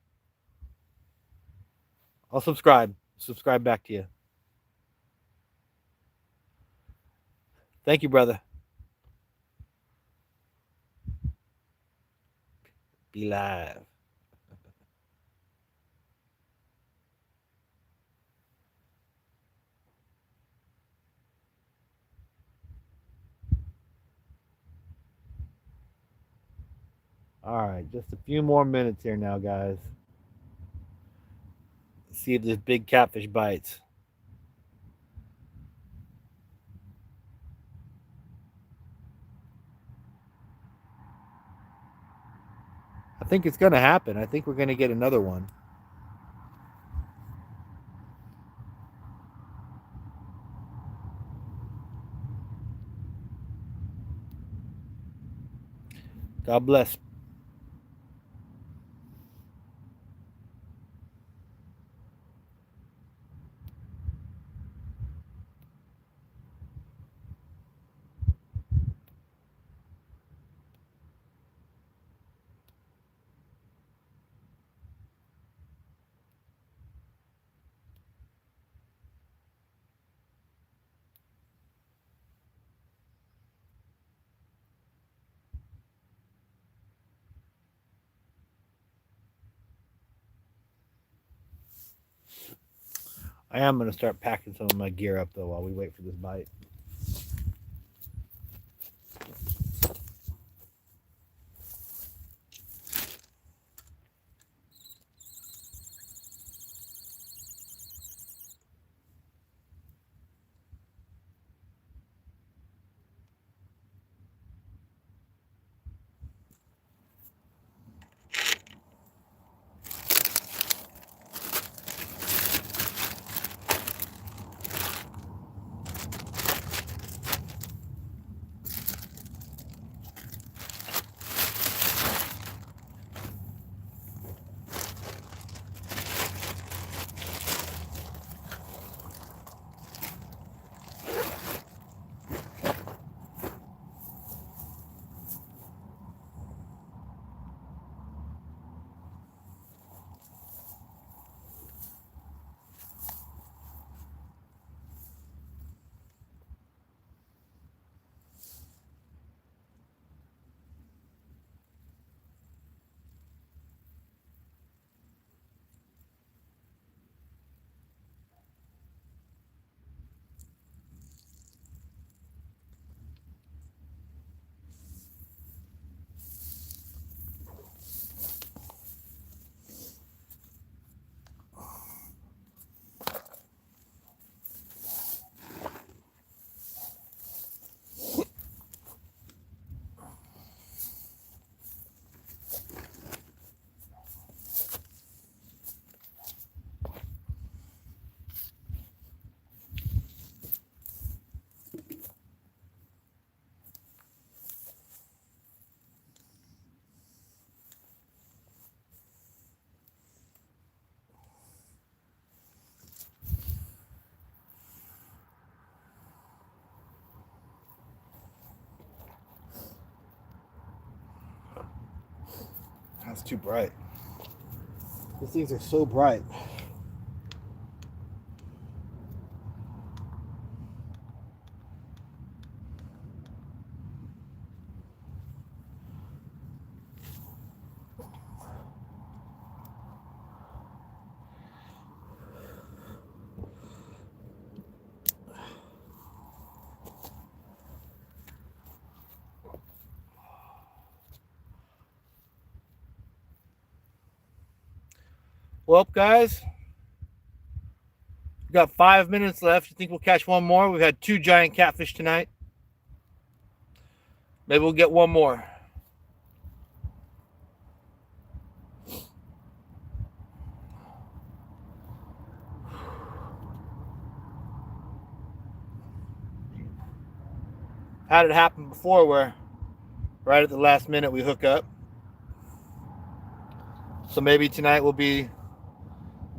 I'll subscribe. Subscribe back to you. Thank you, brother. Be live. All right, just a few more minutes here now, guys. Let's see if this big catfish bites. I think it's going to happen. I think we're going to get another one. God bless. I am going to start packing some of my gear up, though, while we wait for this bite. It's too bright. These things are so bright. Well, guys, we've got 5 minutes left. You think we'll catch one more? We've had 2 giant catfish tonight. Maybe we'll get one more. Had it happen before where right at the last minute we hook up. So maybe tonight will be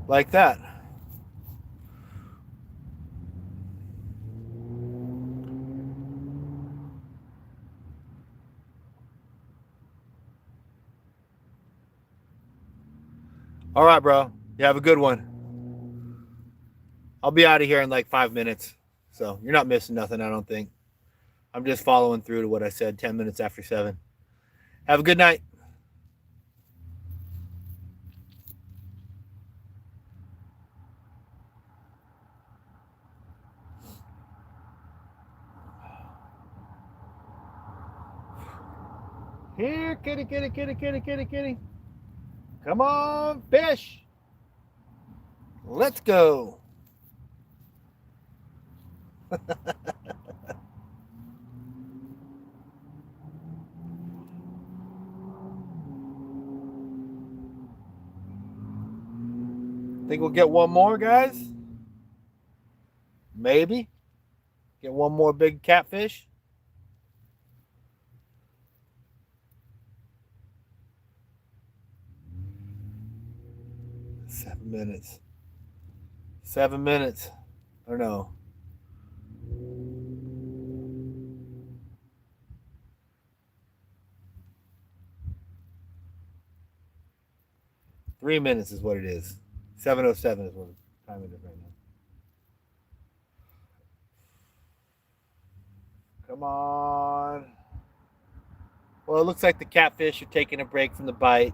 like that. All right, bro. You have a good one. I'll be out of here in like 5 minutes. So you're not missing nothing, I don't think. I'm just following through to what I said 10 minutes after 7. Have a good night. Here, kitty, kitty, kitty, kitty, kitty, kitty. Come on, fish. Let's go. Think we'll get one more, guys? Maybe. Get one more big catfish. 7 minutes. 7 minutes. I don't know. Three minutes is what it is. 7:07 is what time it is right now. Come on. Well, it looks like the catfish are taking a break from the bite.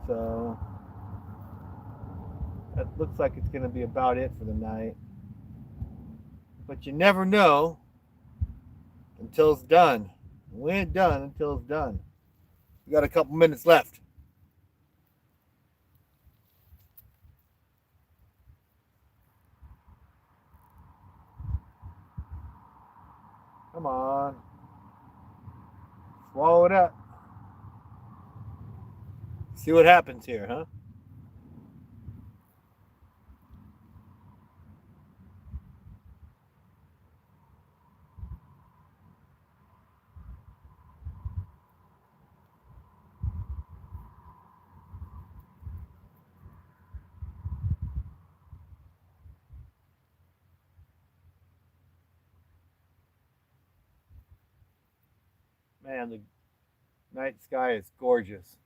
So that looks like it's going to be about it for the night. But you never know until it's done. We ain't done until it's done. We got a couple minutes left. Come on. Swallow it up. See what happens here, huh? Man, the night sky is gorgeous.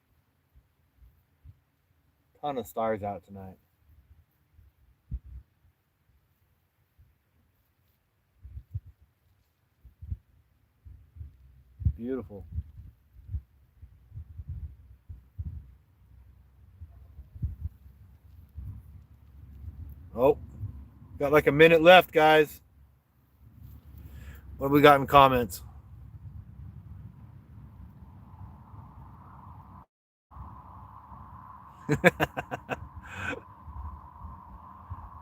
Ton of stars out tonight. Beautiful. Oh, got like a minute left, guys. What have we got in comments?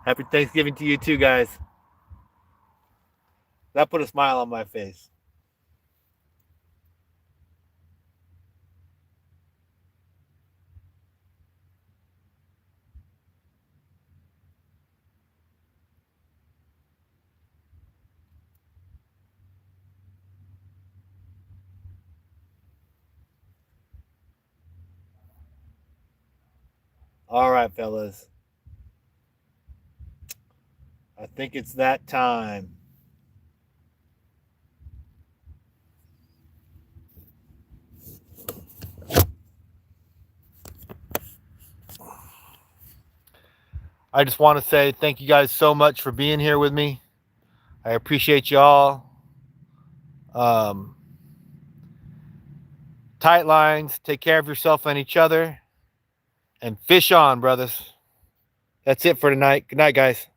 Happy Thanksgiving to you too, guys. That put a smile on my face. All right, fellas. I think it's that time. I just want to say thank you guys so much for being here with me. I appreciate y'all. Tight lines. Take care of yourself and each other. And fish on, brothers. That's it for tonight. Good night, guys.